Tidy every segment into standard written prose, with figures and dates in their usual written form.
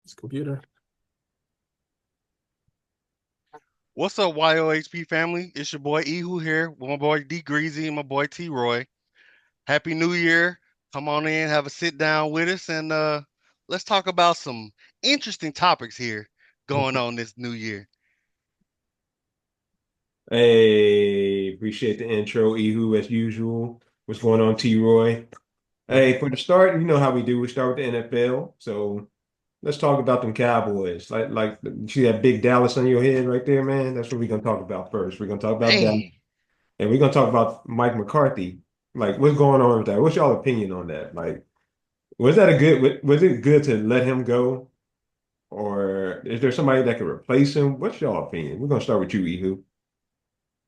This computer. What's up, YOHP family? It's your boy Ehoo here with my boy D Greasy and my boy T Roy. Happy New Year. Come on in, have a sit down with us, and let's talk about some interesting topics here going on this new year. Hey, appreciate the intro, Ehoo, as usual. What's going on, T Roy? Hey, for the start, you know how we do. We start with the NFL. So let's talk about them Cowboys. Like you see that big Dallas on your head right there, man? That's what we're gonna talk about first. We're gonna talk about Dallas, Dang. and we're gonna talk about Mike McCarthy. Like, what's going on with that? What's y'all opinion on that? Like, was it good to let him go? Or is there somebody that could replace him? What's y'all opinion? We're gonna start with you,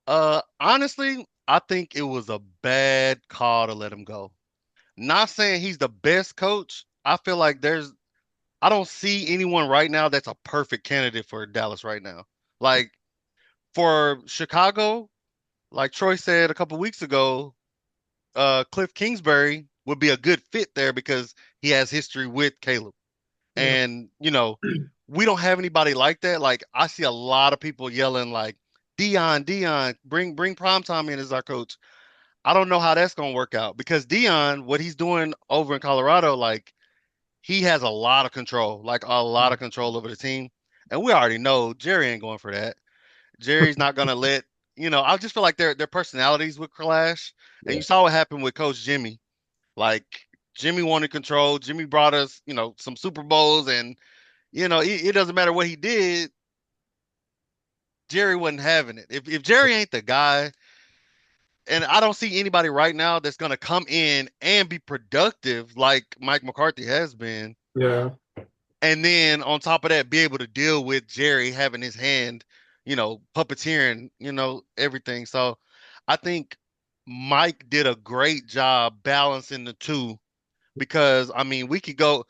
Ehoo. Honestly, I think it was a bad call to let him go. Not saying he's the best coach. I feel like I don't see anyone right now that's a perfect candidate for Dallas right now. Like for Chicago, like Troy said a couple weeks ago, Cliff Kingsbury would be a good fit there because he has history with Caleb. Yeah. And, we don't have anybody like that. Like I see a lot of people yelling like Dion, bring Primetime in as our coach. I don't know how that's gonna work out because Dion, what he's doing over in Colorado, like he has a lot of control, like a lot of control over the team. And we already know Jerry ain't going for that. Jerry's not gonna let, I just feel like their personalities would clash. And Yeah. you saw what happened with Coach Jimmy. Like Jimmy wanted control. Jimmy brought us, some Super Bowls, and it doesn't matter what he did. Jerry wasn't having it. If Jerry ain't the guy, and I don't see anybody right now that's gonna come in and be productive like Mike McCarthy has been, Yeah. and then on top of that, be able to deal with Jerry having his hand, puppeteering, everything. So I think Mike did a great job balancing the two because I mean we could go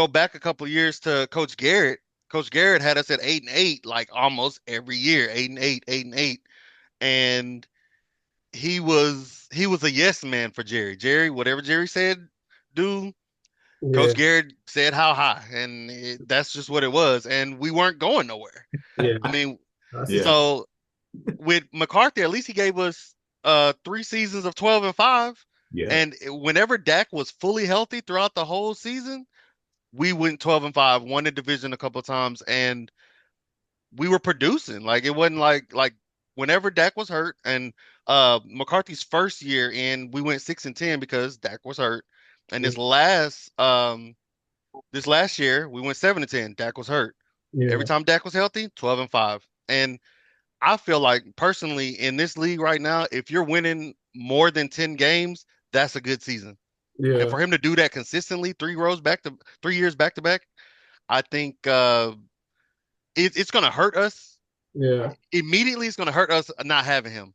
back a couple of years to Coach Garrett. Coach Garrett had us at 8-8 like almost every year, 8-8, 8-8, and he was a yes man for Jerry. Jerry, whatever Jerry said, do. Coach Yeah. Garrett said how high, and that's just what it was, and we weren't going nowhere. Yeah. I mean, That's Yeah. so with McCarthy, at least he gave us 3 seasons of 12-5. Yeah. And whenever Dak was fully healthy throughout the whole season, we went 12-5, won the division a couple of times, and we were producing. Like it wasn't like whenever Dak was hurt, and McCarthy's first year in, we went 6-10 because Dak was hurt. And this last year we went 7-10. Dak was hurt. Every Yeah. time Dak was healthy, 12-5. And I feel like personally in this league right now, if you're winning more than 10 games, that's a good season. And Yeah. for him to do that consistently, 3 years back to back, I think it's gonna hurt us. Yeah. Immediately it's gonna hurt us not having him.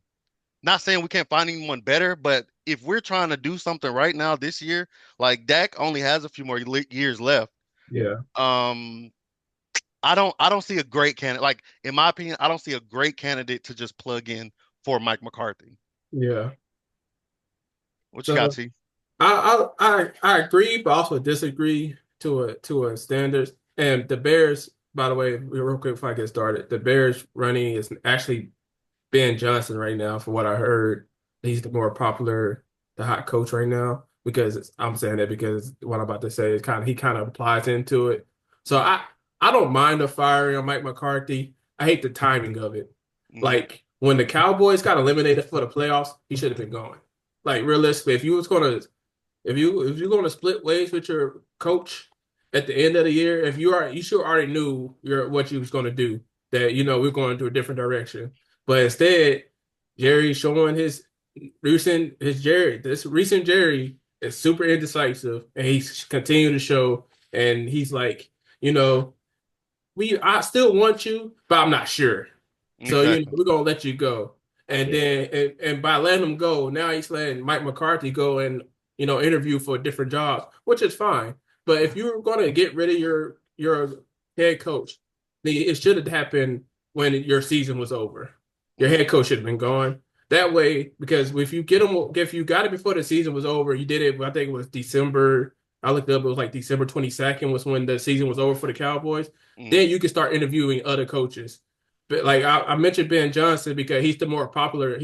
Not saying we can't find anyone better, but if we're trying to do something right now this year, like Dak only has a few more years left. Yeah. Um, I don't see a great candidate. Like in my opinion, I don't see a great candidate to just plug in for Mike McCarthy. Yeah. What you got, So T? I agree, but also disagree to a standard. And the Bears, by the way, real quick before I get started, the Bears running is actually Ben Johnson right now, from what I heard. He's the more popular, the hot coach right now because I'm saying that because what I'm about to say is he kind of applies into it. So I don't mind the firing of Mike McCarthy. I hate the timing of it. Hmm. Like when the Cowboys got eliminated for the playoffs, he should have been going. Like realistically, if you're going to split ways with your coach at the end of the year, if you sure already knew what you was going to do, that we're going to a different direction. But instead, Jerry showing this recent Jerry is super indecisive, and he's continuing to show, and he's like, you know, I still want you, but I'm not sure. So Exactly. we're gonna let you go. And Yeah. then and by letting him go, now he's letting Mike McCarthy go and interview for different jobs, which is fine. But if you're gonna get rid of your head coach, it should have happened when your season was over. Your Hmm. head coach should have been gone. That way, because if you got it before the season was over, you did it, I think it was December. I looked it up. It was like December 22nd was when the season was over for the Cowboys. Mm, Then you can start interviewing other coaches. But like I mentioned Ben Johnson because he's the more popular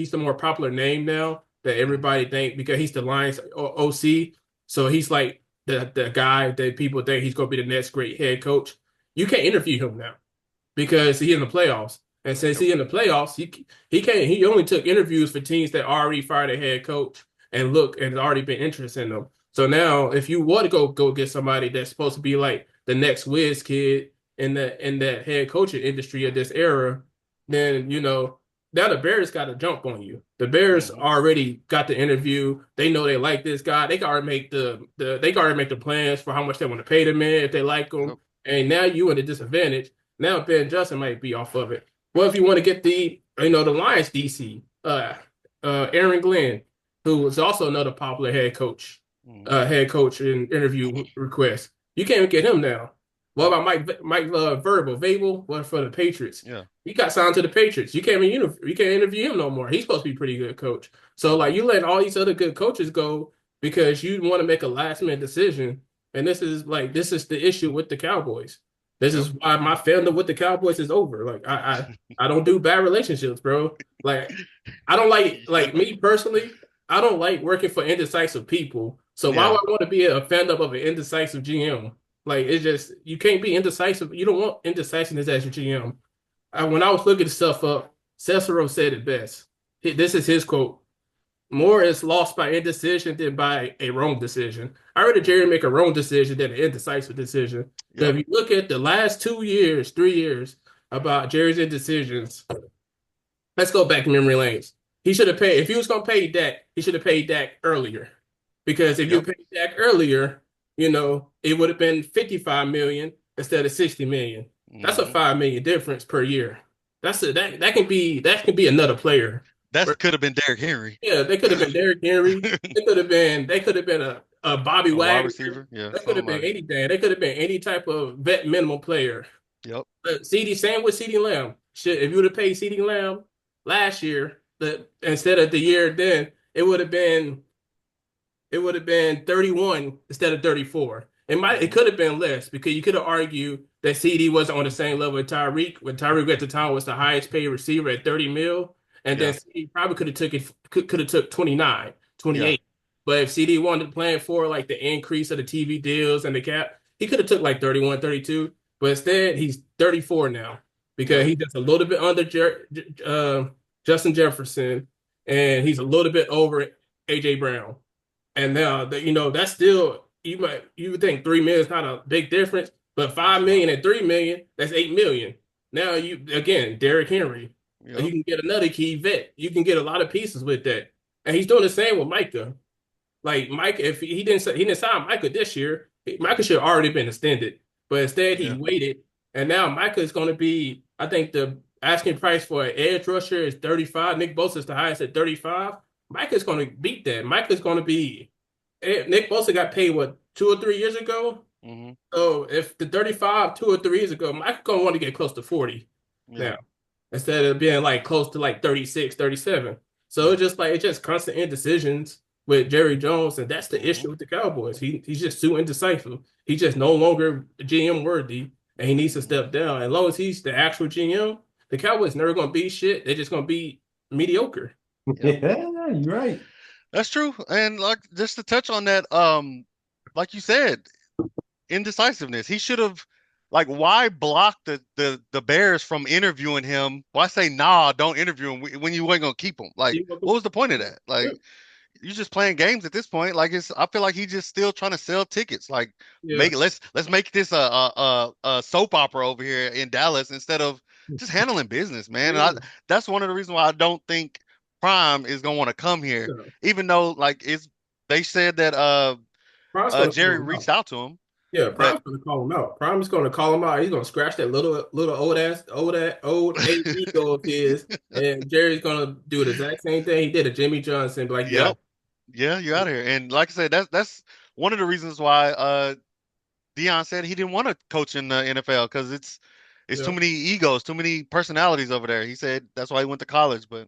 name now that mm, everybody think because he's the Lions OC. So he's like the guy that people think he's going to be the next great head coach. You can't interview him now because he's in the playoffs. And since yep. he's in the playoffs, he can't he only took interviews for teams that already fired a head coach and look and already been interested in them. So now if you want to go get somebody that's supposed to be like the next whiz kid in that head coaching industry of this era, then now the Bears got to jump on you. The Bears Hmm. already got the interview. They know they like this guy. They can already make they can already make the plans for how much they want to pay the man if they like him. Yep. And now you at a disadvantage. Now Ben Johnson might be off of it. Well, if you want to get the Lions DC, Aaron Glenn, who was also another popular Hmm. head coach in interview request. You can't even get him now. What Yep. about Mike Vrabel? What for the Patriots? Yeah. He got signed to the Patriots. You can't interview him no more. He's supposed to be a pretty good coach. So like Hmm. you let all these other good coaches go because you want to make a last minute decision. And this is the issue with the Cowboys. This Yep. is why my fandom with the Cowboys is over. Like I don't do bad relationships, bro. Like I don't like me personally. I don't like working for indecisive people. So why Yeah. would I want to be a fandom of an indecisive GM? Like it's just you can't be indecisive. You don't want indecisiveness as your GM. When I was looking stuff up, Cicero said it best. This is his quote: "More is lost by indecision than by a wrong decision." I rather Jerry Hmm. make a wrong decision than an indecisive decision. Because Yep. if you look at the last 2 years, 3 years about Jerry's indecisions, let's go back to memory lanes. He should have paid if he was going to pay Dak. He should have paid Dak earlier, because if you Yep. paid Dak earlier, it would have been 55 million instead of 60 million. That's a Hmm. 5 million difference per year. That can be another player. That could have been Derrick Henry. Yeah, they could have been Derrick Henry. They could have been a Bobby A wide Wagner. receiver. Yeah. They could have been Somebody. anything. They could have been any type of vet minimum player. Yep. CD, same with CD Lamb. Shit, if you would have paid CD Lamb last year, instead of the year then, it would have been 31 instead of 34. It Hmm. could have been less because you could have argued that CD wasn't on the same level as Tyreek when Tyreek at the time was the highest paid receiver at 30 mil. And then Yeah. CD probably could have took 29, Yeah. 28. But if CD wanted to plan for like the increase of the TV deals and the cap, he could have took like 31, 32. But instead, he's 34 now because Yeah. he's just a little bit under Justin Jefferson and he's a little bit over AJ Brown. And now that that's still you would think 3 million is not a big difference, but That's five a lot. million and 3 million, that's 8 million. Now you again, Derrick Henry. You Yep. can get another key vet. You can get a lot of pieces with that. And he's doing the same with Micah. Like Mike, if he didn't sign Micah this year, Micah should have already been extended. But instead he Yeah. waited. And now Micah is gonna be, I think the asking price for an edge rusher is 35. Nick Bosa is the highest at 35. Micah's gonna beat that. Micah's gonna be Nick Bosa got paid what 2 or 3 years ago. Hmm. So if the 35 2 or 3 years ago, Micah's gonna want to get close to 40 Yeah. now instead of being like close to like 36, 37. So Yeah. it's just constant indecisions with Jerry Jones, and that's the Hmm. issue with the Cowboys. He's just too indecisive. He's just no longer GM worthy, and he needs to Hmm. step down. As long as he's the actual GM, the Cowboys never gonna be shit. They're just gonna be mediocre. Yep. Yeah, you're right. That's true. And like just to touch on that, like you said, indecisiveness. He should have like why block the Bears from interviewing him? Why say nah, don't interview him when you weren't gonna keep him? Like, what was the point of that? Yeah, Like you're just playing games at this point. Like I feel like he's just still trying to sell tickets. Like yeah, let's make this a soap opera over here in Dallas instead of just handling business, man. And yeah. that's one of the reasons why I don't think Prime is gonna want to come here, Yeah. even though like it's they said that Prime's gonna call Jerry him reached out. out to him, Yeah, but Prime's gonna call him out. Prime is gonna call him out. He's gonna scratch that little old a ego of his, and Jerry's gonna do the exact same thing he did to Jimmy Johnson. Be like, yeah, yep, yeah, you're out of here. And like I said, that's one of the reasons why Dion said he didn't want to coach in the NFL because it's too yeah, many egos, too many personalities over there. He said that's why he went to college. But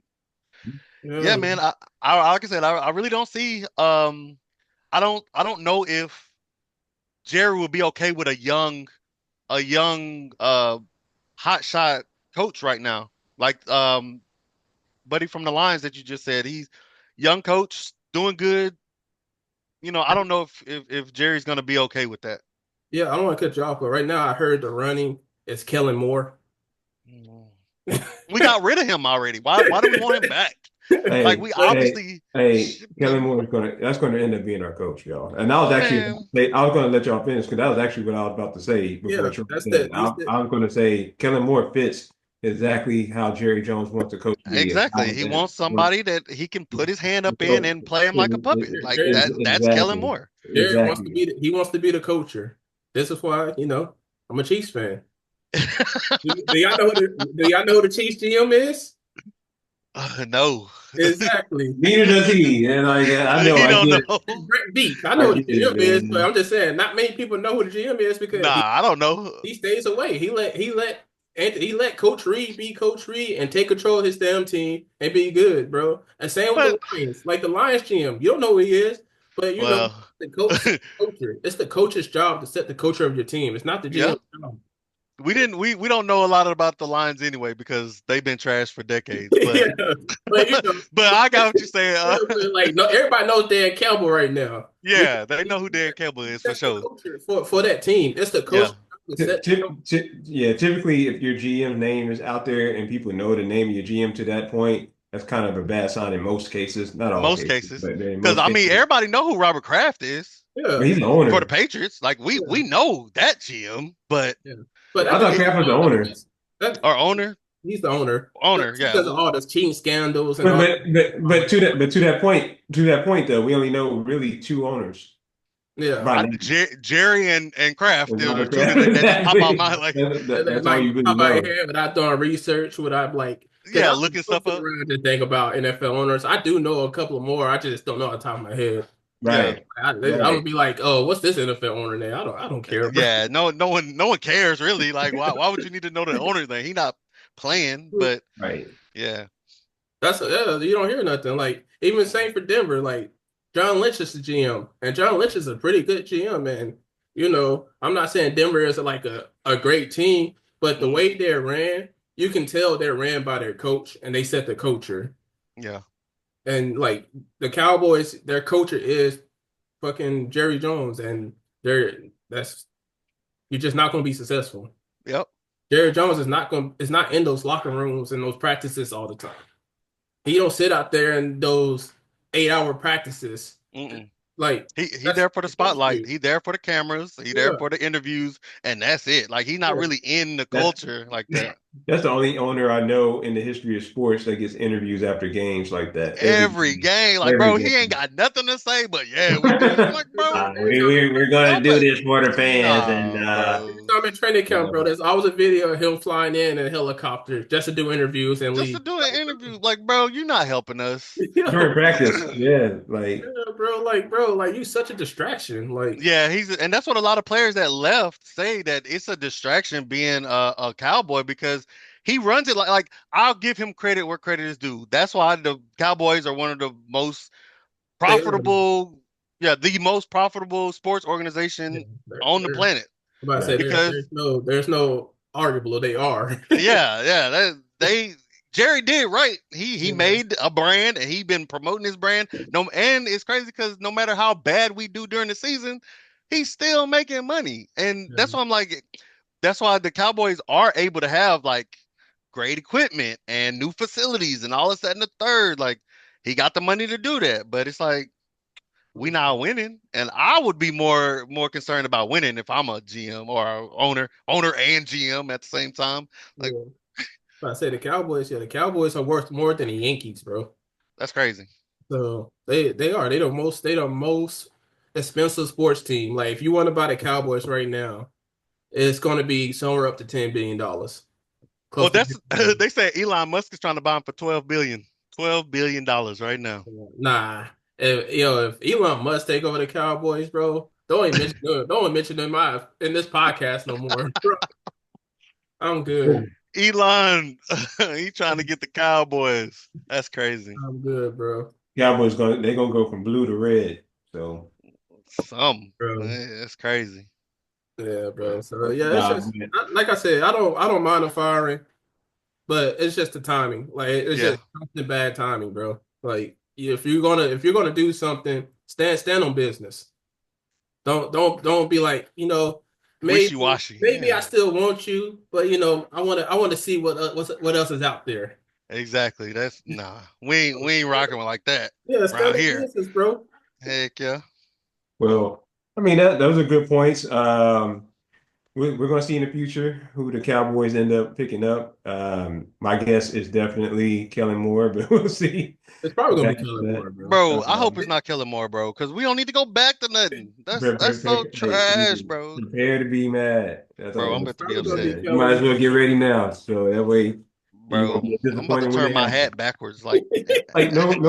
yeah, yeah. man, I like I said, I really don't see I don't know if Jerry would be okay with a young hot shot coach right now. Like buddy from the Lions that you just said. He's young coach, doing good. I don't know if Jerry's gonna be okay with that. Yeah, I don't want to cut you off, but right now I heard the running is Kellen Moore. Mm. We got rid of him already. Why do we want him back? Like Hey, we But obviously shipped Kellen him. Moore is that's gonna end up being our coach, y'all. And I was actually Man, I was gonna let y'all finish because that was actually what I was about to say before yeah, Trump that's said the it. he's the I was gonna say Kellen Moore fits exactly how Jerry Jones wants a coach to be. A exactly. guy He that wants somebody that he can put his hand up in so, and play him like a puppet. Like Jerry, that's Kellen exactly, Moore. Jerry wants to exactly. be he wants to be the coacher. This is why, I'm a Chiefs fan. Do y'all know who the Chiefs GM is? No. Exactly. Neither does he. And like I know, He I don't get it, It's know. Brett Beak. I I know who get the GM it, is, but man. I'm just saying not many people know who the GM is because Nah, I don't know. he stays away. He let Coach Reed be Coach Reed and take control of his damn team and be good, bro. And same with the But Lions. Like the Lions GM, you don't know who he is, but well, the coach set the culture. It's the coach's job to set the culture of your team. It's not the yeah. GM's job. We don't know a lot about the Lions anyway because they've been trashed for decades. Yeah, But but but I got what you're saying. like no, everybody knows Dan Campbell right now. Yeah, they know who Dan Campbell is for That's the sure. culture for that team. It's the coach Yeah. to set. Yeah, typically, if your GM name is out there and people know the name of your GM to that point, that's kind of a bad sign in most cases. Not all Most cases, cases. but in Because most I mean cases. everybody know who Robert Kraft is But Yeah, he's the for the owner. Patriots. Like we yeah, know that GM, but yeah. But I that's thought because it, Kraft was the owner. that our owner, he's the owner. owner, That's yeah. because of all the cheating scandals and But all. but but but to that point though, we only know really two owners Yeah, by name. Jerry and Kraft And are Robert two Kraft. that just pop out Exactly. my like and That's all like you really top of my know. head without doing research, without like, because yeah, I looking don't stuff sit up. around and think about NFL owners. I do know a couple more. I just don't know on the top of my head. Yeah. Right. I don't Right. be like, oh, what's this NFL owner name? I don't care, bro. Yeah, no one cares really. Like why would you need to know the owner thing? He not playing, but Right. yeah. You don't hear nothing. Like even same for Denver. Like John Lynch is the GM, and John Lynch is a pretty good GM. And I'm not saying Denver is like a great team, but the Hmm. way they're ran, you can tell they're ran by their coach, and they set the culture. Yeah. And like the Cowboys, their culture is fucking Jerry Jones, and that's you're just not going to be successful. Yep. Jerry Jones is not in those locker rooms and those practices all the time. He don't sit out there in those 8 hour practices. Mm-mm. Like He that's there for the what you're supposed to spotlight. do. He there for the cameras. He there Yeah, for the interviews, and that's it. Like he's not yeah. really in the That's culture like that. that's the only owner I know in the history of sports that gets interviews after games like that every Every game. game, like Every bro, he ain't game. got nothing to say, but yeah, we did. I'm like, bro, We're going to I'm do like, this for the fans, and nah, bro. I'm in training camp, bro. uh, There's always a video of him flying in a helicopter just to do interviews and Just to leave. do an Like, interview, like, bro, you're not helping us. during practice, Yeah, yeah, like bro, like you such a distraction. Like, and that's what a lot of players that left say that it's a distraction being a cowboy because he runs it like I'll give him credit where credit is due. That's why the Cowboys are one of the most they are, profitable, yeah, the most profitable sports yeah, organization on the they're planet I'm about to say right, because there's no arguable. They are. yeah, they Jerry did right. He Yeah, made a brand and he been promoting his brand. No, and it's crazy because no matter how bad we do during the season, he's still making money. And yeah, that's why I'm like, that's why the Cowboys are able to have like great equipment and new facilities and all this that and the third. Like he got the money to do that, but it's like we not winning, and I would be more concerned about winning if I'm a GM or a owner and GM at the same time. Like yeah. But I say the Cowboys, yeah, the Cowboys are worth more than the Yankees, bro. that's crazy. So they the most expensive sports team. Like if you want to buy the Cowboys right now, it's going to be somewhere up to $10 billion, Oh, close to that's 50 billion. they say Elon Musk is trying to buy him for 12 billion dollars right now. Nah, if Elon Musk take over the Cowboys, bro, don't even mention in this podcast no more, bro. I'm good. Elon, he trying to get the Cowboys. That's crazy. I'm good, bro. Cowboys they're gonna go from blue to red. So Some Bro, that's crazy. Yeah, bro. But So yeah, it's Nah, just man. like I said, I don't mind the firing, but it's just the timing. Like it's yeah, just constant bad timing, bro. Like if you're gonna do something, stand on business. Don't be like, maybe wishy-washy. maybe I Yeah, still want you, but I want to see what else is out there. exactly. That's nah. We ain't rocking with like that Yeah, around stand on here. business, bro. Heck yeah. Well, I mean that those are good points. We're going to see in the future who the Cowboys end up picking up. My guess is definitely Kellen Moore, but we'll see. It's probably What gonna be happens to Kellen that. Moore, bro. Bro, I hope it's not Kellen Moore, bro, because we don't need to go back to nothing. That's so Hey, trash, bro. prepare to be mad. That's Bro, I'm all. It's about to be probably gonna be upset. You might Kellen as well get ready now, so that way you Bro, won't be I'm about to disappointed when turn it my happens. hat backwards. Like, Like Moore.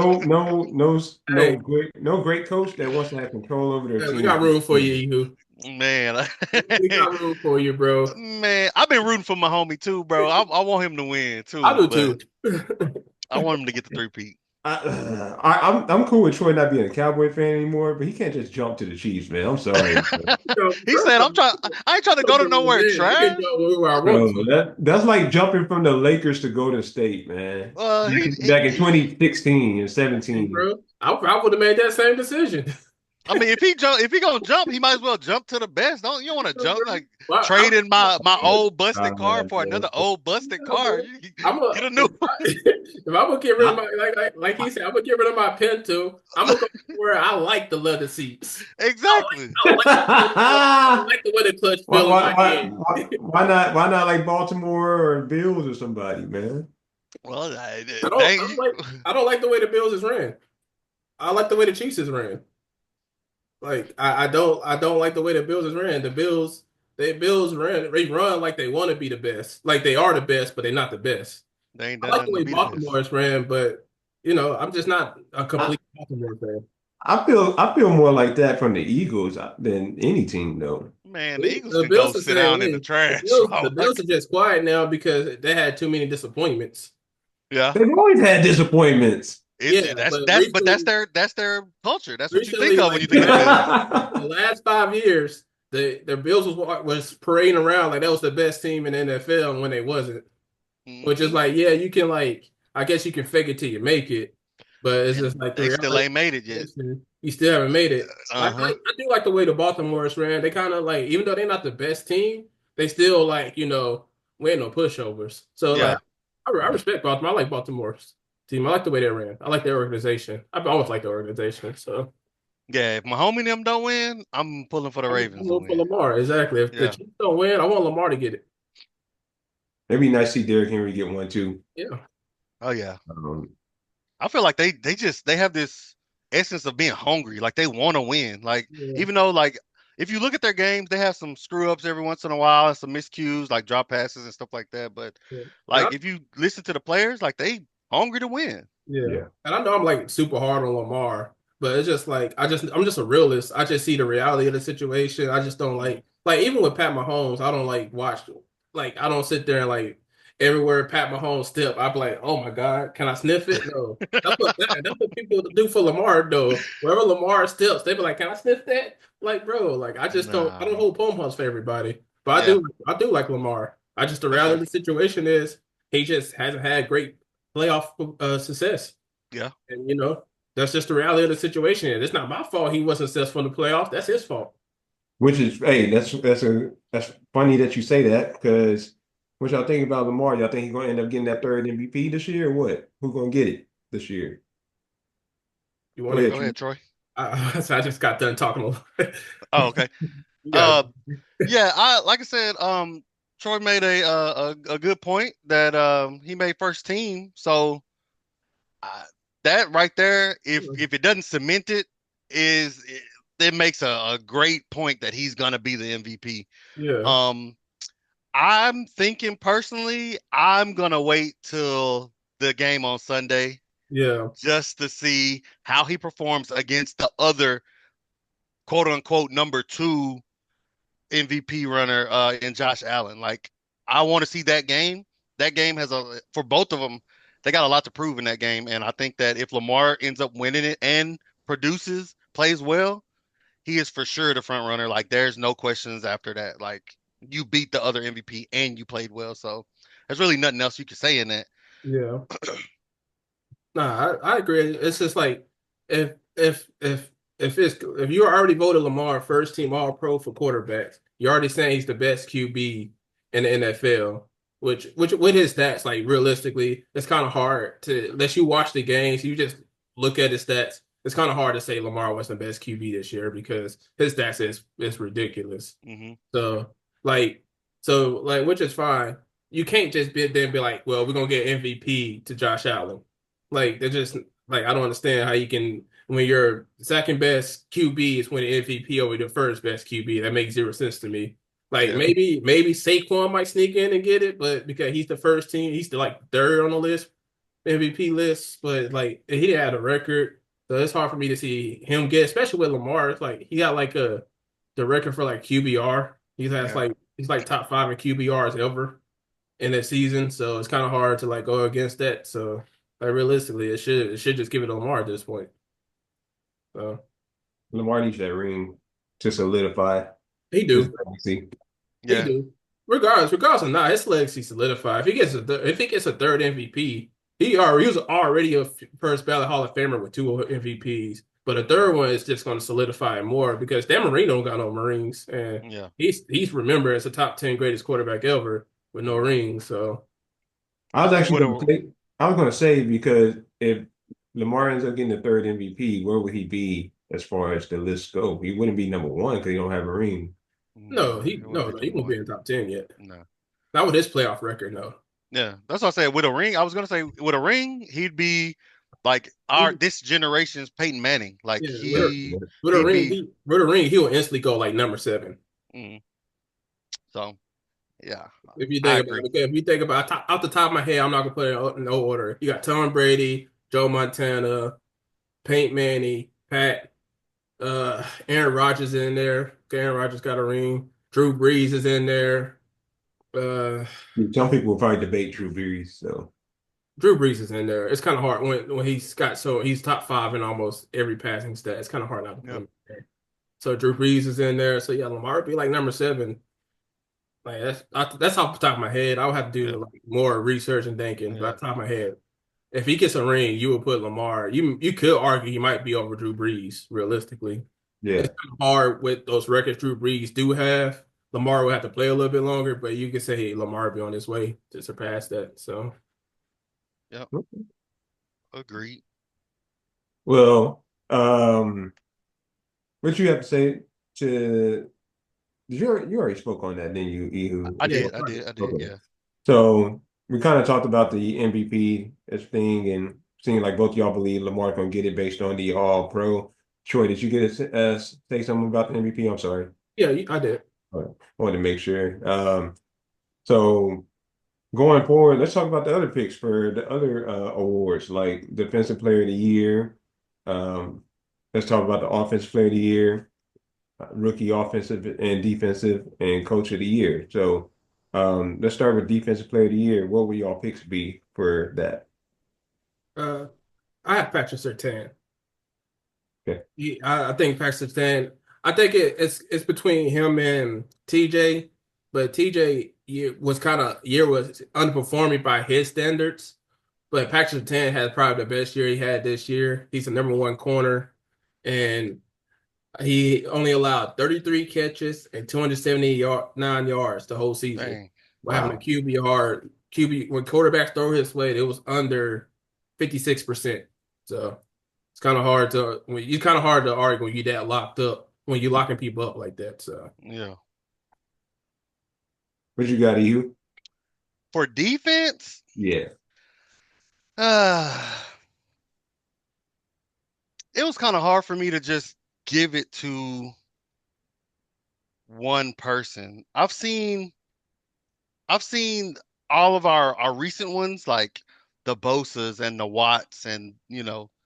no great coach that wants to have control over their Hey, we team. got room for you, Ehoo. man, We got room for you, bro. man, I've been rooting for my homie too, bro. I want him to win I too, do but too. I want him to get the three-peat. I'm cool with Troy not being a Cowboy fan anymore, but he can't just jump to the Chiefs, man. I'm sorry, He First said, off, I ain't trying to I'm a go to grown nowhere man. I can trash. go where I want bro. to. That's like jumping from the Lakers to Golden State, man. He, Back in he 2016 and Hey, 17. bro, I would have made that same decision. I mean, if he gonna jump, he might as well jump to the best. You don't want to jump like Well, trading my old busted car for Man. another old busted car. I'm a Get a new if one. if I'm gonna get rid of I- my like he said, I'm gonna get rid of my Pinto. I'm gonna go where I like the leather seats. Exactly. I like the way the clutch Why, feel in why, my why, hand. why not like Baltimore or Bills or somebody, man? Well, I don't like I don't like the way the Bills is ran. I like the way the Chiefs is ran. Like I don't like the way the Bills is ran. They run like they want to be the best. Like they are the best, but they're not the best. they ain't I done like the nothing to way be the best. Baltimore is ran, but I'm just not a I, complete Baltimore fan. I feel more like that from the Eagles than any team, though. Man, the Eagles The can go Bills the sit same down in the way. The trash. Bills, the Oh, Bills are just quiet now because they had too many disappointments. yeah. They've always had disappointments. Yeah, That's but that's but that's their culture. That's what you think recently, of when you like think of the Bills. the last 5 years, the Bills was parading around like that was the best team in the NFL when they wasn't. Which is Hmm. like, yeah, you can I guess you can fake it till you make it, but it's And just like the they still reality. ain't made it yet. You still haven't made it. Uh-huh. I do like the way the Baltimore's ran. They kind of like, even though they're not the best team, they still like, we ain't no pushovers. So like, Yeah. I respect Baltimore. I like Baltimore's team. I like the way they ran. I like their organization. I've always liked their organization. So Yeah. If my homie and them don't win, I'm pulling for the I'm Ravens to rooting for win. Lamar. Exactly. If the Yeah. Chiefs don't win, I want Lamar to get it. It'd be nice to see Derrick Henry get one too. Yeah. Oh yeah. Um, I feel like they have this essence of being hungry. Like they want to win. Like Yeah. even though like if you look at their games, they have some screw ups every once in a while and some miscues like drop passes and stuff like that. But Yeah. And like if you listen to the players, like they hungry to win. Yeah. yeah. And I know I'm like super hard on Lamar, but it's just like I'm just a realist. I just see the reality of the situation. I just don't like even with Pat Mahomes, I don't like watch I don't sit there and like everywhere Pat Mahomes step, I'd be like, oh my God, can I sniff it? No. That's what people do for Lamar though. Wherever Lamar steps, they be like, can I sniff that? Like, bro, like I don't Nah. hold pom poms for everybody. But Yeah, I do like Lamar. I just the for reality sure. of the situation is he just hasn't had great playoff success. Yeah. And that's just the reality of the situation. It's not my fault he wasn't successful in the playoffs. That's his fault. Which is, hey, that's funny that you say that because what y'all think about Lamar? Y'all think he's gonna end up getting that third MVP this year or what? Who's gonna get it this year? You Go want ahead, Go to? True. ahead, Troy. So I just got done talking a lot. Oh, okay. You got Uh, yeah. I like I said. Troy made a good point that he made first team. So uh, that right there, if it doesn't cement it, is it makes a great point that he's gonna be the MVP. yeah, Um, I'm thinking personally, I'm gonna wait till the game on Sunday yeah, just to see how he performs against the other quote unquote number two MVP runner in Josh Allen. Like I want to see that game. That game has for both of them, they got a lot to prove in that game. And I think that if Lamar ends up winning it and produces, plays well, he is for sure the front runner. Like there's no questions after that. Like you beat the other MVP and you played well, so there's really nothing else you can say in that. Yeah. Nah, I agree. It's just like if if you already voted Lamar first team All Pro for quarterbacks, you're already saying he's the best QB in the NFL. Which with his stats, like realistically, it's kind of hard to unless you watch the games, you just look at his stats. It's kind of hard to say Lamar was the best QB this year because his stats is ridiculous. Hmm. So like which is fine. You can't just be like, well, we're gonna get MVP to Josh Allen. Like they're just like I don't understand how you can when your second best QB is winning MVP over the first best QB. That makes zero sense to me. Like Yeah. maybe Saquon might sneak in and get it, but because he's the first team, he's the like third on the list, MVP list. But like he had a record, so it's hard for me to see him get, especially with Lamar. It's like he got like the record for like QBR. Yeah. He's like top five in QBRs ever in a season, so it's kind of hard to like go against that. So like realistically, it should just give it to Lamar at this point. So Lamar needs that ring to solidify he his do, legacy. he Yeah. do. Regardless or not, his legacy solidified. If he gets a third MVP, he was already a first ballot Hall of Famer with two MVPs. But a third one is just going to solidify it more because Dan Marino don't got no Marines, and Yeah. he's remembered as a top 10 greatest quarterback ever with no rings. So I was actually What going to a say, I was going to say because if Lamar ends up getting the third MVP, where would he be as far as the list go? He wouldn't be number one because he don't have a ring. it wouldn't be he number won't be one. in the top 10 yet. No. Not with his playoff record, no. Yeah. That's what I said. With a ring, I was gonna say with a ring, he'd be like our He, this generation's Peyton Manning. Like yeah, he'd be with a ring, he will instantly go like number seven. mm, so yeah, If you I think about agree. it, okay, if you think about off the top of my head, I'm not gonna put it in no order. You got Tom Brady, Joe Montana, Peyton Manning, Pat, Aaron Rodgers in there. Aaron Rodgers got a ring. Drew Brees is in there. Uh, Some people will probably debate Drew Brees. So Drew Brees is in there. It's kind of hard when he's top five in almost every passing stat. It's kind of hard not to put Yeah. him there. So Drew Brees is in there. So yeah, Lamar would be like number seven. Like that's off the top of my head. I would have to Yeah. do like more research and thinking, but Yeah. off the top of my head, if he gets a ring, you would put Lamar. You could argue he might be over Drew Brees, realistically. It's yeah. kind of hard with those records Drew Brees do have. Lamar will have to play a little bit longer, but you could say hey, Lamar be on his way to surpass that. So Yep. Agreed. Well, what you have to say to you already spoke on that, didn't you, Ehoo? I yeah, did. I did. I did. Okay. Yeah. So we kind of talked about the MVP thing and seeing like both y'all believe Lamar gonna get it based on the All Pro. Troy, did you get to say something about the MVP? I'm sorry. yeah, I did. I wanted to make sure. So going forward, let's talk about the other picks for the other awards, like Defensive Player of the Year. Um, let's talk about the Offensive Player of the Year, Rookie Offensive and Defensive, and Coach of the Year. So let's start with Defensive Player of the Year. What would y'all picks be for that? Uh, I have Patrick Surtain. Okay. I think Patrick Surtain. I think it's between him and TJ, but TJ year was underperforming by his standards. But Patrick Surtain had probably the best year he had this year. He's the number one corner, and he only allowed 33 catches and 279 yards the whole season. Dang. While having a Wow. QB when quarterbacks throw his way, it was under 56%. So it's kind of hard to argue when you that locked up when you locking people up like that. So Yeah. What you got, you? For defense, Yeah. uh, it was kind of hard for me to just give it to one person. I've seen all of our recent ones, like the Bosas and the Watts and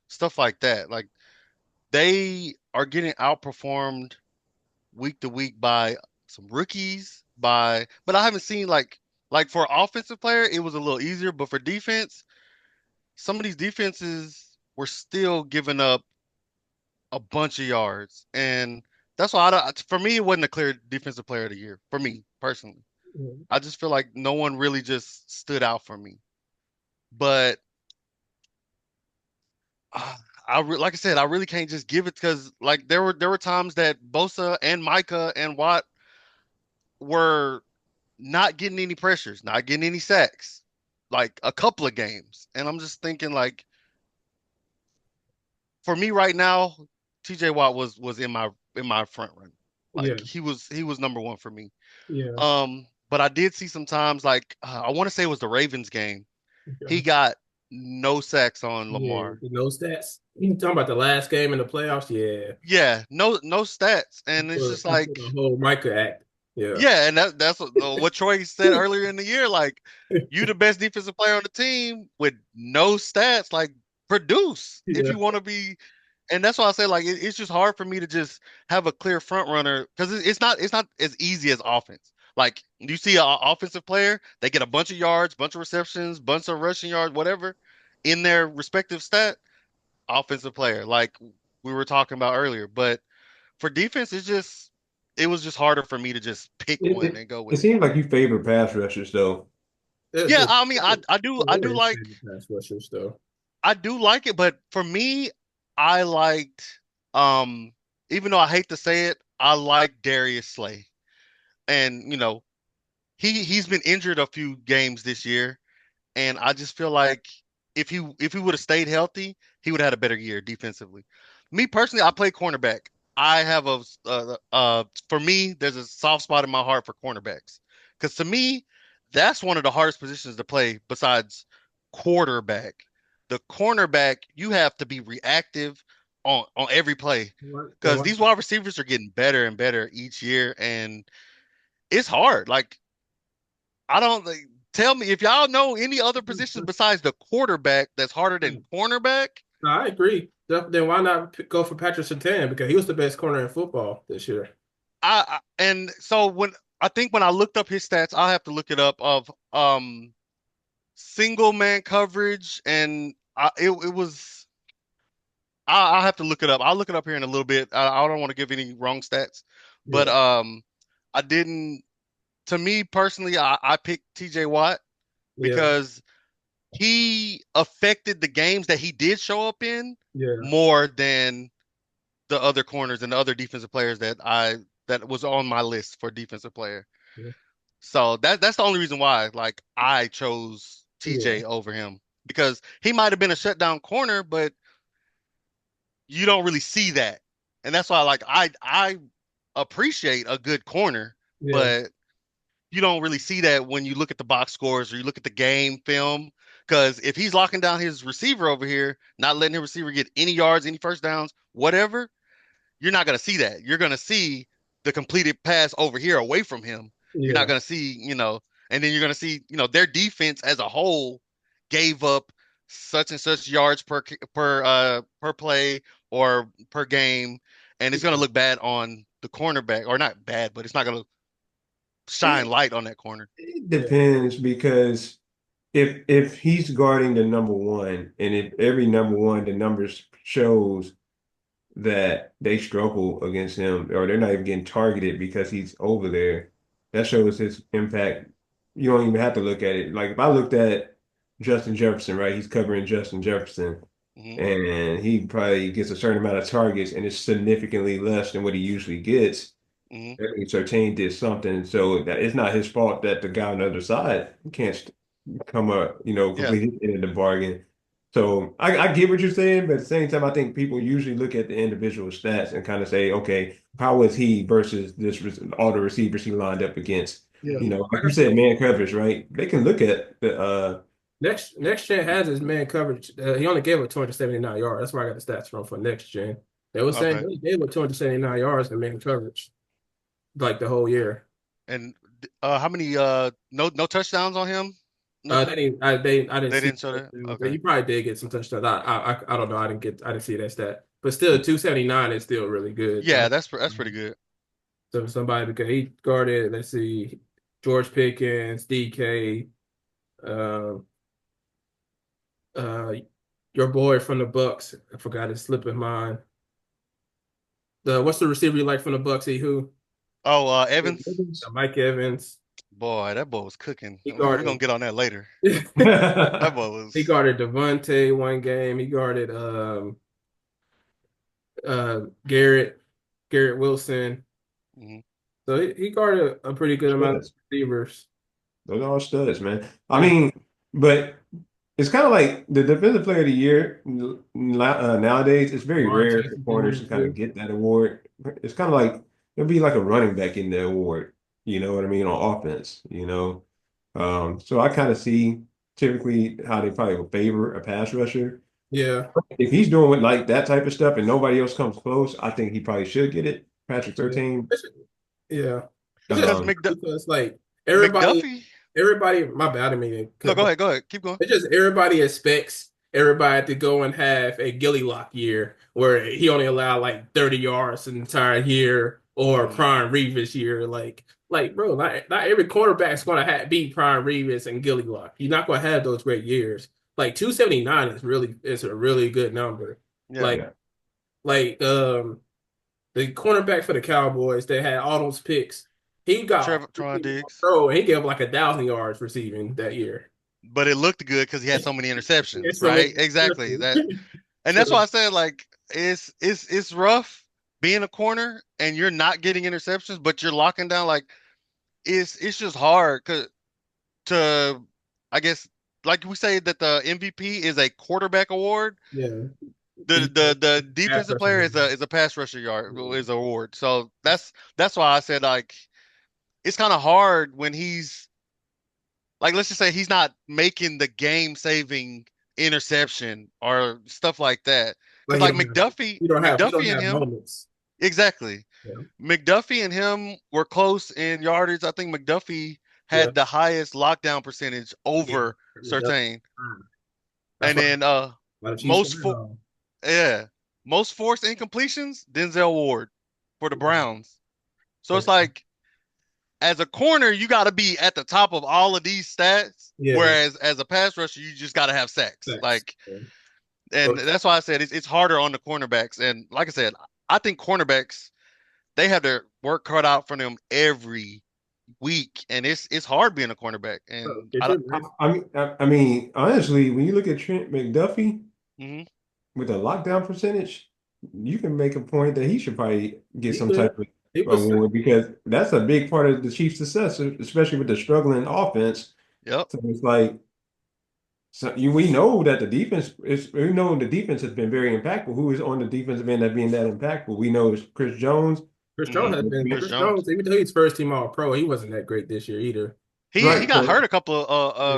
stuff like that. Like they are getting outperformed week to week by some rookies but I haven't seen like for offensive player it was a little easier, but for defense, some of these defenses were still giving up a bunch of yards. And That's why for me it wasn't a clear defensive player of the year for me personally. Mhm. I just feel like no one really just stood out for me. But uh, like I said, I really can't just give it because like there were times that Bosa and Micah and Watt were not getting any pressures, not getting any sacks, like a couple of games, and I'm just thinking like for me right now, T.J. Watt was in my front run, like Yeah, he was number one for me. yeah, But I did see sometimes like I want to say it was the Ravens game. He okay. got no sacks on Yeah. Lamar. No stats. You talking about the last game in the playoffs? Yeah. Yeah, no stats, and it's just He put like the whole Micah act. Yeah. yeah, and that's what Troy said earlier in the year. Like you the best defensive player on the team with no stats, like produce if Yeah. you want to be. And that's why I say like it's just hard for me to just have a clear front runner because it's not as easy as offense. Like you see an offensive player, they get a bunch of yards, bunch of receptions, bunch of rushing yards, whatever, in their respective stat. Offensive player, like we were talking about earlier. But for defense, it was just harder for me to just pick It, one it, and go it with it. seems like you favor pass rushers, though. Yeah, The I mean, I do Warriors like made the pass rushers though. it, but for me, I liked um even though I hate to say it, I like Darius Slay. And he's been injured a few games this year, and I just feel like if he would have stayed healthy, he would have had a better year defensively. Me personally, I play cornerback. I have for me, there's a soft spot in my heart for cornerbacks because to me, that's one of the hardest positions to play besides quarterback. The cornerback, you have to be reactive on every play Then because these wide receivers are getting better and better each year, and it's hard. Like I don't like, tell me if y'all know any other positions besides the quarterback that's harder than cornerback. I agree. Then why not go for Patrick Surtain because he was the best corner in football this year. And so when I looked up his stats, I'll have to look it up of single man coverage and it was I'll have to look it up. I'll look it up here in a little bit. I don't want to give any wrong stats, but Yeah. I didn't. To me personally, I picked T.J. Watt Yeah. because he affected the games that he did show up in Yeah. more than the other corners and the other defensive players that was on my list for defensive player. Yeah. So that's the only reason why like I chose Yeah. TJ over him because he might have been a shutdown corner, but you don't really see that. And that's why like I appreciate a good corner, Yeah. but you don't really see that when you look at the box scores or you look at the game film. Because if he's locking down his receiver over here, not letting his receiver get any yards, any first downs, whatever, you're not going to see that. You're going to see the completed pass over here away from him. You're not Yeah. going to see, and then you're going to see, their defense as a whole gave up such and such yards per play or per game, and it's going to look bad on the cornerback, or not bad, but it's not going to shine It, light on that corner. it Yeah. depends because if he's guarding the number one, and if every number one, the numbers shows that they struggle against him, or they're not even getting targeted because he's over there, that shows his impact. You don't even have to look at it. Like if I looked at Justin Jefferson, right? He's covering Justin Jefferson, Hmm. and he probably gets a certain amount of targets, and it's significantly less than what he usually gets. Hmm. That means Sertain did something, so that it's not his fault that the guy on the other side can't come up, Yeah. complete his end of the bargain. So I get what you're saying, but at the same time, I think people usually look at the individual stats and kind of say, okay, how was he versus all the receivers he lined up against? Yeah. Hmm. Like Like you I said, said, man coverage, right? They can look at the next gen has his man coverage. He only gave up 279 yards. That's where I got the stats from for next gen. They were saying he Okay. only gave up 279 yards in man coverage like the whole year. And how many no touchdowns on him? They Nothing. didn't. I didn't They see didn't show that. touchdowns. Okay. He probably did get some touchdowns. I don't know. I didn't see that stat. But still, 279 is still really good. Yeah, that's pretty good. So somebody because he guarded. Let's see, George Pickens, DK, uh, uh, your boy from the Bucks. I forgot his slipping mind. The what's the receiver you like from the Bucks? Ehoo? Oh, Evans. Mike Evans. Boy, that boy was cooking. He We're gonna guarded. get on that later. That boy He was. guarded Devontae one game. He guarded Garrett Wilson. Mhm. So he guarded a pretty good amount of Studs. receivers. Those are all studs, man. I Yeah. mean, but it's kind of like the defensive player of the year nowadays. It's very Lamar rare for Jackson corners to Jr. kind of too. get that award. It's kind of like it'll be like a running back in the award. You know what I mean on offense. So I kind of see typically how they probably will favor a pass rusher. Yeah. If he's doing with like that type of stuff and nobody else comes close, I think he probably should get it. Patrick Yeah. 13. Yeah. It's Because just Um, because like everybody, McDuffie. my bad, I mean, No, go ahead. Go ahead. Keep going. it's just everybody expects everybody to go and have a Gilly Lock year where he only allowed like 30 yards an entire year or Mhm. Prime Reeves year. Like bro, not every quarterback's gonna be Prime Reeves and Gilly Lock. You're not gonna have those great years. Like 279 is a really good number. Yeah. Like yeah. like the cornerback for the Cowboys that had all those picks, he got Trevor Tron Diggs. throw and he gave like 1,000 yards receiving that year. But it looked good because he had so many interceptions, It's so many right? Exactly. And So that's why I said like it's rough being a corner and you're not getting interceptions, but you're locking down like it's just hard to I guess like we say that the MVP is a quarterback award. yeah, The pass defensive player rushing. is a pass rusher yard is an award. So that's why I said like it's kind of hard when he's like let's just say he's not making the game saving interception or stuff like that. Because Like like McDuffie, you don't McDuffie and have him, moments. exactly. Yeah, McDuffie and him were close in yardage. I think McDuffie yeah, had the highest lockdown percentage yeah. over That's Surtain. that's And why then a lot of Chiefs most fans for are. yeah, most forced incompletions, Denzel Ward for the Browns. So it's Yeah, like as a corner, you got to be at the top of all of these stats. yeah, Whereas as a pass rusher, you just got to have sacks. thanks. Like, Yeah. and But that's why I said it's harder on the cornerbacks. And like I said, I think cornerbacks they have their work cut out for them every week, and it's hard being a cornerback. And get I, your I I mean, honestly, when you look at Trent McDuffie mhm. with a lockdown percentage, you can make a point that he should probably get he some could type of he was award because that's a big part of the Chiefs' success, especially with the struggling offense. Yep, So it's like we know that we know the defense has been very impactful. Who is on the defensive end that being that impactful? We know it's Chris Jones. Chris Jones hmm. has been Chris Chris Jones. Jones, even though he's first team all pro, he wasn't that great this year either. He Right. got So hurt a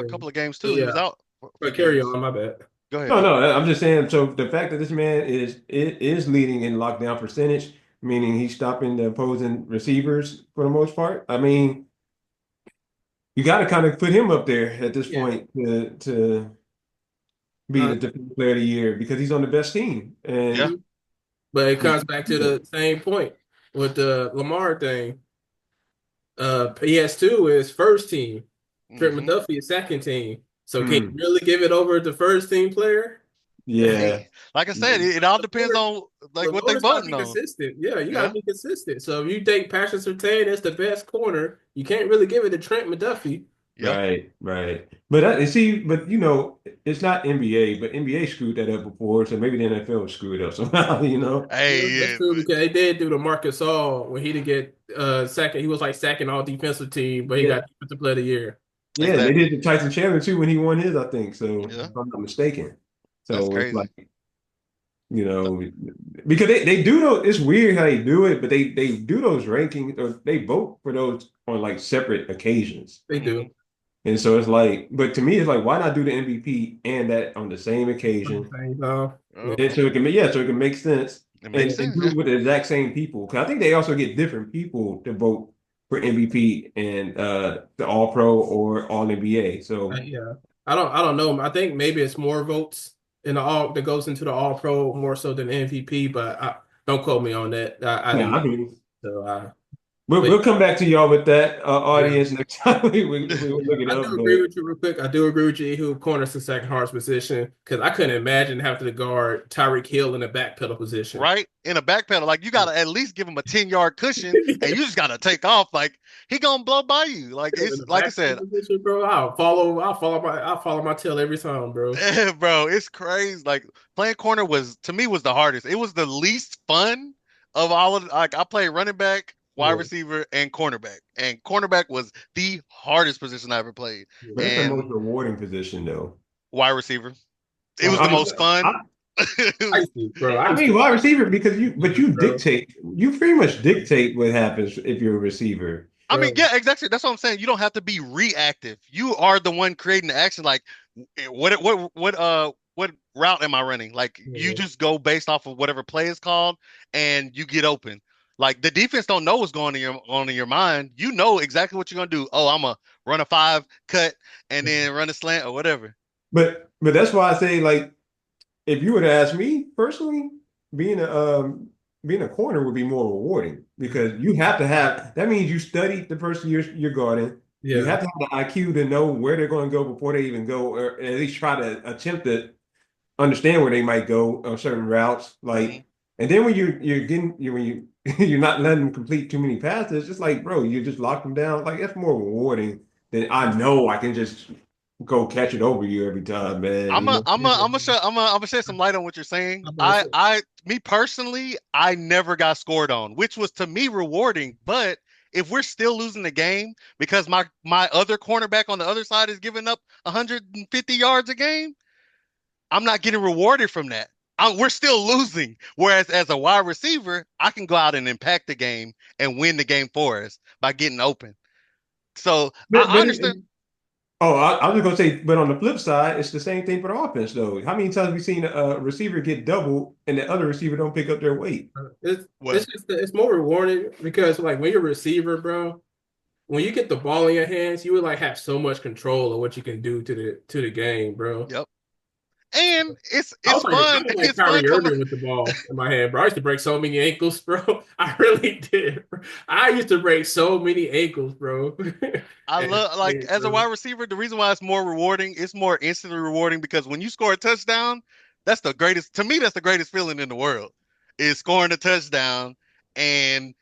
Yeah. couple of games But too. He was yeah. out for a few But carry games. on, my bad. Go ahead, no, man. no, I'm just saying. So the fact that this man is leading in lockdown percentage, meaning he's stopping the opposing receivers for the most part. I mean, you got to kind of put him up there at this Yeah. point to be Uh, the defensive player of the year because he's on the best team. Yeah. And but it comes back to the same point with the Lamar thing. PS2 is first team. Trent hmm. McDuffie is second team. So can you hmm, really give it over to first team player? yeah. Hey, like I said, it all depends on like The what they corner's got to voting be on. consistent. Yeah, you got to Yeah. be consistent. So if you think Patrick Surtain is the best corner, you can't really give it to Trent McDuffie. Yeah. Right, right. But see, but it's not NBA, but NBA screwed that up before, so maybe the NFL screwed up somehow. Yeah, Hey, that's yeah, true but because they did do the Marcus All when he didn't get second. He was like second all defensive team, but he Yeah, got defensive player of the year. yeah, they exactly. did the Tyson Chandler too when he won his, I think. So Yeah, if I'm not mistaken. that's So it's like, crazy. you know, because they do those, it's weird how they do it, but they do those rankings or they vote for those on like separate occasions. They Hmm. do. And so it's like, but to me, it's like, why not do the MVP and that on the same occasion? Same, Yep. And so it can make so it can make sense It and, makes and sense. do Yeah. it with the exact same people. Because I think they also get different people to vote for MVP and the All Pro or All NBA. So Yeah. I don't know. I think maybe it's more votes in the all that goes into the All Pro more so than MVP, but don't quote me on that. I yeah, didn't. I mean, So We'll, But we'll come back to y'all with that yeah. audience next time we look it I up. do agree But with you real quick. I do agree with you who corners the second hardest position because I couldn't imagine having to guard Tyreek Hill in the back pedal position. right? In a back pedal, like you gotta at least give him a 10-yard cushion, and you just gotta take off. Like he gonna blow by you. Like In it's the like I back pedal said, position, bro. I'll follow my tail every time, bro. bro, it's crazy. Like playing corner was to me was the hardest. It was the least fun of all of like I played running back, wide Yeah, receiver, and cornerback. And cornerback was the hardest position I ever played. but yeah. that's the most And rewarding position, though. wide receiver. It was I the mean, most fun. It I was used to, bro. I I used mean, to, wide receiver because you bro, dictate, you pretty much dictate what happens if you're a receiver. I mean, bro. yeah, exactly. That's what I'm saying. You don't have to be reactive. You are the one creating the action. Like, what route am I running? Like, you Yeah. just go based off of whatever play is called, and you get open. Like the defense don't know what's going on in your mind. You know exactly what you're gonna do. Oh, I'm gonna run a five cut and then run a slant or whatever. But that's why I say like if you were to ask me personally, being a being a corner would be more rewarding because you have to have that means you study the person you're guarding. You Yeah. have to have the IQ to know where they're going to go before they even go, or at least try to attempt to understand where they might go on certain routes. Hmm. Like, and then when when you you're not letting them complete too many passes, it's just like, bro, you just lock them down. Like that's more rewarding than I know I can just go catch it over you every time, man. You know? I'm gonna shed some light on what you're saying. I'm about to say, Me personally, I never got scored on, which was to me rewarding. But if we're still losing the game because my other cornerback on the other side is giving up 150 yards a game, I'm not getting rewarded from that. We're still losing. Whereas as a wide receiver, I can go out and impact the game and win the game for us by getting open. So I understand. Oh, I was gonna say, but on the flip side, it's the same thing for the offense, though. How many times have we seen a receiver get doubled and the other receiver don't pick up their weight? it's Well, just it's more rewarding because like when you're a receiver, bro, when you get the ball in your hands, you would like have so much control of what you can do to the game, bro. yep. And I it's was like I fun. was like It's fun Kyrie coming. Irving with the ball in my hand, bro. I used to break so many ankles, bro. I really did. Bro. I used to break so many ankles, bro. I And, love like as a bro. wide receiver, the reason why it's more rewarding, it's more instantly rewarding because when you score a touchdown, that's the greatest to me, that's the greatest feeling in the world. Is scoring a touchdown and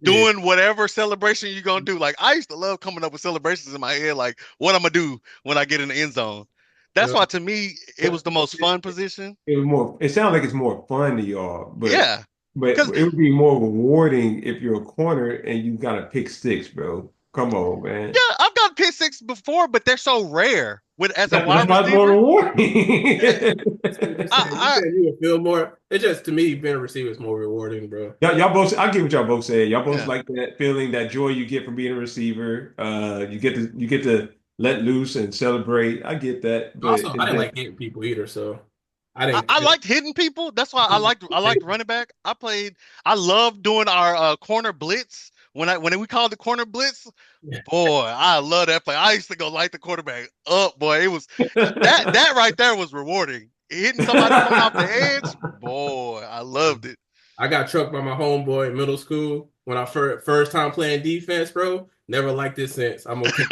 Yeah. doing whatever celebration you're gonna do. Like I used to love coming up with celebrations in my head, like what I'm gonna do when I get in the end zone. That's Yeah. why to me it was the most fun position. It was more. It sounds like it's more fun to y'all, Yeah. but Because it would be more rewarding if you're a corner and you got to pick six, bro. Come on, man. yeah, I've got pick six before, but they're so rare. With as a That's wide why it's more receiver, rewarding. I see what you're saying. You I saying you would feel more. It's just to me, being a receiver is more rewarding, bro. Y'all both. I get what y'all both said. Y'all both yeah. like that feeling, that joy you get from being a receiver. You get to let loose and celebrate. I get that, but Also, I it's didn't just like hitting people either, so I I didn't. liked hitting people. That's why I liked running back. I loved doing our corner blitz. When we called the corner blitz, boy, I love that play. I used to go light the quarterback up, boy. It was that right there was rewarding. Hitting somebody coming off the edge, boy, I loved it. I got trucked by my homeboy in middle school when I first time playing defense, bro. Never liked this since. I'm okay.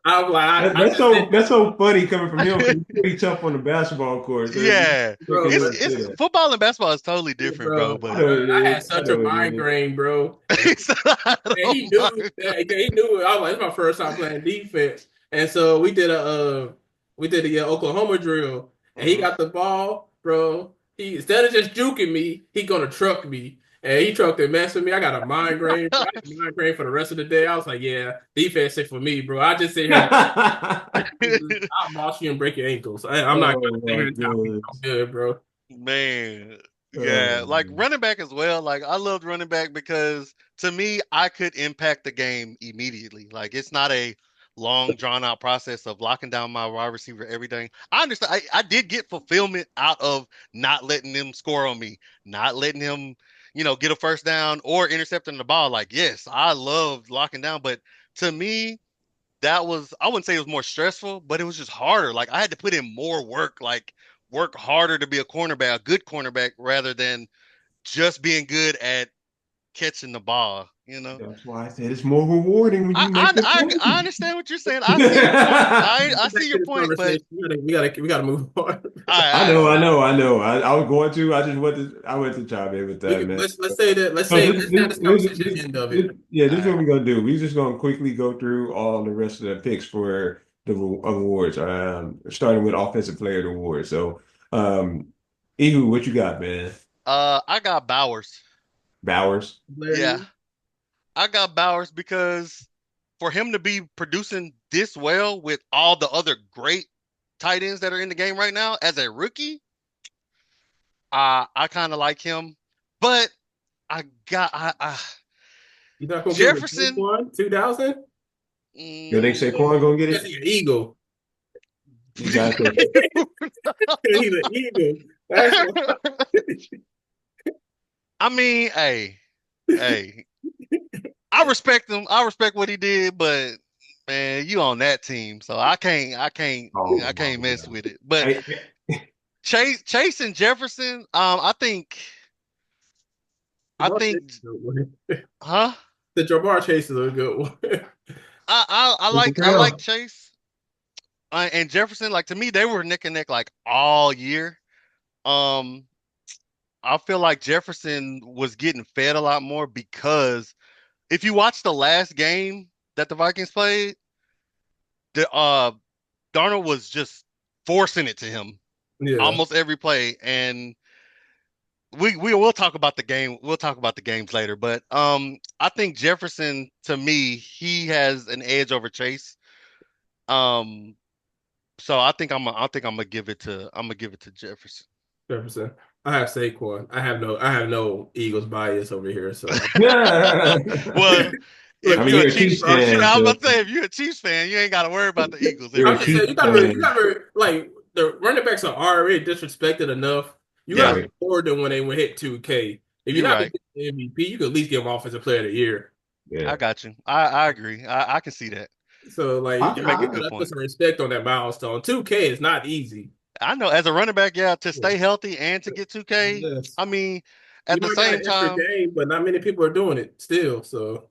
I was like, I just did, That's so funny coming from him because he's pretty tough on the basketball court. So you Yeah, make bro. him But say it's that. football and basketball is totally different, bro. bro, I But know it I is. had I such a know it is. migraine, bro. I And he don't knew mind. that he knew it. I was like, it's my first time playing defense. And so we did a Oklahoma drill and he Mhm. got the ball, bro. He instead of just juking me, he gonna truck me. And he trucked and messed with me. I got a migraine. I had a migraine for the rest of the day. I was like, yeah, defense it for me, bro. I just sit here I'll boss you and break your ankles. I'm not gonna Oh sit my here and tell you I'm goodness. good, bro. Man, yeah, like Um, running back as well. Like I loved running back because to me, I could impact the game immediately. Like it's not a long drawn out process of locking down my wide receiver everything. I understand. I did get fulfillment out of not letting them score on me, not letting him, get a first down or intercepting the ball. Like, yes, I loved locking down, but to me, that was I wouldn't say it was more stressful, but it was just harder. Like I had to put in more work, like work harder to be a cornerback, a good cornerback, rather than just being good at catching the ball, you know. That's why I said it's more rewarding when you make the I play. understand what you're saying. I see your point. I Back see to your this point, but conversation. We gotta move on. I I know, I know, I know. I was going to. I went to chime in with We that, could, man. let's say that. So Let's have this conversation at the end of it. yeah, this all is what right. we're gonna do. We're just gonna quickly go through all the rest of the picks for the awards. Starting with offensive player of the award. So, Ehoo, what you got, man? I got Bowers. Bowers. Yeah, Larry, I got Bowers because for him to be producing this well with all the other great tight ends that are in the game right now as a rookie, I kind of like him. But I got I you're not gonna give him a big Jefferson. one, 2,000, You think Saquon Mm, gonna get because it? he's an eagle. You gotta think. He's an eagle. That's why. I mean, hey, I respect him. I respect what he did, but man, you on that team, so Oh I my can't mess God. with it. But I, Chase and Jefferson, I Jamar Chase think, is a good one. huh? The Jamar Chase is a good one. I like Chase and Jefferson. Like to me, they were neck and neck like all year. Um, I feel like Jefferson was getting fed a lot more because if you watch the last game that the Vikings played, the Darnold was just forcing it to him Yeah, almost every play, and we will talk about the game. We'll talk about the games later, but I think Jefferson to me he has an edge over Chase. Um, so I think I'm gonna give it to Jefferson. 100%. I have Saquon. I have no Eagles bias over here. So Well, look, if mean, you're a you're a Chiefs, Chiefs fan, I was so about to say if you're a Chiefs fan, you ain't got to worry about the Eagles you're every a I'm just week. saying Chiefs you fan, gotta like the running backs are already disrespected enough. You Yeah, gotta right? reward them when they went hit 2K. If you're you're not gonna right. get the MVP, you could at least give them Offensive Player of the Year. Yeah. I got you. I agree. I can see that. So like I, You make a you good I, gotta put point. some respect on that milestone. 2K is not easy. I know as a running back, yeah, to Yeah. stay healthy and to get 2K. Yes. I mean, You at the might got same an extra time, game, but not many people are doing it still. So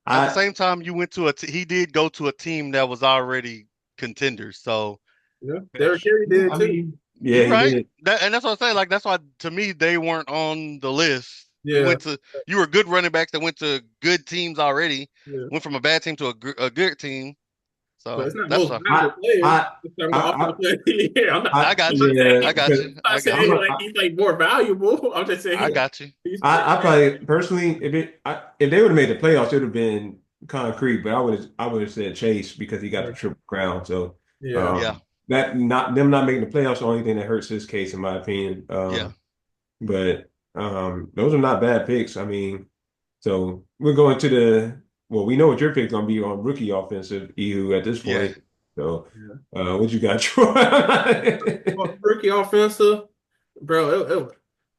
I, you went to he did go to a team that was already contenders. So yeah, Derrick Henry yeah, did I too. mean, yeah, you're he right. did. And that's what I'm saying. Like that's why to me they weren't on the list. Yeah, You were good running backs that went to good teams already. yeah. Went from a bad team to a good team. But So it's not that's most why valuable I, player. I, It's talking about I, offensive player. Yeah, I got you. yeah, I got you. I'm not I got I'm you. saying like a, he's like more valuable. I'm just I saying got you. I probably personally, if they would have made the playoffs, it would have been concrete. But I would have said Chase because he got the triple crown. So yeah, Yeah. that not them not making the playoffs, the only thing that hurts his case, in my opinion. Yeah. But those are not bad picks. I mean, so we're going to the well, we know what your pick's gonna be on rookie offensive EU at this Yeah. point. So yeah. what you got, Troy? Well, rookie offensive, bro.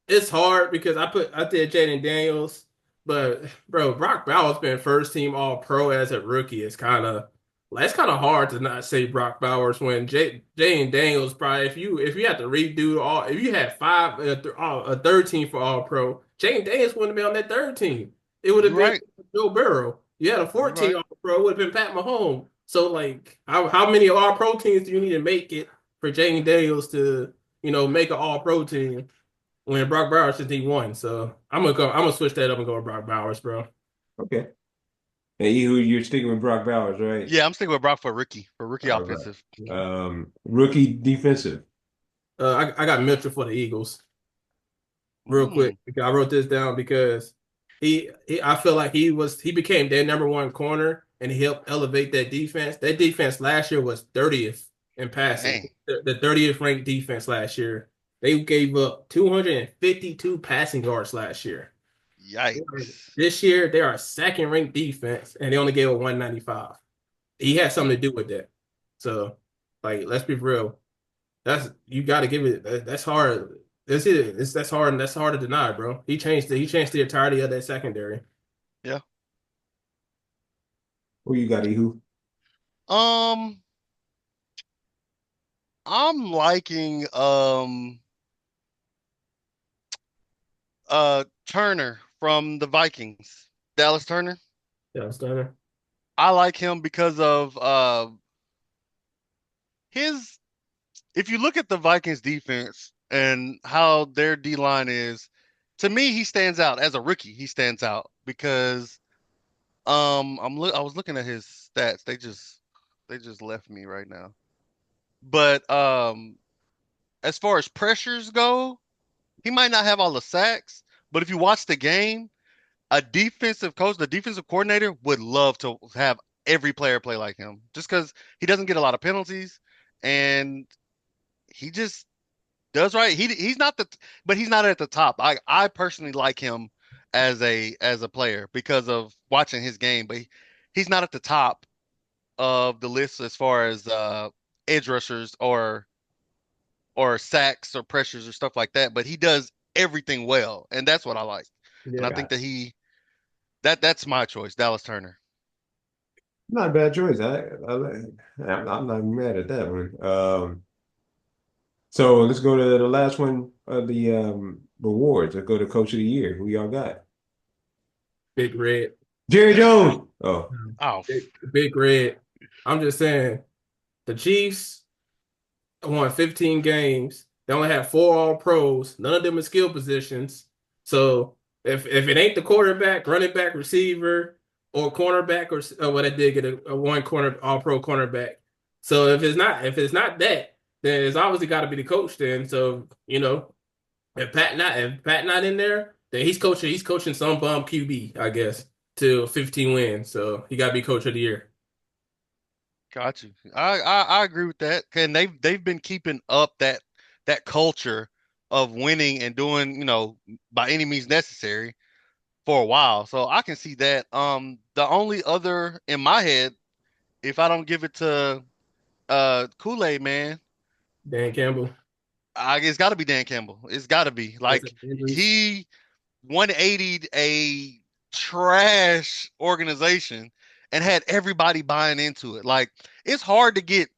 It's hard because I did Jaden Daniels, but bro, Brock Bowers been first team All Pro as a rookie. It's kind of hard to not say Brock Bowers when Jaden Daniels probably if you had to redo all if you had a third team for All Pro, Jaden Daniels wouldn't have been on that third team. It would have You're been right. Joe Burrow. You had a You're 14 right. All Pro, it would have been Pat Mahomes. So like how many All Pro teams do you need to make it for Jaden Daniels to make an All Pro team? When Brock Bowers since he won. So I'm gonna switch that up and go with Brock Bowers, bro. Okay. And you you're sticking with Brock Bowers, right? Yeah, I'm sticking with Brock for rookie All right. offensive. Rookie defensive. I got Mitchell for the Eagles. Real quick. Mm, I wrote this down because I feel like he became their number one corner and he helped elevate that defense. That defense last year was 30th in passing. dang. The 30th ranked defense last year. They gave up 252 passing yards last year. Yikes. This year, they are second ranked defense, and they only gave a 195. He had something to do with that. So, like, let's be real. You got to give it. That's hard. That's hard. That's hard to deny, bro. He changed the entirety of that secondary. Yeah. Who you got, Ehoo? Um, I'm liking Turner from the Vikings, Dallas Turner. Yeah, Stunner. I like him because of his. If you look at the Vikings defense and how their D line is, to me, he stands out as a rookie. He stands out because I was looking at his stats. They just left me right now. But as far as pressures go, he might not have all the sacks, but if you watch the game, a defensive coach, the defensive coordinator would love to have every player play like him just because he doesn't get a lot of penalties and he just does right. He's not but he's not at the top. I personally like him as a player because of watching his game, but he's not at the top of the list as far as edge rushers or sacks or pressures or stuff like that. But he does everything well, and that's what I like. And Yeah, I think that that's my choice, Dallas Turner. Not a bad choice. I'm not mad at that one. So let's go to the last one of the rewards. Let's go to Coach of the Year. Who y'all got? Big Red. Jerry Jones. Oh, Oh, Big Red. I'm just saying, the Chiefs won 15 games. They only have four all pros. None of them in skill positions. So if it ain't the quarterback, running back, receiver, or cornerback, or what I did get a one corner all pro cornerback. So if it's not that, then it's obviously got to be the coach. Then so if Pat not in there, then he's coaching some bum QB, I guess, to 15 wins. So he got to be coach of the year. got you. I agree with that. And they've been keeping up that culture of winning and doing, by any means necessary for a while. So I can see that. The only other in my head, if I don't give it to Kool-Aid man, Dan Campbell. it's got to be Dan Campbell. It's got to be That's like injuries. he 180'd a trash organization and had everybody buying into it. Like it's hard to get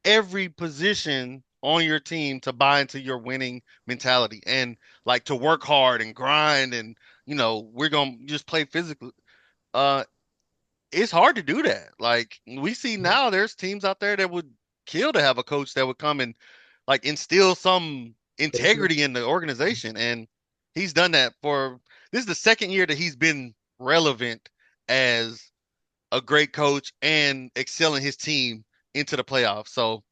every position on your team to buy into your winning mentality and like to work hard and grind and we're gonna just play physically. Uh, it's hard to do that. Like we see now, there's teams out there that would kill to have a coach that would come and like instill some integrity in the organization, and he's done that for this is the second year that he's been relevant as a great coach and excelling his team into the playoffs. So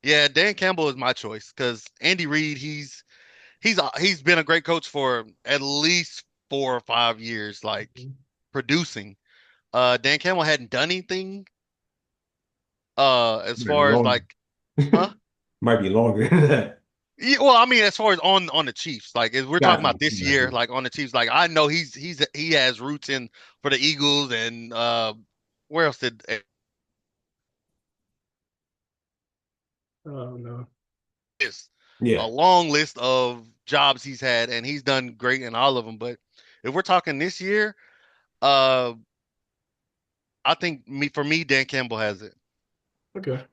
yeah, Dan Campbell is my choice because Andy Reid, he's been a great coach for at least 4 or 5 years, like producing. Dan Campbell hadn't done anything as might be far as longer. like, huh? Might be longer than that. Yeah, well, I mean, as far as on the Chiefs, like if we're talking Got about you. this Got year, you. like on the Chiefs, like I know he has roots in for the Eagles and where else did Oh no. this a Yeah. long list of jobs he's had, and he's done great in all of them. But if we're talking this year, uh, I think for me, Dan Campbell has it. Okay.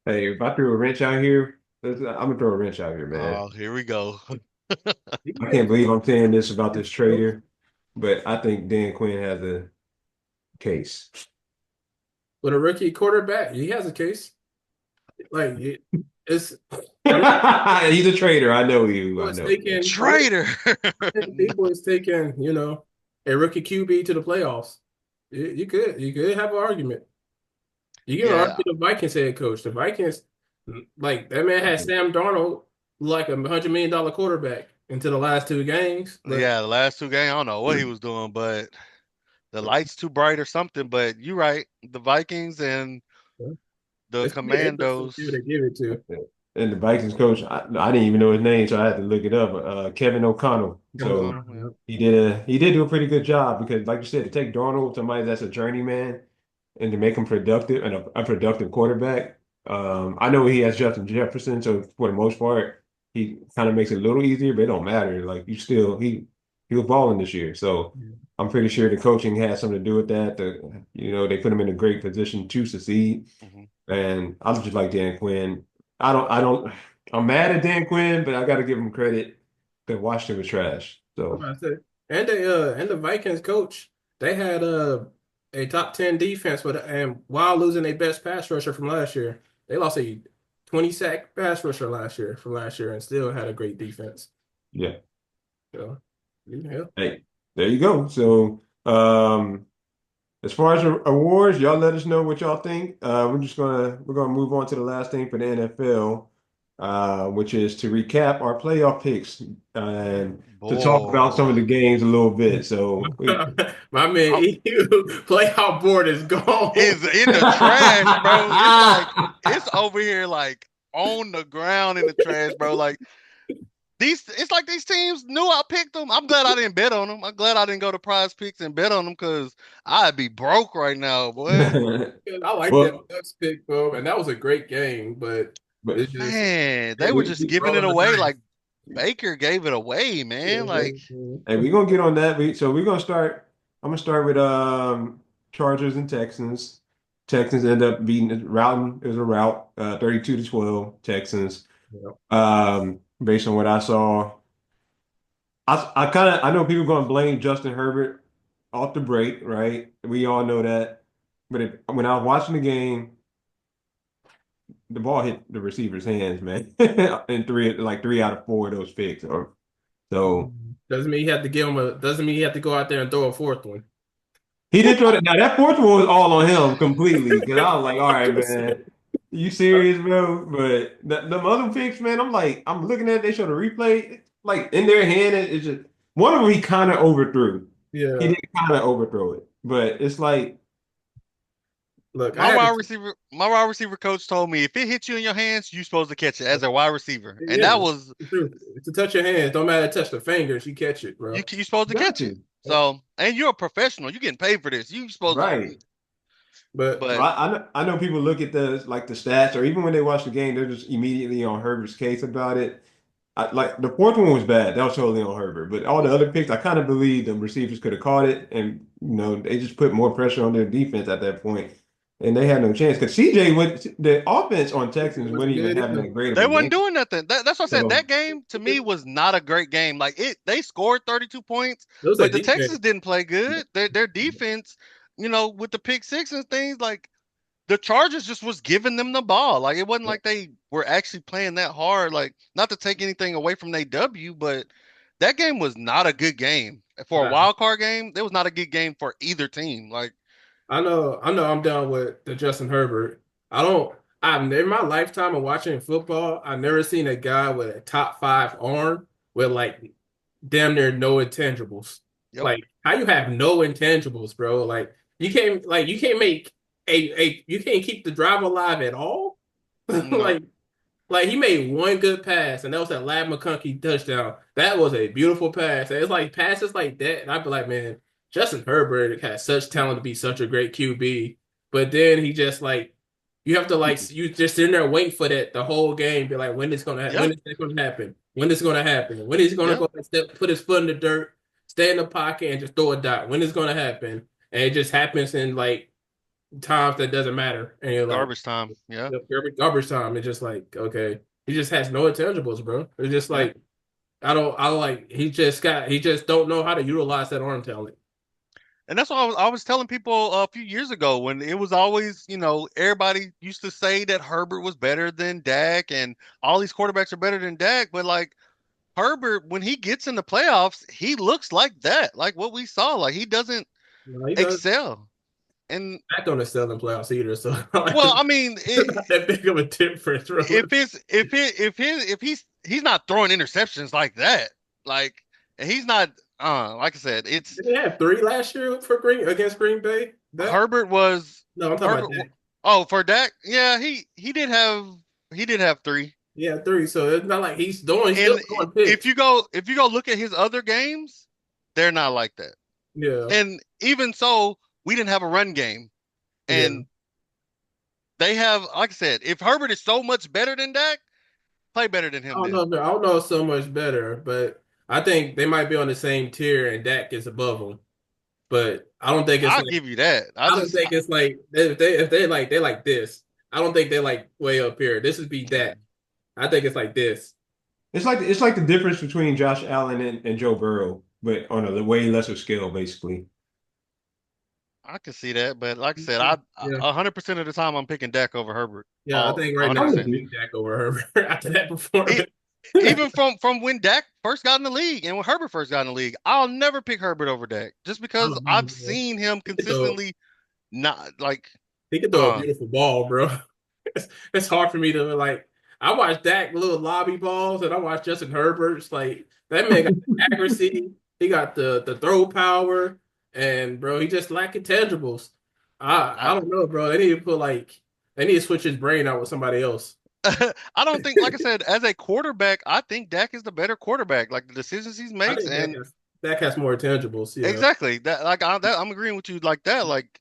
Hey, if I threw a wrench out here, I'm gonna throw a wrench out here, man. Oh, here we go. I can't believe I'm saying this about this trader, but I think Dan Quinn has a case. With a rookie quarterback, he has a case. Like it's a lot He's a trader. I know you. of people I is know. taking Traitor. people is taking, a rookie QB to the playoffs. You could have an argument. You can Yeah, argue the Vikings head coach. The Vikings, like that man had Sam Darnold like $100 million quarterback into the last two games. But yeah. The last two games, I don't know what he was doing, but the lights too bright or something. But you're right. The Vikings and the it's gonna be interesting to see who Commandos. they give it to. And the Vikings coach, I didn't even know his name, so I had to look it up. Kevin O'Connell. Kevin So O'Connell, yeah. he did do a pretty good job because, like you said, to take Darnold, somebody that's a journeyman, and to make him productive and a productive quarterback. I know he has Justin Jefferson, so for the most part, he kind of makes it a little easier, but it don't matter. Like you still he was balling this year, so I'm pretty sure the coaching has something to do with that. They put him in a great position to succeed, Mhm. and I just like Dan Quinn. I'm mad at Dan Quinn, but I got to give him credit that Washington was trash. I'm So about to say. And the Vikings coach, they had a top 10 defense, but and while losing their best pass rusher from last year, they lost a 20 sack pass rusher from last year, and still had a great defense. Yeah. So, yeah. Hey, there you go. So, as far as awards, y'all let us know what y'all think. We're gonna move on to the last thing for the NFL, which is to recap our playoff picks and to talk about some of the Boy, games a little bit. So, My man I- EU playoff board is gone. is in the trash, bro. It's like it's over here like on the ground in the trash, bro. Like it's like these teams knew I picked them. I'm glad I didn't bet on them. I'm glad I didn't go to Prize Picks and bet on them because I'd be broke right now, boy. I like that well, Bucks pick, bro, and that was a great game, but but it's just Man, they were just we giving it rolling the away dice. like Baker gave it away, man. Like, Hey, we're gonna get on that. So we're gonna start. I'm gonna start with Chargers and Texans. Texans end up beating routing. It was a rout, 32-12 Texans. Yeah. Based on what I saw, I know people gonna blame Justin Herbert off the break, right? We all know that. But when I was watching the game, the ball hit the receiver's hands, man. And three out of four of those picks. Or so. Doesn't mean you have to give him a. Doesn't mean you have to go out there and throw a fourth one. He did throw that. Now that fourth one was all on him completely. Because I was like, all right, man, you serious, bro? But the other picks, man, I'm looking at it, they show the replay, like in their hand, it's just one of them he kind of overthrew. He Yeah. did kind of overthrow it, but it's like, Look, I had to. my wide receiver coach told me if it hits you in your hands, you're supposed to catch it as a wide receiver, and that Yeah, was it's true. To touch your hands, don't matter. Touch the fingers, you catch it, bro. you're supposed to got catch it. to. So, and you're a professional, you're getting paid for this. You supposed to, Right. But So but I know people look at the stats, or even when they watch the game, they're just immediately on Herbert's case about it. Like the fourth one was bad. That was totally on Herbert. But all the other picks, I kind of believe the receivers could have caught it, and they just put more pressure on their defense at that point, and they had no chance because CJ went the offense on it Texans wasn't wasn't even good having either. that great of they a wasn't game. doing nothing. That's what I said. So That game to me It was not a great game. Like they scored 32 points, was a but the defense. Texans didn't play good. Their defense, with the pick six and things like the Chargers just was giving them the ball. Like it wasn't like they were actually playing that hard. Like not to take anything away from their W, but that game was not a good game for a Nah, wild card game. That was not a good game for either team. Like I know I'm down with the Justin Herbert. I don't I've in my lifetime of watching football, I've never seen a guy with a top five arm with like damn near no intangibles. yep, Like how you have no intangibles, bro? You can't make a you can't keep the drive alive at all. no, Like he made one good pass, and that was that Lad McConkey touchdown. That was a beautiful pass. And it's like passes like that, and I'd be like, man, Justin Herbert has such talent to be such a great QB. But then he just like you have to like you just in there waiting for that the whole game. Be like, when yep, is that gonna happen? When is it gonna happen? When is he gonna yep. go and put his foot in the dirt, stay in the pocket, and just throw a dot? When is it gonna happen? And it just happens in like times that doesn't matter. And you're like, Garbage time. Yeah, garbage time. It's just like, okay, he just has no intangibles, bro. It's just yeah. like I like he just don't know how to utilize that arm talent. And that's what I was telling people a few years ago when it was always, everybody used to say that Herbert was better than Dak and all these quarterbacks are better than Dak. But like Herbert, when he gets in the playoffs, he looks like that, like what we saw. Like he doesn't You know, he does excel. And act on the selling playoffs either, so like, well, I mean, it's not that big of a difference, bro. if he's not throwing interceptions like that, like and he's not like I said, it's Did they have three last year for Green Bay? That Herbert was no, I'm talking about Herbert. that. Oh, for Dak, yeah, he did have three. Yeah, three. So it's not like he's still And throwing if picks. you go look at his other games, they're not like that. Yeah, And even so, we didn't have a run game, yeah. and they have, like I said, if Herbert is so much better than Dak, play better than him then. I don't know so much better, but I think they might be on the same tier, and Dak is above them. But I don't think it's I'll like give you that. I don't think it's like if they like this. I don't think they're like way up here. This would be that. I think it's like this. it's like the difference between Josh Allen and Joe Burrow. but on a way lesser scale, basically. I can see that, but like I said, I Yeah. 100% of the time I'm picking Dak over Herbert. Yeah, I All think right now I'm 100%. I'm gonna pick Dak over Herbert after that performance. Even from when Dak first got in the league and when Herbert first got in the league, I'll never pick Herbert over Dak just I because don't know, I've man. seen him He could throw, consistently not like he could throw a uh beautiful ball, bro. It's hard for me to like. I watch Dak little lobby balls, and I watch Justin Herbert's. Like that man got the accuracy, he got the throw power, and bro, he just lacking tangibles. I I don't know, bro. They need to put like they need to switch his brain out with somebody else. I don't think, like I said, as a quarterback, I think Dak is the better quarterback. Like the decisions he I makes, think and Dak has more tangibles. Yeah, exactly that. Like I'm agreeing with you like that. Like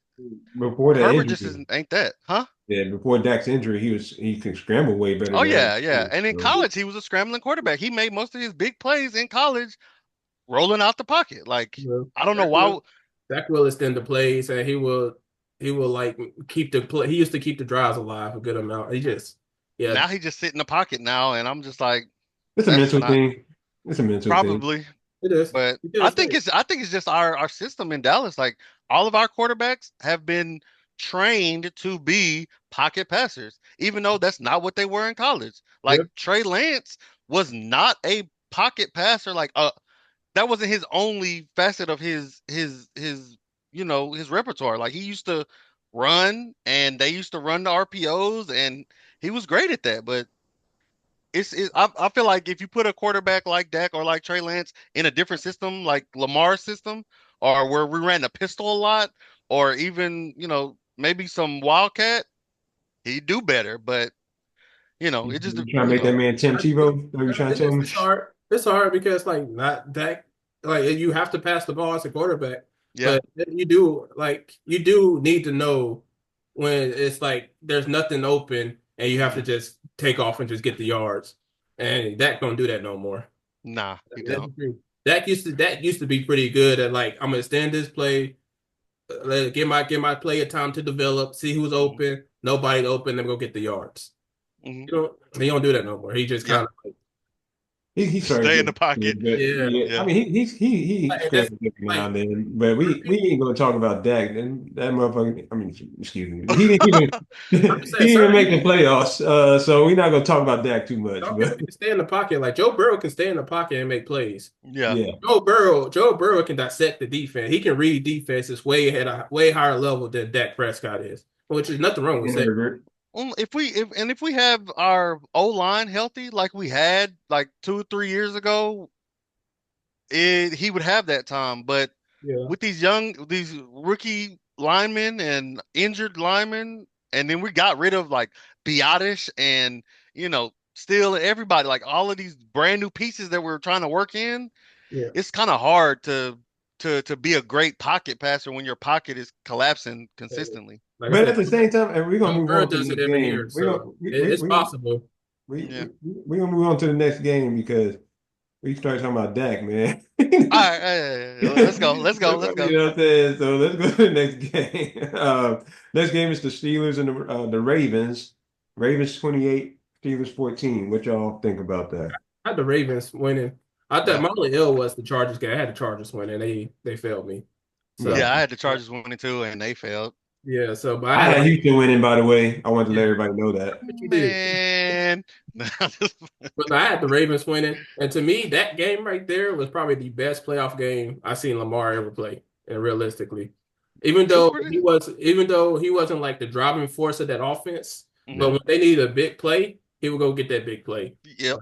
before that Herbert just injury. isn't ain't that, huh? Yeah, before Dak's injury, he could scramble way better Oh than yeah, Herbert. yeah. And in So, college, he was a scrambling quarterback. He made most of his big plays in college rolling out the pocket. Like yeah. I don't know Dak will why. Dak will extend the plays, and he will like keep the play. He used to keep the drives alive a good amount. He just yeah. Now he just sit in the pocket now, and I'm just like, it's a that's mental not thing. It's a mental thing. probably. It is. But You did a thing. I think it's just our system in Dallas. Like all of our quarterbacks have been trained to be pocket passers, even though that's not what they were in college. Like Yep. Trey Lance was not a pocket passer. Like that wasn't his only facet of his his repertoire. Like he used to run, and they used to run the RPOs, and he was great at that. But I feel like if you put a quarterback like Dak or like Trey Lance in a different system, like Lamar's system, or where we ran the pistol a lot, or even maybe some Wildcat, he'd do better. But it just You trying to make that man Tim Tebow? What you trying to It tell is. me? It's hard. It's hard because like not that like you have to pass the ball as a quarterback, yeah. but you do need to know when it's like there's nothing open and you have to Hmm. just take off and just get the yards. And Dak don't do that no more. Nah, he That's don't. true. Dak used to be pretty good at like I'm gonna stand this play, get my play a time to develop, see who's Hmm. open, nobody's open, then go get the yards. Hmm. He don't do that no more. He just Yeah, kind of like He started stay in the getting pocket. but yeah. yeah, I Yeah. mean he Like, that's scrambles every now like and then, but we ain't gonna talk about Dak. And that motherfucker, I mean, excuse me, he didn't even I'm he saying, didn't even certain make the people, playoffs. So we're not gonna talk about Dak too much. some But people can stay in the pocket. Like Joe Burrow can stay in the pocket and make plays. Yeah. yeah, Joe Burrow can dissect the defense. He can read defenses way higher level than Dak Prescott is, which is nothing wrong with and saying. Herbert. If we have our O line healthy like we had like 2 or 3 years ago, he would have that time. But Yeah, with these rookie linemen and injured linemen, and then we got rid of like Biotish and still everybody, like all of these brand new pieces that we're trying to work in. yeah. It's kind of hard to be a great pocket passer when your pocket is collapsing consistently. Like I But said, at the same time, and we're gonna Joe move Burrow on to the does it next every year, game. We're gonna so it's we're gonna possible. Yeah. we're gonna move on to the next game because we start talking about Dak, man. All right, let's go. Let's go. Let's You go. know what I'm saying? So let's go to the next game. Next game is the Steelers and the Ravens. Ravens 28, Steelers 14. What y'all think about that? I had the Ravens winning. I thought Yeah. my only ill was the Chargers game. I had the Chargers winning. They failed me. So Yeah, I Gotcha. had the Chargers winning too, and they failed. yeah, but I I had had Houston winning, by the way. I wanted to let yeah, everybody know that. but you did. Man. But I had the Ravens winning, and to me, that game right there was probably the best playoff game I seen Lamar ever play. And realistically, even It was though pretty. he wasn't like the driving force of that offense, but Hmm. when they needed a big play, he would go get that big play, Yep.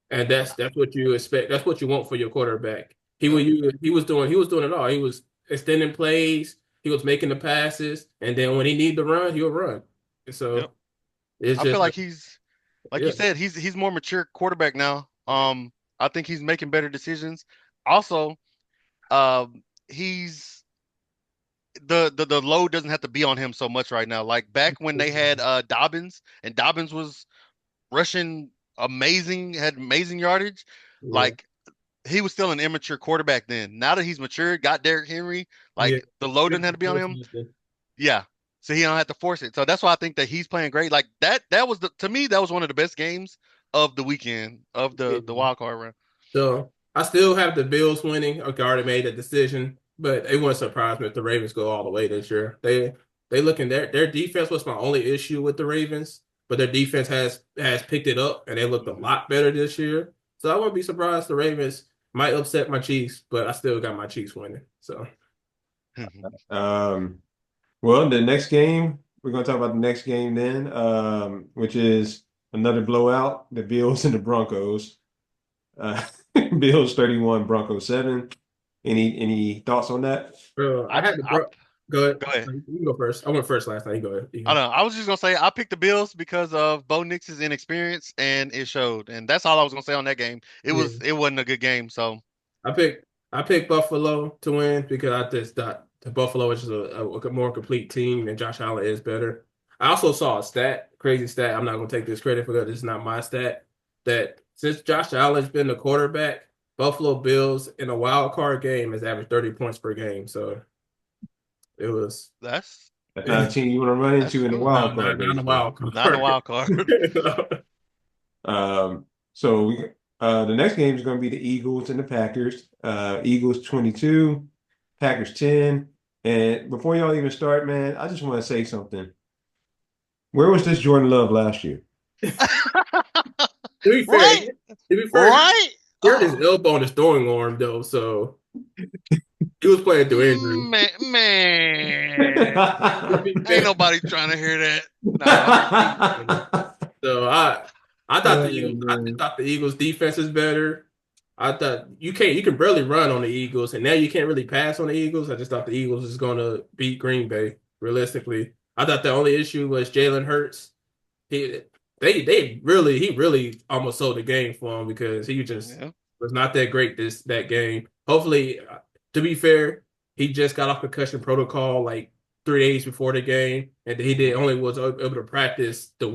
and that's what you expect. That's what you want for your quarterback. Yep. He was doing it all. He was extending plays. He was making the passes, and then when he needed to run, he'll run. Yep. So it's I feel just like he's like you yeah, said, he's more mature quarterback now. I think he's making better decisions. Also, he's the load doesn't have to be on him so much right now. Like back when they had Dobbins, and Dobbins was rushing amazing, had amazing yardage. yeah, Like he was still an immature quarterback then. Now that he's matured, got Derrick Henry, yeah. like the load You doesn't have have to to be on force him. nothing. Yeah. So he don't have to force it. So that's why I think that he's playing great. Like that was to me, that was one of the best games of the weekend of Yeah. the wild card round. So I still have the Bills winning. Okay, I already made a decision, but it wouldn't surprise me if the Ravens go all the way this year. They looking their defense was my only issue with the Ravens, but their defense has picked it up and they looked a lot better this year. So I wouldn't be surprised the Ravens might upset my Chiefs, but I still got my Chiefs winning. So Um, well, the next game, we're going to talk about the next game then, which is another blowout, the Bills and the Broncos. Uh, Bills 31, Broncos 7. Any thoughts on that? bro, I I, had to I go ahead. go ahead. You can go first. I went first last night. You go ahead. I don't know. I was just gonna say I picked the Bills because of Bo Nix's inexperience, and it showed. And that's all I was gonna say on that game. Yeah. It wasn't a good game. So I picked I picked Buffalo to win because I just thought the Buffalo is just a more complete team and Josh Allen is better. I also saw a crazy stat. I'm not gonna take this credit for that. This is not my stat. That since Josh Allen's been the quarterback, Buffalo Bills in a wild card game has averaged 30 points per game. So it was that's That's not a team you want to run that's into in the true. no, wild card, not in a basically. wild Not in the card. wild card. Um, so the next game is going to be the Eagles and the Packers. Eagles 22, Packers 10. And before y'all even start, man, I just want to say something. Where was this Jordan Love last year? To be fair, Right, to be fair, right. he hurt his Oh, elbow on his throwing arm though, so he was playing through injury. man, To be ain't fair. nobody trying to hear that. Nah. So I thought the Oh, Eagles I just man. thought the Eagles defense is better. I thought you can barely run on the Eagles and now you can't really pass on the Eagles. I just thought the Eagles was gonna beat Green Bay, realistically. I thought the only issue was Jalen Hurts. He they really he really almost sold the game for him because he just Yeah. was not that great that game. Hopefully, to be fair, he just got off concussion protocol like 3 days before the game, and he did Mhm. only was able to practice the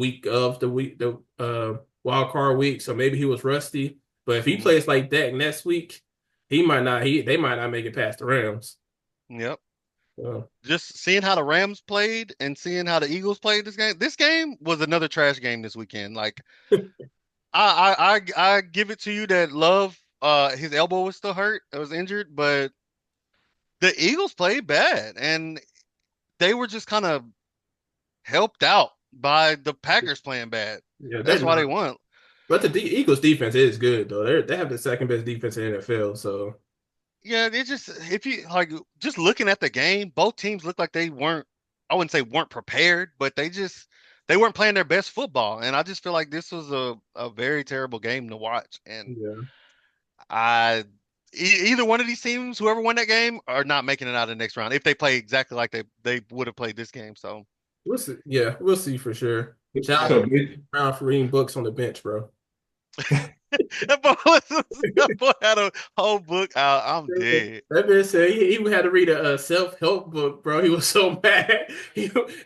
wild card week. So maybe he was rusty. But if he Mhm. plays like that next week, they might not make it past the Rams. Yep. So, Just seeing how the Rams played and seeing how the Eagles played this game. This game was another trash game this weekend. Like I give it to you that Love his elbow was still hurt. It was injured, but the Eagles played bad and they were just kind of helped out by the Packers playing bad. yeah, they're That's why they not. won. But the Eagles defense is good though. They have the second best defense in the NFL. So Yeah, it just if you like just looking at the game, both teams looked like they weren't I wouldn't say weren't prepared, but they weren't playing their best football. And I just feel like this was a very terrible game to watch. And yeah, I either one of these teams, whoever won that game, are not making it out of the next round if they play exactly like they would have played this game. So we'll see. Yeah, we'll see for sure. Shout out So, to Brown for reading books on the bench, bro. that boy had a whole book out. I'm dead. That man said he had to read a self-help book, bro. He was so mad.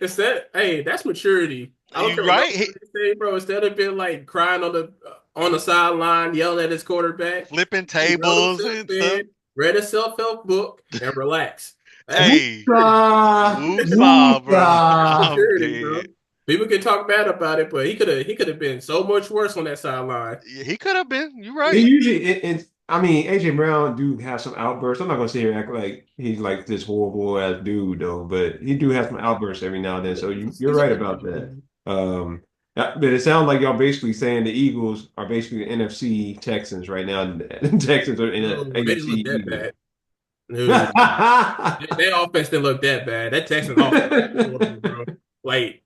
Instead, hey, that's maturity. I don't You care what right? nobody say, bro. Instead of being like crying on the sideline, yelling at his quarterback, Flipping he wrote tables himself and stuff. in, read a self-help book, and relax. That's Hey, woosah, woosah, bro. woosah. I'm maturity, bro. dead. People can talk bad about it, but he could have been so much worse on that sideline. Yeah, he could have been. You're He right. usually, I mean, AJ Brown do have some outbursts. I'm not gonna sit here and act like he's like this horrible ass dude though, but he do have some outbursts every now and then. So you're He's right only about that. But it sounds like y'all basically saying the Eagles are basically the NFC Texans right now. The Texans are in the no, they didn't AFC look that Eagles. bad. No, their offense didn't look that bad. That Texans offense, horrible, bro. Like,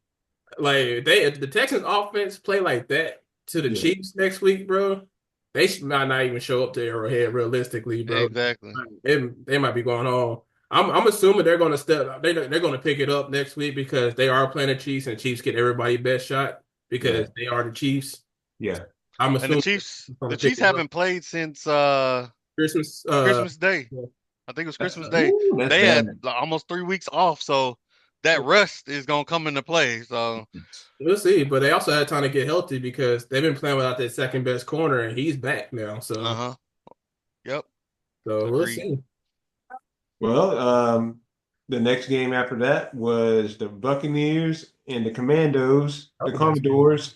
they if the Texans offense play like that to the Yeah, Chiefs next week, bro, might not even show up to Arrowhead realistically, bro. Exactly. They might be going home. I'm assuming they're going to they're going to pick it up next week because they are playing the Chiefs and Chiefs get everybody best shot yeah, because they are the Chiefs. yeah. I'm And assuming they're going The to pick Chiefs it up haven't played since Christmas. Christmas Day. I think it was Christmas Day. Ooh, that's They bad. had like, almost 3 weeks off, so that rust is gonna come into play. So, We'll see, but they also had time to get healthy because they've been playing without their second best corner, and he's back now. uh-huh. Yep. So we'll Agreed. see. Well, the next game after that was the Buccaneers and the Commandos, That the was a nice game. Commodores,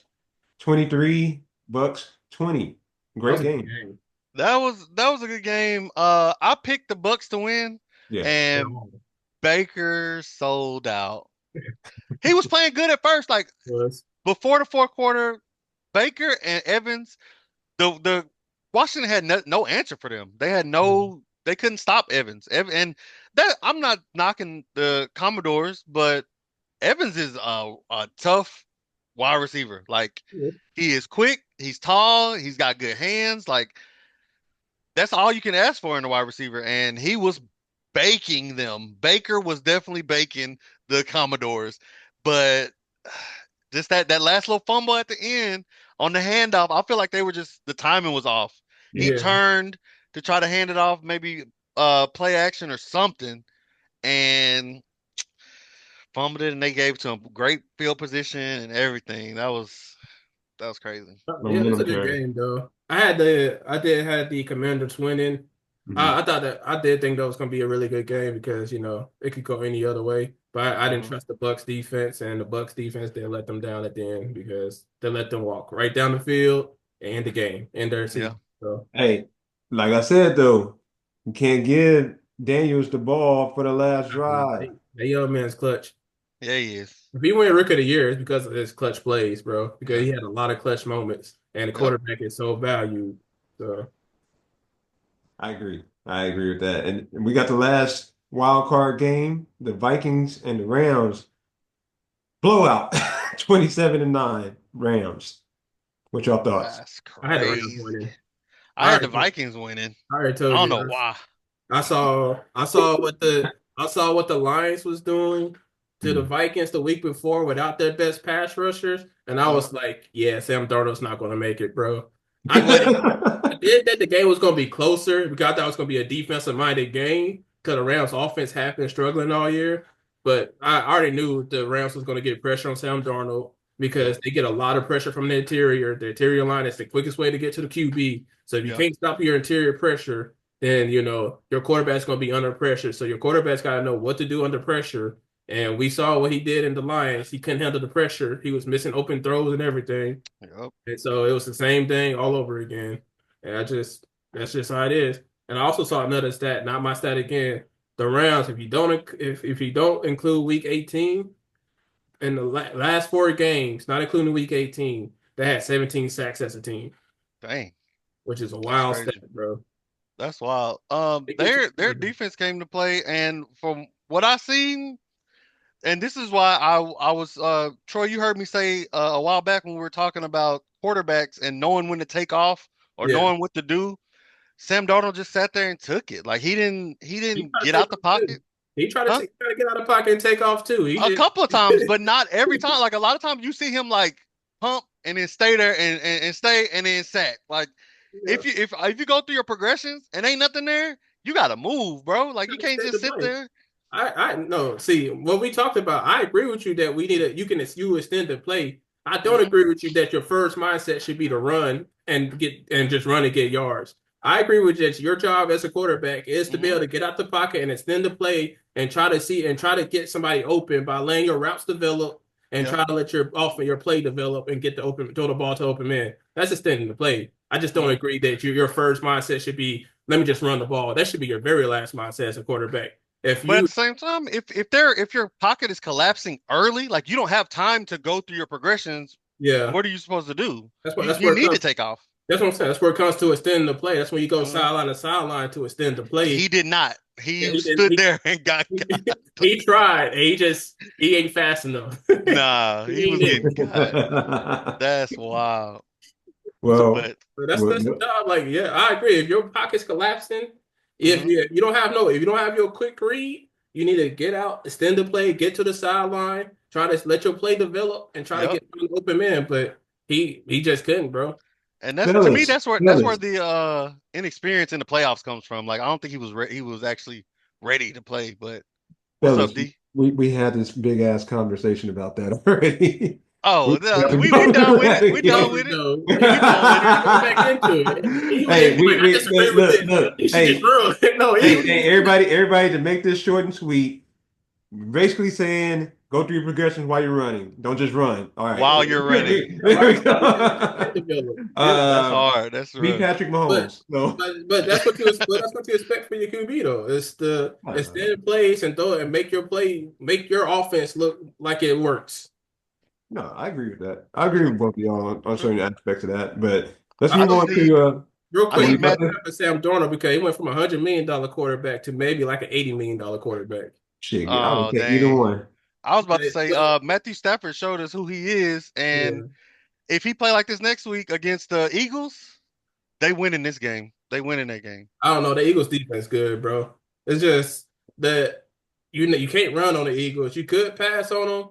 23, Bucks 20. That was Great a good game. game. That was a good game. I picked the Bucks to win, Yeah. and Baker sold out. He was playing good at first, like Was before the fourth quarter. Baker and Evans, the Washington had no answer for them. They had they couldn't stop Evans. And that I'm not knocking the Commodores, but Evans is a tough wide receiver. Like he is quick, he's tall, he's got good hands. Like that's all you can ask for in a wide receiver. And he was baking them. Baker was definitely baking the Commodores, but just that last little fumble at the end on the handoff, I feel like they were just the timing was off. He yeah. turned to try to hand it off, maybe play action or something, and fumbled it, and they gave it to him. Great field position and everything. That was crazy. Yeah, it's Momentum a good carry. game though. I did have the Commanders winning. Mhm. I did think that was gonna be a really good game because it could go any other way. But I didn't Hmm. trust the Bucks defense, and the Bucks defense didn't let them down at the end because they let them walk right down the field and end the game, end their Yeah, season. So Hey, like I said though, you can't give Daniels the ball for the last drive. that young man's clutch. yeah, he is. If he win Rookie of the Year, it's because of his clutch plays, bro. Because Yeah, he had a lot of clutch moments, and the yep. quarterback is so valued. So I agree. I agree with that. And we got the last wild card game, the Vikings and the Rams blowout, 27-9 Rams. What y'all thoughts? That's I had the Rams crazy. winning. I I had the already, Vikings winning. I already I told don't you. know why. I saw what the Lions was doing to the Hmm. Vikings the week before without their best pass rushers, and I Uh, was like, yeah, Sam Darnold's not going to make it, bro. I did that the game was going to be closer because I thought it was going to be a defensive minded game because the Rams offense had been struggling all year. But I already knew the Rams was going to get pressure on Sam Darnold Yep, because they get a lot of pressure from the interior. The interior line is the quickest way to get to the QB. So if you yep, can't stop your interior pressure, then your quarterback's going to be under pressure. So your quarterback's got to know what to do under pressure. And we saw what he did in the Lions. He couldn't handle the pressure. He was missing open throws and everything. yep. And so it was the same thing all over again. And that's just how it is. And I also saw another stat, not my stat again. The Rams, if you don't include week 18 in the last four games, not including week 18, they had 17 sacks as a team, Dang, which is a that's wild stat, crazy. bro. That's wild. They get Their you. defense came to play, and from what I seen, and this is why I was Troy. You heard me say a while back when we were talking about quarterbacks and knowing when to take off or Yeah. knowing what to do. Sam Darnold just sat there and took it. Like he He didn't tried to get take out the off too. pocket, huh? Try to get out of the pocket and take off too. He A did. couple of times, but not every time. Like a lot of times, you see him like pump and then stay there and stay and then sack. Like Yeah. if you go through your progressions and ain't nothing there, you gotta move, bro. Like you Trying to can't stay just the sit play. there. I no see what we talked about. I agree with you that we need a you extend the play. I don't Hmm. agree with you that your first mindset should be to run and just run and get yards. I agree with you that your job as a quarterback is to be Hmm. able to get out the pocket and extend the play and try to get somebody open by letting your routes develop and Yeah. try to let your play develop and get the open throw the ball to open man. That's extending the play. I just don't Hmm. agree that your first mindset should be let me just run the ball. That should be your very last mindset as a quarterback. If But at you the same time, if your pocket is collapsing early, like you don't have time to go through your progressions, Yeah, what are you supposed to do? that's You where it need to comes. take off. That's what I'm saying. That's where it comes to extending the play. That's when you go Hmm. sideline to sideline to extend the play. He did not. And He he didn't. stood there and got He tried. And he ain't fast enough. nah, he He was getting didn't. got. That's wild. Well, But But well, that's the job. Like, yeah, I agree. If your pocket's collapsing, mhm, if you don't have your quick read, you need to get out, extend the play, get to the sideline, try to let your play develop, and try to yep. get an open man. But he just couldn't, bro. And that's to me fellas, that's where fellas, the inexperience in the playoffs comes from. Like I don't think he was actually ready to play. But what's up, fellas, D? we had this big ass conversation about that already. Oh, We have to we go done with it. back We done No, with it. no, We done with it. he went back into it. He went Hey, in like I disagree with look, this. look. You should just Hey, run. No, hey, everybody, to make this short and sweet, basically saying Go through your progressions while you're running. Don't just run. All right. While you're running. There we Get go. developed. Yeah. That's hard. That's Be rough. Patrick But Mahomes. No. but that's what you expect for your QB though. It's Uh, stand in place and throw and make your offense look like it works. no, I agree with that. I agree with both of y'all on certain aspects of that. But let's I move just on need to Real I quick, what need you about Matt. got this? to Sam Darnold because he went from $100 million quarterback to maybe like an $80 million quarterback. Shit, I would Oh take either dang. one. I was about to Okay, say, so Matthew Stafford showed us who he is, and yeah, if he play like this next week against the Eagles, they win in this game. They win in that game. I don't know. The Eagles defense good, bro. It's just that you can't run on the Eagles. You could pass on them.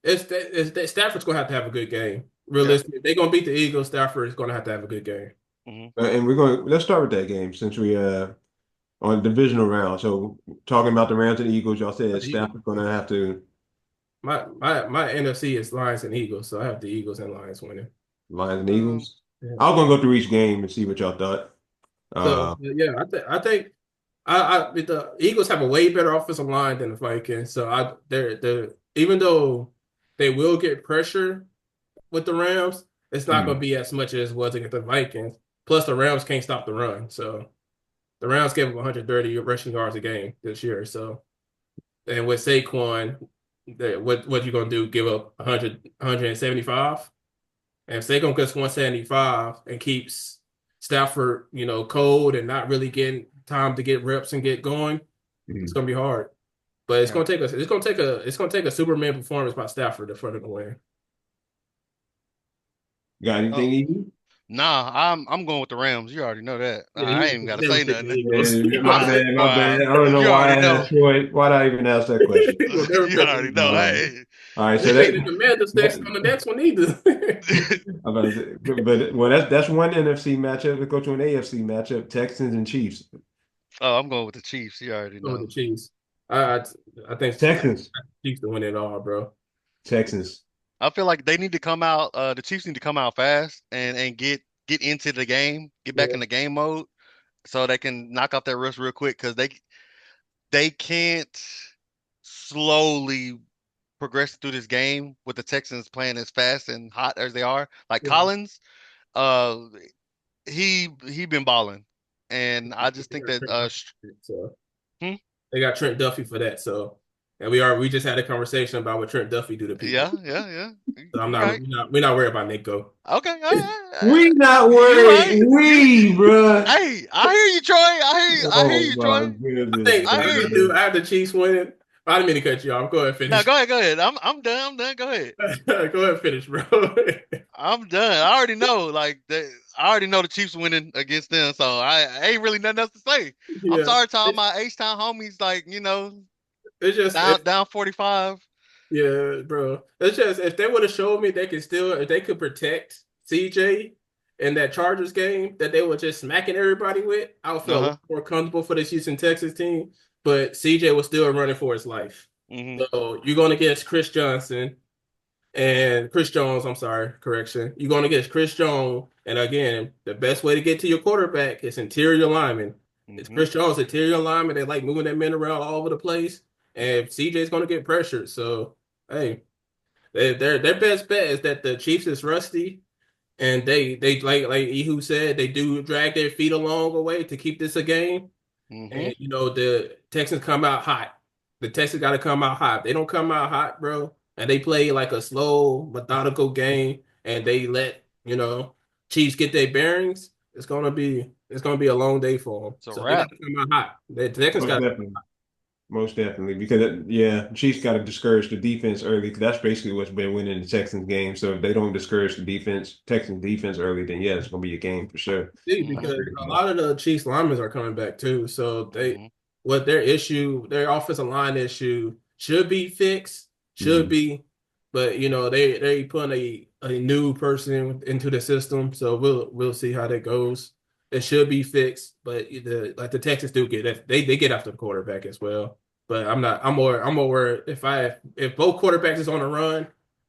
It's that Stafford's gonna have to have a good game. Yeah. Realistically, if they're gonna beat the Eagles. Stafford is gonna have to have a good game. Hmm. And let's start with that game since we on divisional round. So talking about the Rams and Eagles, y'all said But the Eagles, Stafford's gonna have to my NFC is Lions and Eagles, so I have the Eagles and Lions winning. Lions and Um, Eagles. Yeah. I was gonna go through each game and see what y'all thought. So Uh, yeah, I think the Eagles have a way better offensive line than the Vikings. So they're even though they will get pressure with the Rams, it's not going to hmm. be as much as it was against the Vikings. Plus, the Rams can't stop the run. So the Rams gave up 130 rushing yards a game this year. So and with Saquon, what you going to do? Give up 100, 175? And if Saquon gets 175 and keeps Stafford, cold and not really getting time to get reps and get going, it's Hmm. going to be hard. But yeah. it's gonna take a Superman performance by Stafford for them to win. Got Oh, anything, Evie? nah, I'm going with the Rams. You already know that. Yeah, I ain't even got to say devastating the nothing. Eagles. He My gonna, bad, my bad. Wow. I don't know You why already I know. asked Troy. Why did I even ask that question? he gonna You devastate the already know. Eagles. Uh, Hey. all right, They so ain't the Commanders next on the that next one either. I'm about to say, but well, that's one NFC matchup. Let's go to an AFC matchup: Texans and Chiefs. Oh, I'm going with the Chiefs. You already Go with know. the Chiefs. I I think Texans, Chiefs to win it all, bro. Texans. I feel like they need to come out. The Chiefs need to come out fast and get into the game, get back Yeah, in the game mode, so they can knock off that rust real quick because they can't slowly progress through this game with the Texans playing as fast and hot as they are. Like yeah. Collins, uh, he been balling, and I just They think got that Trent Duffy for it, so hmm? they got Trent Duffy for that. So, and we just had a conversation about what Trent Duffy do to people. Yeah. So You right. we're not worried about Nico. Okay, all We right. not You worried. right. You. We, bruh. Hey, I hear you, Troy. I hear Oh you, my Troy. I goodness, think I I hear have to you. do. man. I have the Chiefs winning. I didn't mean to cut you off. Go ahead, No, finish. go ahead. I'm done. I'm done. Go ahead. Go ahead, finish, bro. I'm done. I already know. I already know the Chiefs winning against them, so I ain't really nothing else to say. I'm Yeah, sorry to all my H-Town homies, it's just down 45. yeah, bro. It's just if they would have showed me if they could protect CJ in that Chargers game that they were just smacking everybody with, I would feel a lot Uh-huh. more comfortable for this Houston Texas team. But CJ was still running for his life. Hmm. So you're going against Chris Johnson and Chris Jones. I'm sorry, correction. You're going against Chris Jones, and again, the best way to get to your quarterback is interior lineman. It's Hmm. Chris Jones, interior lineman. They like moving that man around all over the place, and CJ's going to get pressured. So hey. Their best bet is that the Chiefs is rusty and they like Ehoo said they do drag their feet along a way to keep this a game. Hmm. And the Texans come out hot. The Texans got to come out hot. If they don't come out hot, bro, and they play like a slow, methodical game, and they let Chiefs get their bearings. It's gonna be a long day for them. It's a So they got wrap. to come out hot. The Texans Most got definitely. Most definitely, because yeah, Chiefs got to discourage the defense early because that's basically what's been winning the Texans game. So if they don't discourage the defense, Texans defense early, then yeah, it's gonna be a game for sure. see Hmm. because a lot of the Chiefs linemen are coming back too. So Hmm. their offensive line issue should be fixed, should Mhm. be, but they putting a new person into the system. So we'll see how that goes. It should be fixed, but the Texans do get that they get after the quarterback as well. But I'm not. I'm more worried if both quarterbacks is on the run,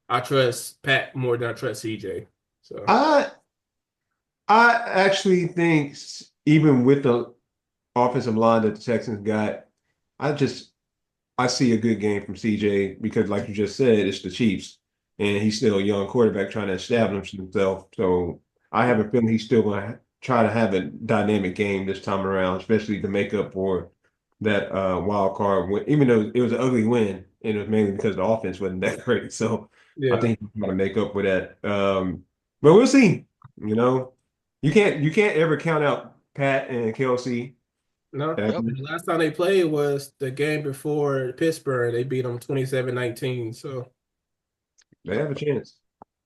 I trust Pat more than I trust CJ. So. I I actually think even with the offensive line that the Texans got, I just I see a good game from CJ because, like you just said, it's the Chiefs, and he's still a young quarterback trying to establish himself. So I have a feeling he's still going to try to have a dynamic game this time around, especially to make up for that wild card win. Even though it was an ugly win, and it was mainly because the offense wasn't that great. So I Yeah. think he's going to make up for that. But we'll see. You know, you can't ever count out Pat and Kelsey. No. Yep. The last time they played was the game before Pittsburgh. They beat them 27-19. So They have a chance.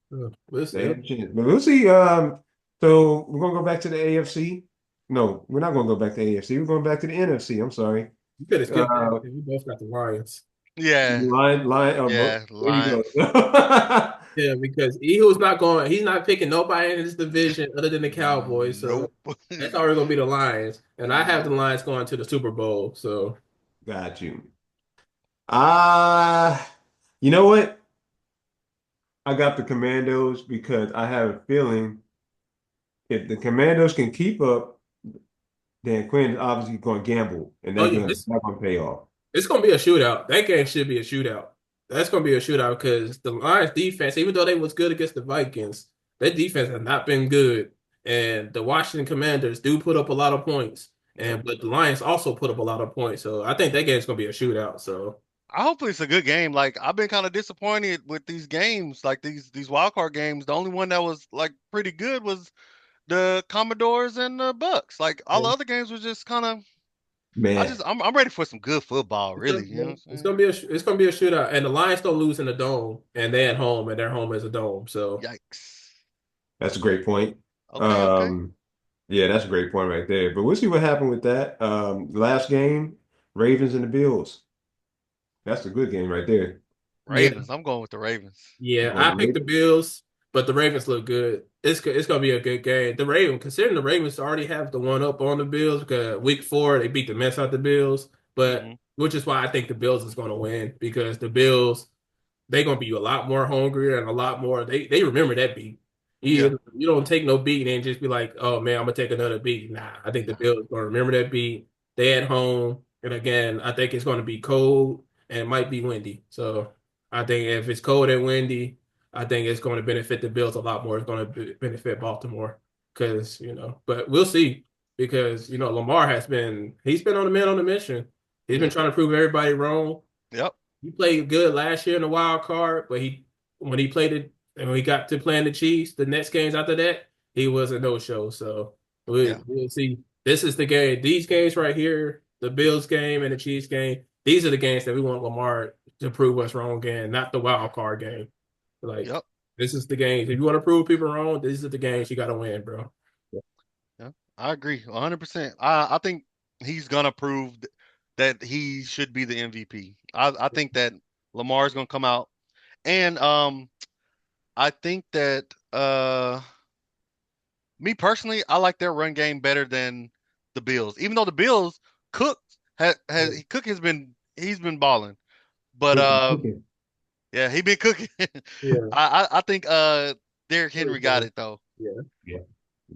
we'll They see. have a chance. But we'll see. So we're gonna go back to the AFC. No, we're not gonna go back to AFC. We're going back to the NFC. I'm sorry. You could have skipped that. Uh, We both got the Lions. Yeah. line. Yeah. There you Lions. go. Yeah, because Ehoo's not going. He's not picking nobody in his division other than the Cowboys. So Nope. that's already going to be the Lions, and I have the Nope. Lions going to the Super Bowl. So Got you. Uh, you know what? I got the Commandos because I have a feeling if the Commandos can keep up, then Quinn is obviously going to gamble, and oh that's yeah, going to not going to pay off. it's going to be a shootout. That game should be a shootout. That's going to be a shootout because the Lions defense, even though they was good against the Vikings, their defense has not been good, and the Washington Commanders do put up a lot of points, Yep. and but the Lions also put up a lot of points. So I think that game's going to be a shootout. So I hope it's a good game. Like I've been kind of disappointed with these games, like these wild card games. The only one that was like pretty good was the Commodores and the Bucks. Like all yeah. the other games was just kind of. Man, I'm ready for some good football. Really, you know what I'm It's saying? gonna be it's gonna be a shootout, and the Lions don't lose in the dome, and they're at home, and their home is a dome. So Yikes. that's a great point. Okay. Okay. Um, Yeah, that's a great point right there. But we'll see what happened with that. Last game, Ravens and the Bills. That's a good game right there. yeah, Ravens. I'm going with the Ravens. You yeah, going I to picked the Ravens? Bills, but the Ravens look good. It's gonna be a good game. The Ravens, considering the Ravens already have the one up on the Bills because week 4 they beat the mess out the Bills, but Hmm. which is why I think the Bills is gonna win because the Bills they're gonna be a lot more hungrier and a lot more. They remember that beat. Yeah. You don't take no beat and just be like, oh man, I'm gonna take another beat. Nah, I think the No. Bills gonna remember that beat. They at home, and again, I think it's gonna be cold and it might be windy. So I think if it's cold and windy, I think it's going to benefit the Bills a lot more. It's going to benefit Baltimore because but we'll see because Lamar he's been on the man on the mission. He's been Yeah. trying to prove everybody wrong. Yep. He played good last year in the wild card, but when he played it and when he got to playing the Chiefs, the next games after that, he was a no-show. So Yeah. we'll see. This is the game. These games right here, the Bills game and the Chiefs game, these are the games that we want Lamar to prove us wrong in, not the wild card game. Like Yep. this is the games. If you want to prove people wrong, these are the games you got to win, bro. Yeah. I agree 100%. I think he's gonna prove that he should be the MVP. I think that Lamar's gonna come out and I think that me personally, I like their run game better than the Bills. Even though the Bills Cook Cook he's been balling. But Cooking, cooking. yeah, he been cooking. Yeah. I think Derrick Henry got it though. Yeah. Yeah.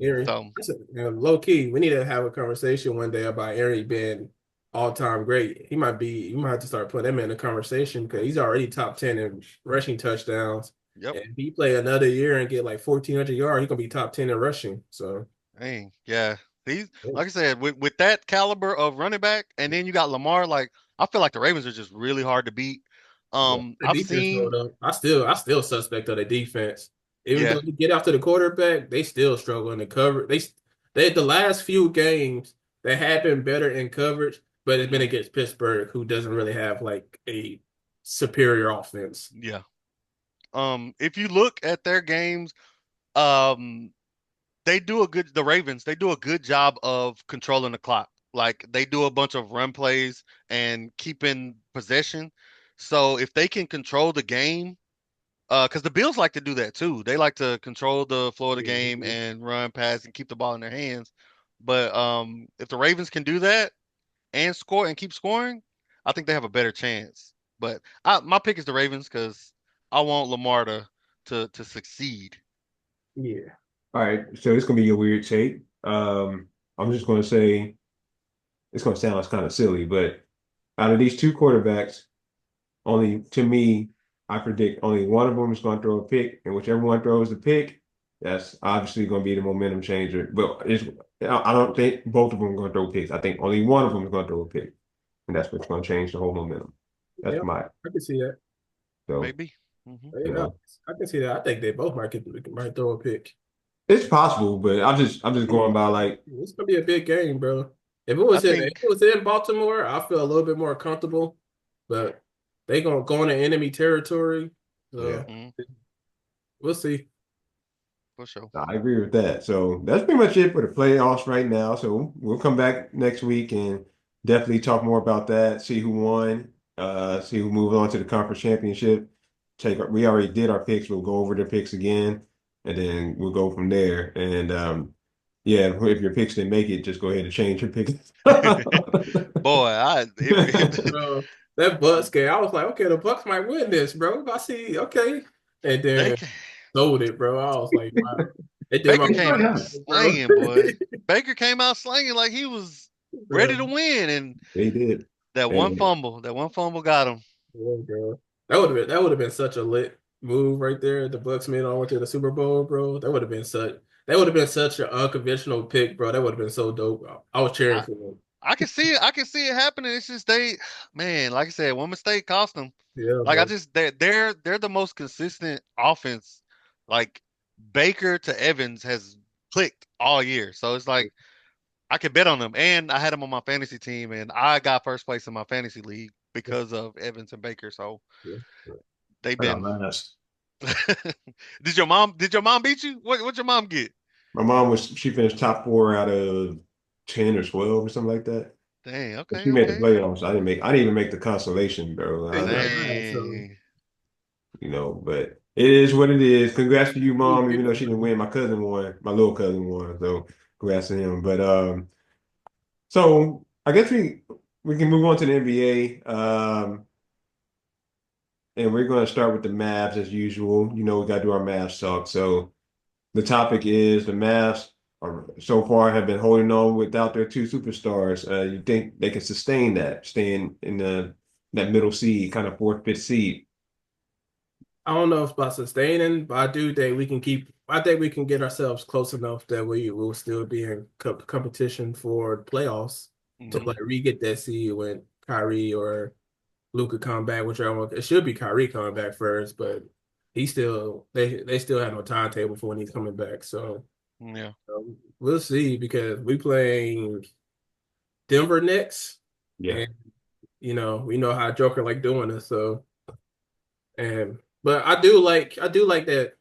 Aaron, So low key, we need to have a conversation one day about Aaron being all time great. You might have to start putting him in the conversation because he's already top 10 in rushing touchdowns. yep. And if he play another year and get like 1,400 yards, he's gonna be top 10 in rushing. So Dang, yeah. He's yeah, like I said, with that caliber of running back, and then you got Lamar, like I feel like the Ravens are just really hard to beat. the I've defense seen, rolled up. I still suspect of the defense. Even yeah, though they get after the quarterback, they still struggle in the cover. They the last few games they have been better in coverage, but it's been mhm, against Pittsburgh, who doesn't really have like a superior offense. yeah. If you look at their games, um, the Ravens, they do a good job of controlling the clock. Like they do a bunch of run plays and keeping possession. So if they can control the game, because the Bills like to do that too. They like to control the flow of the game Mhm. and run, pass, and keep the ball in their hands. But if the Ravens can do that and score and keep scoring, I think they have a better chance. But my pick is the Ravens because I want Lamar to succeed. Yeah. All right. So it's gonna be a weird take. I'm just gonna say it's gonna sound kind of silly, but out of these two quarterbacks, only to me, I predict only one of them is going to throw a pick, and whichever one throws the pick, that's obviously going to be the momentum changer. But I don't think both of them are going to throw picks. I think only one of them is going to throw a pick, and that's what's going to change the whole momentum. Yeah, That's my I can see that. so Maybe. Hmm. you Yeah, know I can see that. I think they both might throw a pick. it's possible, but I'm just going by like It's gonna be a big game, bro. I If it think. was in Baltimore, I feel a little bit more comfortable. But they gonna go into enemy territory, yeah. so Mhm, we'll see. for sure. I agree with that. So that's pretty much it for the playoffs right now. So we'll come back next week and definitely talk more about that, see who won, see who moved on to the conference championship. We already did our picks. We'll go over the picks again, and then we'll go from there. And yeah, if your picks didn't make it, just go ahead and change your picks. Boy, if Bro, that Bucks game, I was like, okay, the Bucks might win this, bro. I see, okay, and they then sold it, bro. I was like, wow, it did my Baker It's came gonna out happen. bro. slanging, boy. Baker came out slanging like he was ready Bro, to win, and They did. And that one fumble got him. yeah, bro. That would have been such a lit move right there. The Bucks made on to the Super Bowl, bro. That would have been such an unconventional pick, bro. That would have been so dope. I was cheering I for them. I can see it. I can see it happening. It's just man, like I said, one mistake cost them. Yeah, Like I bro. just they're the most consistent offense. Like Baker to Evans has clicked all year, so it's like I could bet on them. And I had them on my fantasy team, and I got first place in my fantasy league because of Evans and Baker. So Yeah. they've I got been. last. Did your mom beat you? What your mom get? My mom she finished top four out of 10 or 12 or something like that. Dang. But Okay. she made the Okay. playoffs. I didn't even make the consolation, bro. Hey, I you got like, mad, so Dang. but it is what it is. Congrats to you, mom, even though she didn't bro. win. My cousin won. My little cousin won. So congrats to him. But so I guess we can move on to the NBA. And we're gonna start with the Mavs as usual. We gotta do our Mavs talk. So the topic is the Mavs are so far have been holding on without their two superstars. You think they can sustain that, staying in that middle seed, kind of fourth, fifth seed? I don't know if about sustaining, but I do think we can keep. I think we can get ourselves close enough that we will still be in competition for the playoffs to Hmm. like re-get that seed when Kyrie or Luka come back, whichever one. It should be Kyrie coming back first, but they still have no timetable for when he's coming back. So Yeah. we'll see because we playing Denver next, Yeah, and we know how Joker like doing this. So but I do like that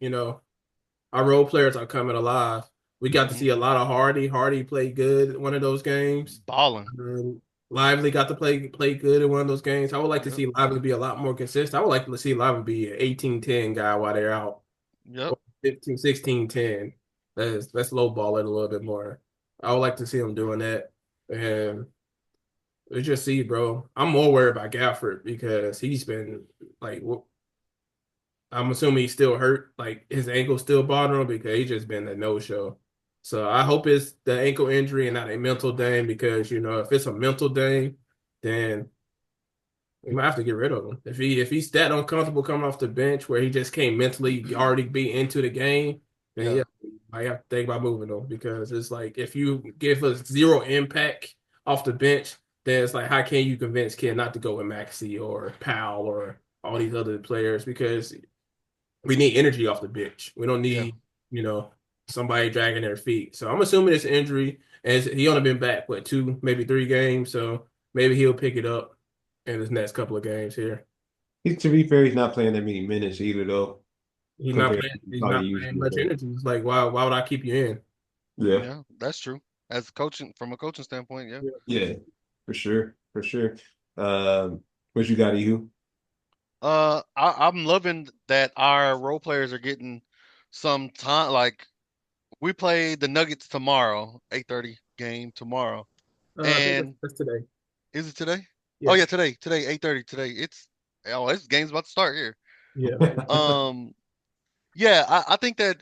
our role players are coming alive. We got to Hmm. see a lot of Hardy. Hardy played good in one of those games. Balling. Lively got to play good in one of those games. I would like to Yep. see Lively be a lot more consistent. I would like to see Lively be an 18-10 guy while they're out. Yep. Or 15, 16-10. Let's lowball it a little bit more. I would like to see him doing that. And we just see, bro. I'm more worried about Gafford because he's been like I'm assuming he's still hurt, like his ankle's still bothering him because he's just been a no-show. So I hope it's the ankle injury and not a mental thing because if it's a mental thing, then we might have to get rid of him. If he's that uncomfortable coming off the bench where he just can't mentally already be into the game, then yeah, Yeah. I have to think about moving him because it's like if you give us zero impact off the bench, then it's like how can you convince kid not to go with Maxey or Powell or all these other players because we need energy off the bench. We don't Yeah. need, somebody dragging their feet. So I'm assuming it's an injury, and he only been back two, maybe 3 games. So maybe he'll pick it up in his next couple of games here. to be fair, he's not playing that many minutes either, though, He's not compared playing. to He's probably not playing usually. much So, energy. It's like why would I keep you in? yeah, Yeah. That's true. As coaching from a coaching standpoint, yeah. yeah, for sure, for sure. What you got, Ehoo? I'm loving that our role players are getting some time. Like we play the Nuggets tomorrow, 8:30 game tomorrow. I think that's, And that's today. is it today? Oh Yeah, yeah, today, 8:30 today. This game's about to start here. yeah, Um, yeah, I think that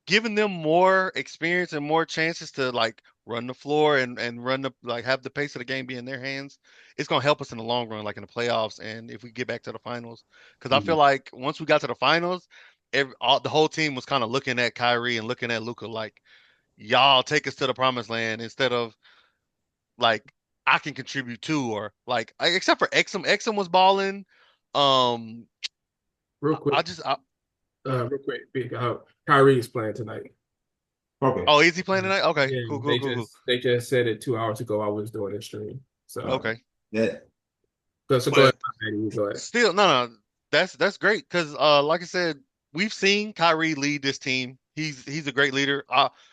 giving them more experience and more chances to like run the floor and run the like have the pace of the game be in their hands, it's gonna help us in the long run, like in the playoffs and if we get back to the finals. Because I feel Mhm. like once we got to the finals, the whole team was kind of looking at Kyrie and looking at Luka like y'all take us to the promised land instead of like I can contribute too, or like except for Exum. Exum was balling. Um, Real I quick, just real quick, Kyrie is playing tonight. Okay. oh, is he playing tonight? Okay, Yeah, cool, cool, cool, cool. they just said it 2 hours ago. I was doing a stream, so Okay, Yeah. go ahead, but Maddie, you go ahead. still, no, that's great because like I said, we've seen Kyrie lead this team. He's a great leader.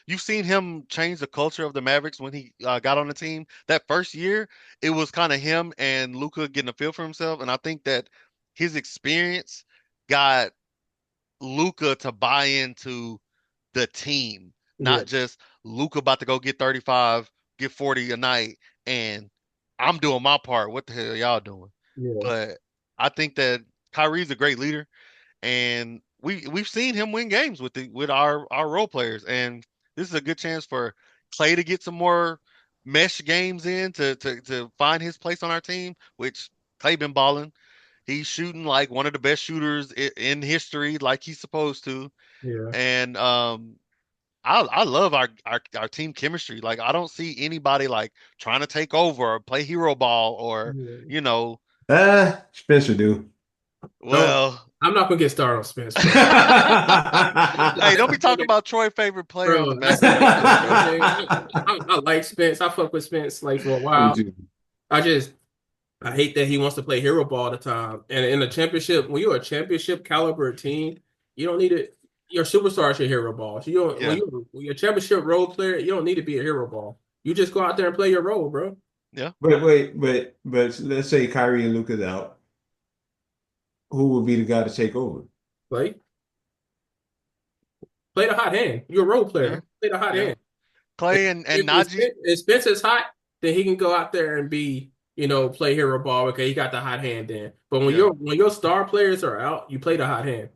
You've seen him change the culture of the Mavericks when he got on the team. That first year, it was kind of him and Luka getting a feel for himself, and I think that his experience got Luka to buy into the team, Yeah, not just Luka about to go get 35, get 40 a night, and I'm doing my part. What the hell y'all doing? yeah, But I think that Kyrie's a great leader, and we've seen him win games with our role players, and this is a good chance for Clay to get some more mesh games in to find his place on our team, which Clay been balling. He's shooting like one of the best shooters in history, like he's supposed to. yeah, And I love our team chemistry. Like I don't see anybody like trying to take over or play hero ball or yeah. you know, Spencer do. Don't. well, I'm not gonna get started on Spence, bro. hey, don't be That's talking about Troy's favorite player on the that's the basketball team, basketball bro. thing. I like Spence. I fuck with Spence like for a Me while. too. I just I hate that he wants to play hero ball all the time. And in a championship, when you're a championship caliber team, you don't need it. Your superstars your hero balls. You don't Yeah, when you're a championship role player, you don't need to be a hero ball. You just go out there and play your role, bro. yeah. But let's say Kyrie and Luka's out. Who would be the guy to take over? Like play the hot hand. You're a role Yeah, player. Play the hot yeah. hand. Clay and Najee. If Spence is hot, then he can go out there and be, play hero ball. Okay, he got the hot hand then. But Yeah, when your star players are out, you play the hot hand.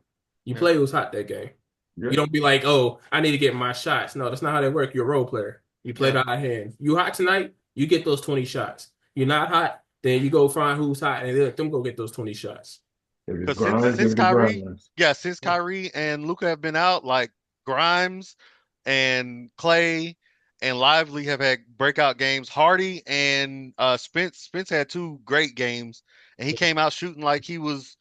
You yeah. play who's hot that game. Yeah. You don't be like, oh, I need to get my shots. No, that's not how they work. You're a role player. You play Yeah. the hot hand. You hot tonight, you get those 20 shots. You're not hot, then you go find who's hot and let them go get those 20 shots. If it's Because since Grimes, give since it to Kyrie, Grimes. yeah, since Kyrie and Luca have been out, like Grimes and Clay and Lively have had breakout games. Hardy and Spence had two great games, and he came out shooting like he was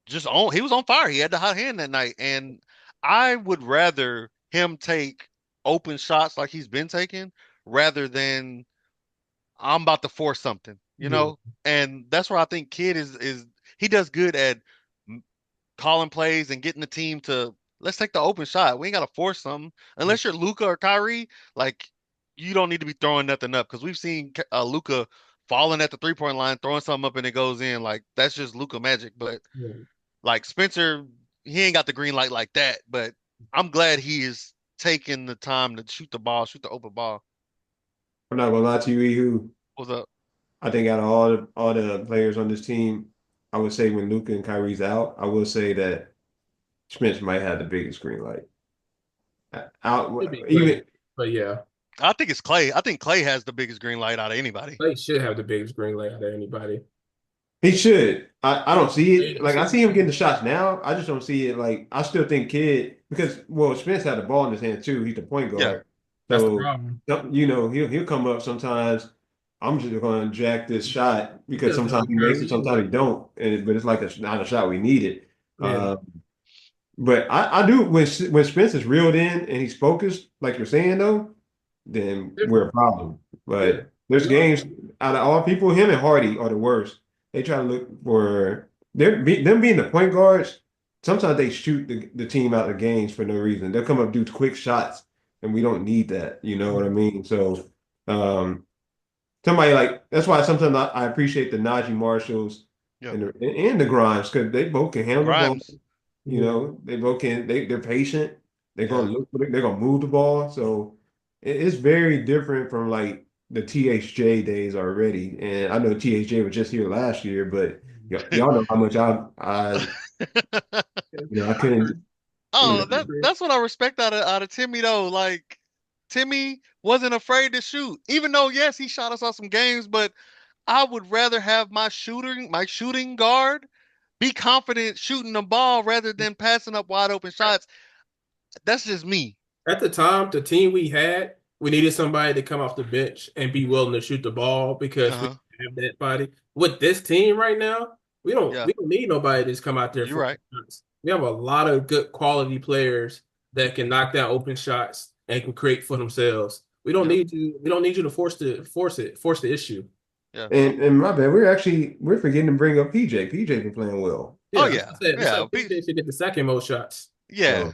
he was on fire. He had the hot hand that night, and I would rather him take open shots like he's been taking rather than I'm about to force something, you Yeah, know? And that's where I think Kid is he does good at calling plays and getting the team to let's take the open shot. We ain't got to force something yeah, unless you're Luca or Kyrie. Like you don't need to be throwing nothing up because we've seen Luca falling at the 3 point line, throwing something up and it goes in. Like that's just Luca magic. But yeah. like Spencer, he ain't got the green light like that. But I'm glad he is taking the time to shoot the ball, shoot the open ball. I'm not gonna lie to you, Ehoo. What's up? I think out of all the players on this team, I would say when Luka and Kyrie's out, I will say that Spence might have the biggest green light. It'd be Out great. even But yeah, I think it's Clay. I think Clay has the biggest green light out of anybody. they should have the biggest green light out of anybody. he should. I don't see They it. don't Like I see see him getting the shots now. I just don't see it. Like I still think Kid because well Spence had the ball in his hand too. He's the point Yeah, guard. That's the So problem. he'll come up sometimes. I'm just going to jack this shot He because does that sometimes with he makes it, Kyrie sometimes he anyway. don't. But it's like not a shot we needed. Yeah, Uh, but I do when Spence is reeled in and he's focused, like you're saying though, then we're different. a problem. Yeah, But there's we are. games out of all people, him and Hardy are the worst. They try to look for them being the point guards. Sometimes they shoot the team out of games for no reason. They'll come up do quick shots, and we don't need that. You know what I mean? So um, somebody like that's why sometimes I appreciate the Najee Marshalls yeah. and the Grimes because they both can handle the ball. Grimes. You Yeah, know, they both can. They're patient. They're Yeah. gonna look. They're gonna move the ball. So it's very different from like the THJ days already. And I know THJ was just here last year, but y'all know how much I I agree. couldn't. You Oh, know, I agree. that's what I respect out of Timmy though. Like Timmy wasn't afraid to shoot. Even though, yes, he shot us on some games, but I would rather have my shooting guard be confident shooting the ball rather than passing up wide open shots. That's just me. At the time, the team we had, we needed somebody to come off the bench and be willing to shoot the ball because we Uh-huh. have that body. With this team right now, we don't Yeah, we don't need nobody to just come out there you're for right. shots. We have a lot of good quality players that can knock down open shots and can create for themselves. We don't Yep. need you. We don't need you to force the issue. Yeah. And my bad, we're forgetting to bring up PJ. PJ been playing well. Oh Yeah, yeah. I said Yeah. so. PJ should get the second most shots. Yeah. So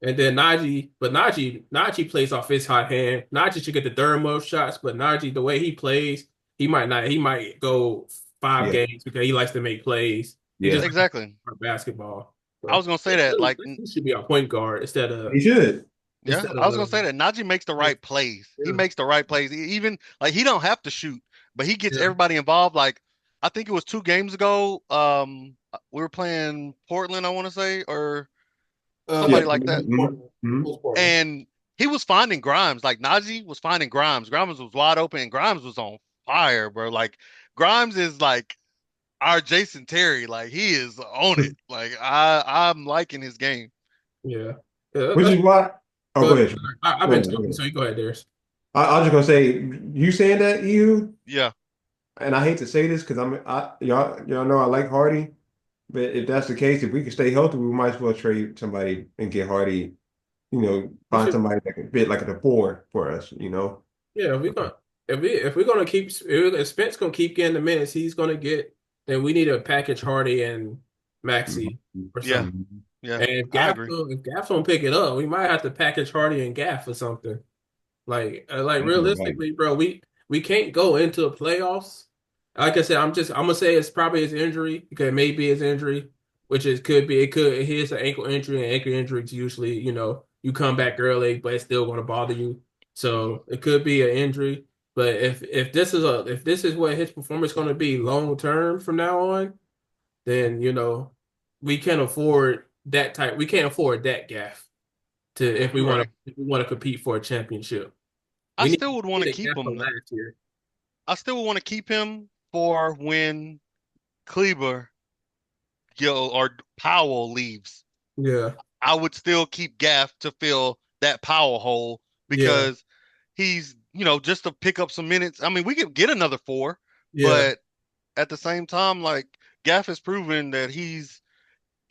And then Najee plays off his hot hand. Najee should get the third most shots, but Najee, the way he plays, he might not. He might go five yeah, games because he likes to make plays. He yeah, just likes to Exactly. play basketball. I So was gonna say that. Like, he should be a point guard he should. yeah, instead I of was gonna say that. Najee makes the right plays. He yeah, makes the right plays. Even like he don't have to shoot, but he gets yeah. everybody involved. Like I think it was 2 games ago. We were playing Portland, I want to say, or Yeah. somebody like that. Mhm. And he was finding Grimes. Like Najee was finding Grimes. Grimes was wide open, and Grimes was on fire, bro. Like Grimes is like our Jason Terry. Like he is on it. Like I'm liking his game. Yeah. Yeah, Which is why. Oh, go but ahead. I've Go been ahead. Go talking, ahead. so you go ahead, Darius. I was just gonna say, you saying that, you, Yeah. and I hate to say this because y'all know I like Hardy, but if that's the case, if we can stay healthy, we might as well trade somebody and get Hardy. We Find should, somebody that can fit like a four for us. yeah, if we're gonna keep if Spence gonna keep getting the minutes he's gonna get, then we need to package Hardy and Maxi or Yeah. something. Mhm. Yeah. And I agree. If Gaff don't pick it up, we might have to package Hardy and Gaff or something. Like Right. realistically, bro, we can't go into the playoffs. Like I said, I'm gonna say it's probably his injury because it may be his injury, which is could be it could here's an ankle injury and ankle injuries usually you come back early, but it's still gonna bother you. Hmm. So it could be an injury. But if this is what his performance is gonna be long term from now on, then we can't afford that type. We can't afford that gaff to You're right. if we want to compete for a championship. I We need still would want we to need a keep gaff for him. last year. I still would want to keep him for when Kleber or Powell leaves. Yeah, I would still keep Gaff to fill that Powell hole yeah, because he's, just to pick up some minutes. I mean, we could get another 4, yeah, but at the same time, like Gaff has proven that he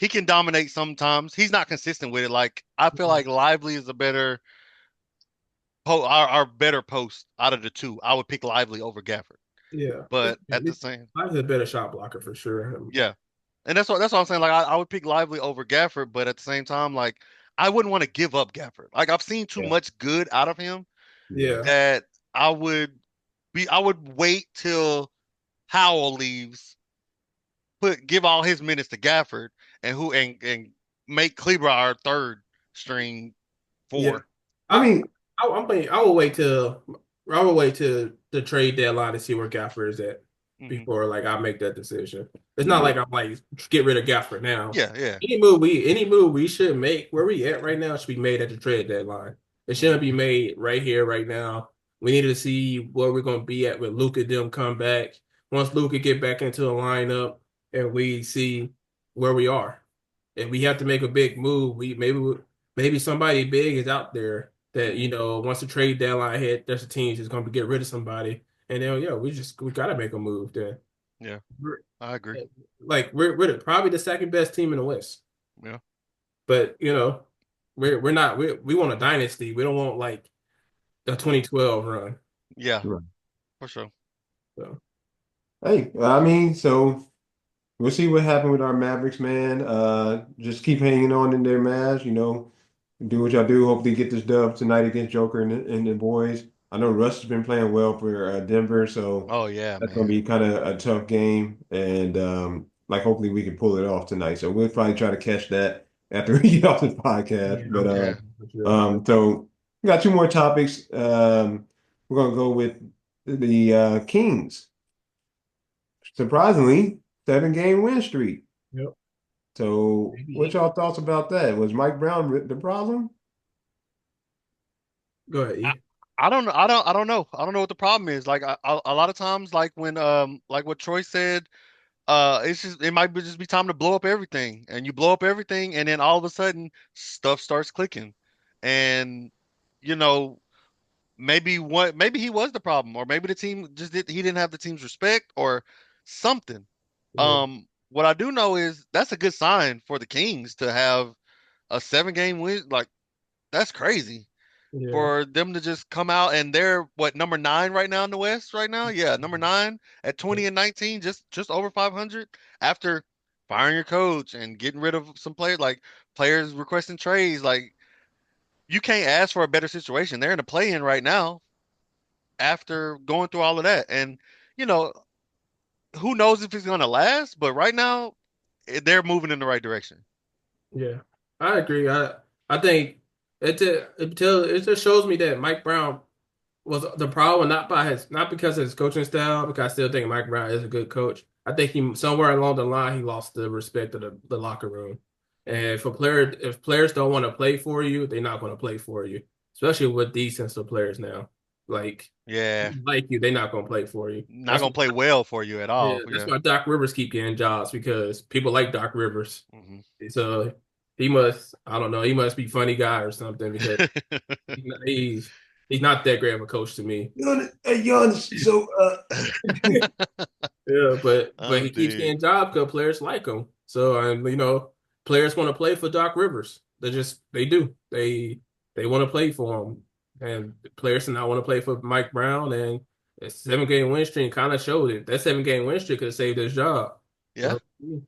can dominate sometimes. He's not consistent with it. Like I feel like Lively is a better our better post out of the two. I would pick Lively over Gafford. yeah. But at the same, I was a better shot blocker for sure. yeah. And that's what I'm saying. Like I would pick Lively over Gafford, but at the same time, like I wouldn't want to give up Gafford. Like I've seen too Yeah. much good out of him Yeah. Yeah, that I would wait till Howell leaves, give all his minutes to Gafford and make Kleber our third string yeah. 4. I I mean, I will wait till the trade deadline to see where Gafford is at Hmm. before I make that decision. It's not yeah, like I'm get rid of Gafford now. Yeah, yeah. Any move we should make where we at right now should be made at the trade deadline. It Hmm. shouldn't be made right here right now. We need to see where we're gonna be at when Luka them come back. Once Luka get back into the lineup and we see where we are. If we have to make a big move, maybe somebody big is out there that Hmm. once the trade deadline hit, there's a team that's going to get rid of somebody, and then yeah, we got to make a move there. Yeah, We're, I agree. we're probably the second best team in the West, Yeah. but we're not we want a dynasty. We don't want a 2012 run. Yeah, right. for sure. So Hey, I mean, so we'll see what happened with our Mavericks, man. Just keep hanging on in there, Mavs. Do what y'all do. Hopefully, get this dub tonight against Joker and the boys. I know Russ has been playing well for Denver, so Oh yeah, that's gonna man. be kind of a tough game. And hopefully, we can pull it off tonight. So we'll probably try to catch that after we get off this yeah, podcast. But I'm Yeah. for sure. so we got two more topics. We're gonna go with the Kings. Surprisingly, 7-game win streak. Yep. So, Maybe what eight. y'all thoughts about that? Was Mike Brown the problem? Go ahead. I, E. I don't know. I don't know. I don't know what the problem is. Like a lot of times, like when like what Troy said, it's just it might just be time to blow up everything, and you blow up everything, and then all of a sudden stuff starts clicking, and you know maybe he was the problem, or maybe the team just he didn't have the team's respect or something. Yeah, What I do know is that's a good sign for the Kings to have a 7 game win. Like that's crazy yeah, for them to just come out and they're what number 9 right now in the West right now. Yeah, number 9 at 20-19, just over 500 after firing your coach and getting rid of some players like players requesting trades. Like you can't ask for a better situation. They're in the play-in right now after going through all of that, and you know who knows if it's gonna last. But right now, they're moving in the right direction. yeah. I agree. I think it just shows me that Mike Brown was the problem not because of his coaching style, because I still think Mike Brown is a good coach. I think he somewhere along the line he lost the respect of the locker room. And if players don't want to play for you, they're not going to play for you. Especially with these sensitive players now. Yeah, Like you, they're not going to play for you. not gonna play well for you at Yeah, all. that's Yeah. why Doc Rivers keep getting jobs because people like Doc Rivers. Hmm. So he must, I don't know, he must be funny guy or something because he's he's not that great of a coach to me. Giannis, so Yeah, but I'm he keeps dead. getting jobs because players like him. So and players want to play for Doc Rivers. They do. They want to play for him. And players do not want to play for Mike Brown, and a 7 game win streak kind of showed it. That 7 game win streak could have saved his job. Yeah, So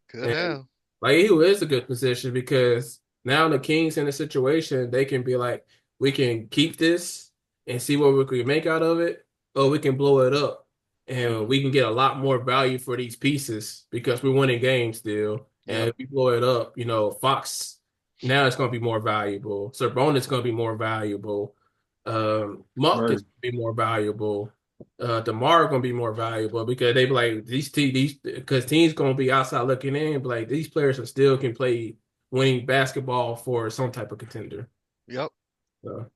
could and have. like Ehoo is a good position because now the Kings in a situation they can be like, we can keep this and see what we can make out of it, or we can blow it up and we can get a lot more value for these pieces because we're winning games still. And Yep. if we blow it up, Fox now it's going to be more valuable. Sabonis going to be more valuable. Monk is Bird. going to be more valuable. DeMar gonna be more valuable because they be like these because teams gonna be outside looking in, but like these players are still can play winning basketball for some type of contender. Yep. So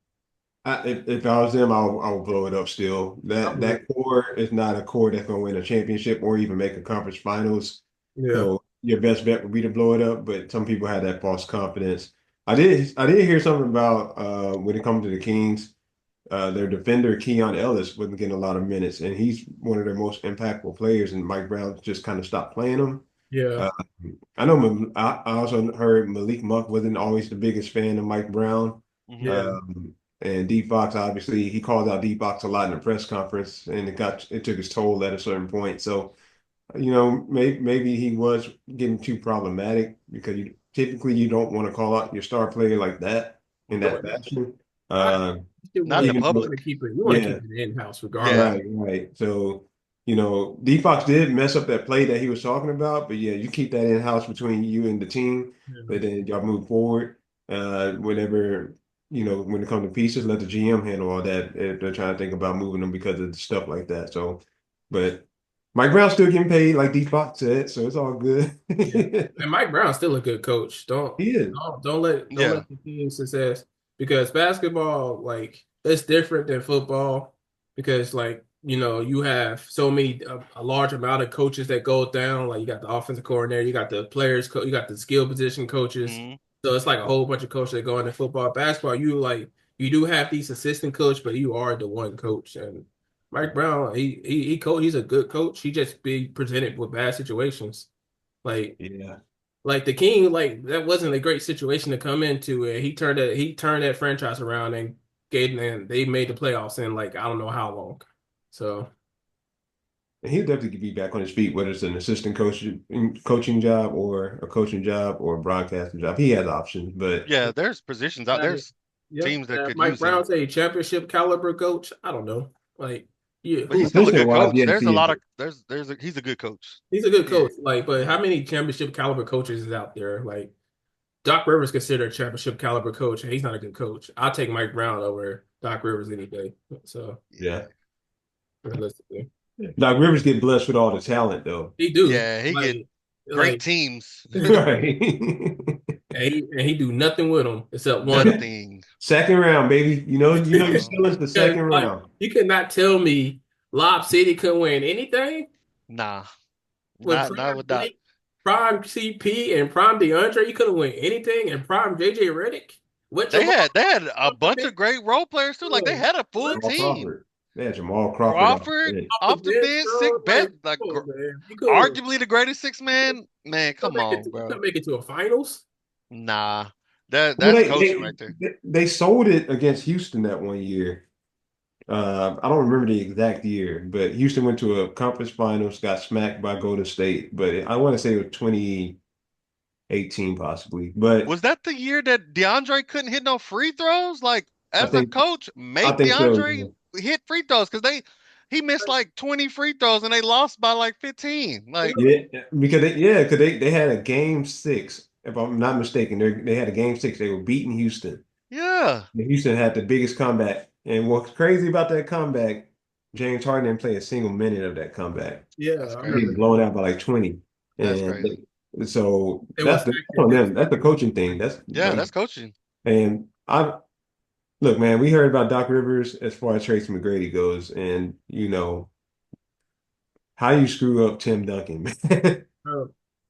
If I was them, I would blow it up still. I would, That core is not a core that's going to win a championship or even make a conference finals. yeah, So your best bet would be to blow it up, but some people have that false confidence. I did hear something about when it comes to the Kings, their defender Keon Ellis wasn't getting a lot of minutes, and he's one of their most impactful players, and Mike Brown just kind of stopped playing him. yeah, Uh, I know I also heard Malik Monk wasn't always the biggest fan of Mike Brown. Hmm. yeah, And D Fox, obviously, he called out D Fox a lot in the press conference, and it took its toll at a certain point. So, maybe he was getting too problematic because typically you don't want to call out your star player like that in I would, that fashion. I Uh, still Not in want the even you though, want to public. keep it, you want to yeah, keep it in house regardless. Yeah. right. So, D Fox did mess up that play that he was talking about, but yeah, you keep that in house between you and the team, Yeah, but then y'all move forward. Whenever, when it comes to pieces, let the GM handle all that if they're trying to think about moving them because of stuff like that. So, but Mike Brown's still getting paid, like D Fox said, so it's all good. yeah. And Mike Brown's still a good coach. He is. Don't Yeah. let the team success because basketball like it's different than football because you have so many a large amount of coaches that go down. Like you got the offensive coordinator, you got the you got the skill position coaches. Hmm. So it's like a whole bunch of coaches that go into football. Basketball, you do have these assistant coach, but you are the one coach. And Mike Brown, he's a good coach. He just be presented with bad situations. Like Yeah. like the King, like that wasn't a great situation to come into, and he turned that franchise around and gave and they made the playoffs in like I don't know how long. So And he'll definitely be back on his feet, whether it's an assistant coaching job or a coaching job or a broadcasting job. He has options, but Yeah. There's positions out. yeah, There's yep. teams that could Mike use him, Brown's a championship caliber coach. I don't know. Like yeah, but he's who still a position good wise, coach. yeah, to There's a see lot it. of he's a good coach. he's a good Yeah. coach. Like, but how Yeah. many championship caliber coaches is out there? Like Doc Rivers considered a championship caliber coach, and he's not a good coach. I'll take Mike Brown over Doc Rivers any day. So Yeah. realistically. Doc Rivers get blessed with all the talent, though. He do Yeah. He get great like teams. Right. and he do nothing with them except one. Nothing. Second round, baby. You're Uh, still in the Because second like round. you could not tell me Lob City couldn't win anything nah, with not Prime with that. Blake, Prime CP, and Prime DeAndre. You couldn't win anything, and Prime JJ Redick with Jamal They had a off the bunch bench, of great role players too. Like they bro. had a full What? Jamal team. Crawford. They had Jamal Crawford off the Crawford bench. Off the off the bench, bench, bro. sick bet, Like, like come on, man. arguably the greatest six man. Man, come on, You bro. couldn't make it to a finals. Nah, that Well, that's they coaching right there. they sold it against Houston that one year. I don't remember the exact year, but Houston went to a conference finals, got smacked by Golden State. But I want to say it was 2018 possibly. But Was that the year that DeAndre couldn't hit no free throws? Like, I as a think coach, I make think so. DeAndre hit free throws because he missed like 20 free throws and they lost by like 15. Like, Because they had a game 6, if I'm not mistaken. They had a game 6. They were beating Houston. yeah, And Houston had the biggest comeback. And what's crazy about that comeback, James Harden didn't play a single minute of that comeback. Yeah, that's I He remember was crazy. blown out by like 20. That's And crazy. so it that's was that's accurate. on them. That's the coaching thing. That's Yeah, like, that's coaching. and I look, man, we heard about Doc Rivers as far as Tracy McGrady goes, and how you screw up Tim Duncan, man. Bro,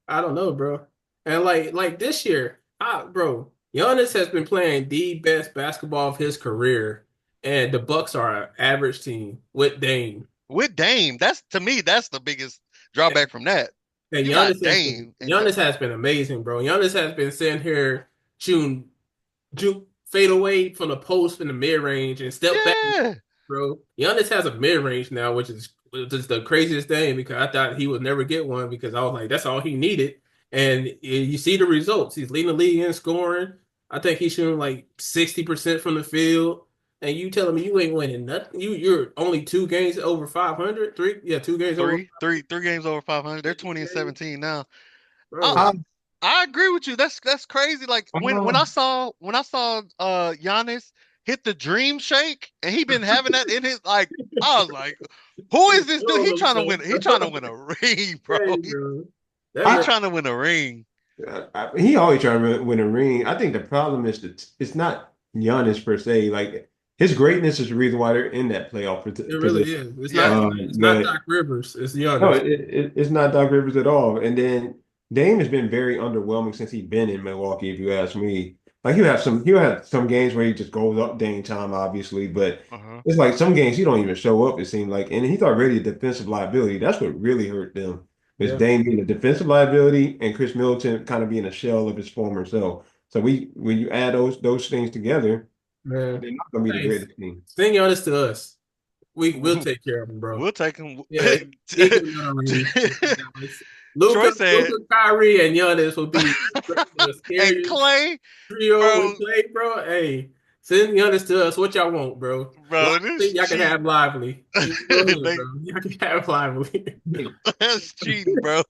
I don't know, bro. And like this year, bro, Giannis has been playing the best basketball of his career, and the Bucks are an average team with Dame. With Dame, that's to me, that's the biggest drawback from that. And You got Dame and Giannis has been amazing, bro. Giannis has been sitting here shooting juke fade away from the post in the mid range and step back, yeah, bro. Giannis has a mid range now, which is just the craziest thing because I thought he would never get one because I was like, that's all he needed. And you see the results. He's leading the league in scoring. I think he's shooting like 60% from the field. And you telling me you ain't winning nothing? You're only 2 games over 500. Three, yeah, 2 games over three games over 500. They're 20 and 500, 17 now. I, bro. I I, I agree with you. That's crazy. Like when I, I saw Giannis hit the dream shake and he been having that in his like I was like, who is this dude? Killing himself, He trying to bro. win a ring, bro. Hey, bro. That He man, trying to win a ring. he always trying to win a ring. I think the problem is that it's not Giannis per se. Like his greatness is the reason why they're in that playoff it really position. is. Yeah. It's not But Doc Rivers. It's no, Giannis. it's not Doc Rivers at all. And then Dame has been very underwhelming since he's been in Milwaukee, if you ask me. Like he'll have some games where he just goes up Dame time, obviously, but Uh-huh. it's like some games he don't even show up, it seemed like. And he's already a defensive liability. That's what really hurt them. Is Yeah, Dame being a defensive liability and Chris Middleton kind of being a shell of his former self. So when you add those things together, man. they're not gonna be the Hey, greatest team. sing Giannis to us. We'll take care of him, bro. We'll take him. Yeah, he can win a ring. Troy said, Luca, Kyrie, and Giannis will be the and scariest Clay, trio we bro, play, bro. Hey, send Giannis to us. What y'all want, bro? bro, this Lively, y'all can have cheating. lively. You go ahead, they bro. Y'all can have lively. That's cheating, bro.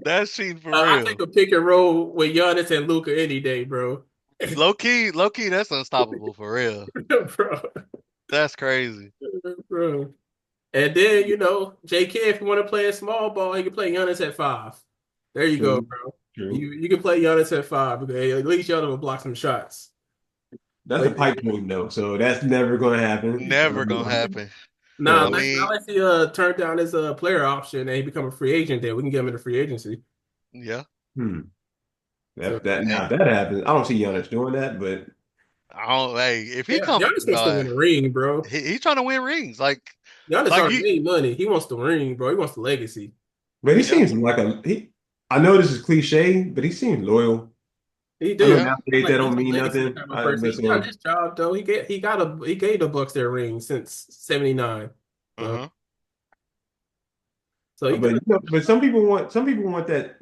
That's cheating for I real. take a pick and roll with Giannis and Luca any day, bro. Low key, that's unstoppable for real. Bro, That's crazy. bro. And then, JK, if you want to play a small ball, he can play Giannis at 5. There you go, True, bro. true. You can play Giannis at 5. Okay? At least Giannis will block some shots. That's a But pipe dream though, so that's never gonna happen. Never gonna happen. nah, I So mean, unless he turn down his player option and he become a free agent, then we can get him into free agency. yeah. hmm. So Now Hey, if that happens, I don't see Giannis doing that, but I don't. Hey, if he yeah, come, Giannis wants to win a ring, bro. he trying to win rings. Giannis Like already you. made money. He wants the ring, bro. He wants the legacy. he Yeah, seems like he. I know this is cliche, but he seems loyal. He I know do. yeah. nowadays that Like he's don't a mean legacy nothing. type of person. But He got so, his job though. He gave the Bucks their ring since '79. Uh So huh. so he got but some people want that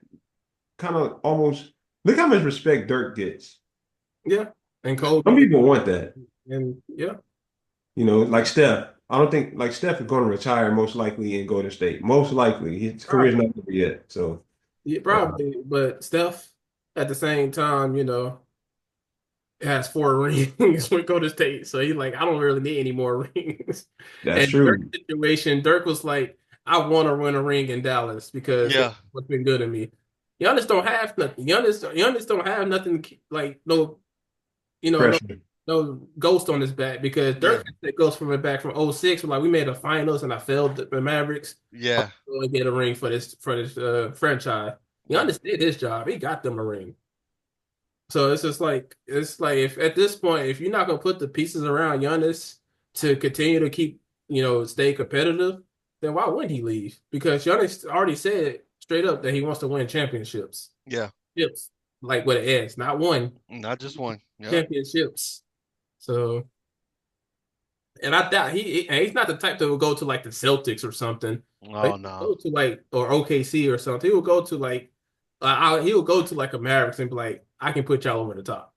kind of almost. Look how much respect Dirk gets. yeah. And Some Kobe people want that. and yeah. Like Steph. I don't think like Steph is going to retire most likely in Golden State. Most likely, his career's Probably. not over yet. So. Yeah, Uh, probably. But Steph at the same time, has 4 rings with Golden State. So he's like, I don't really need any more rings. that's And Dirk's true. situation, Dirk was like, I want to win a ring in Dallas because that's Yeah. what's been good to me. Giannis don't have nothing. Giannis don't have nothing like no, no Pressure. no ghost on his back because Yeah, Dirk that goes from it back from '06. Like we made the finals and I failed the Mavericks. I'm yeah, going to get a ring for this franchise. He yeah. understood his job. He got them a ring. So it's like if at this point, if you're not gonna put the pieces around Giannis to continue to keep, stay competitive, then why wouldn't he leave? Because Giannis already said straight up that he wants to win championships. Yeah. Chips, like with an S, not one, Not just one. Yep. championships. So, and I doubt and he's not the type that will go to like the Celtics or something. Oh Like he no. will go to like or OKC or something. He will go to like he will go to like a Mavericks and be like, I can put y'all over the top.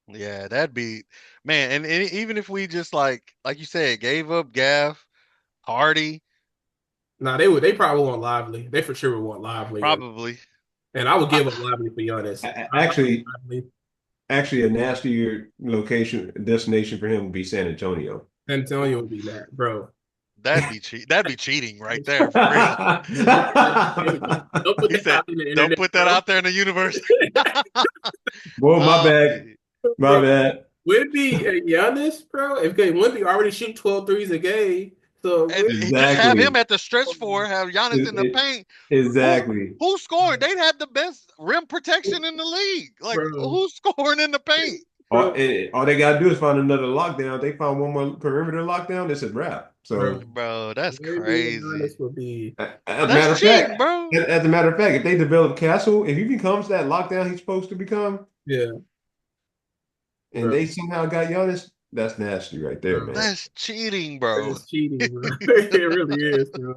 Yeah, that'd be man. And even if we just like you said, gave up Gaff, Hardy, Nah, they probably want Lively. They for sure would want Lively, probably. and I would I, give up Lively for Giannis. I like Actually, Lively. actually, a nastier location destination for him would be San Antonio. San Antonio ooh, would be that, bro. that'd be cheat. That'd be cheating right there for real. Don't put He that said, out in the "Don't internet, put that bro. out there in the universe." Boy, my Oh, bad. dude. My bad. Would be Giannis, bro. If Wimby already shoot 12 threes a game, so And would just have him Exactly. at the stretch four, have Giannis in It- the it- paint. Who exactly. who's scoring? They'd have the best rim protection in the league. Like bro, who's scoring in the paint? All, bro, all they got to do is find another lockdown. They found one more perimeter lockdown. It's a wrap. So, bro. Bro, that's Wimby and crazy. Giannis would be, as a That's matter of cheating, fact, bro. as a matter of fact, if they develop Castle, if he becomes that lockdown he's supposed to become, yeah, and bro, they somehow got Giannis, that's nasty right there, bro. man. That's cheating, bro. It's cheating, bro. It really is, bro.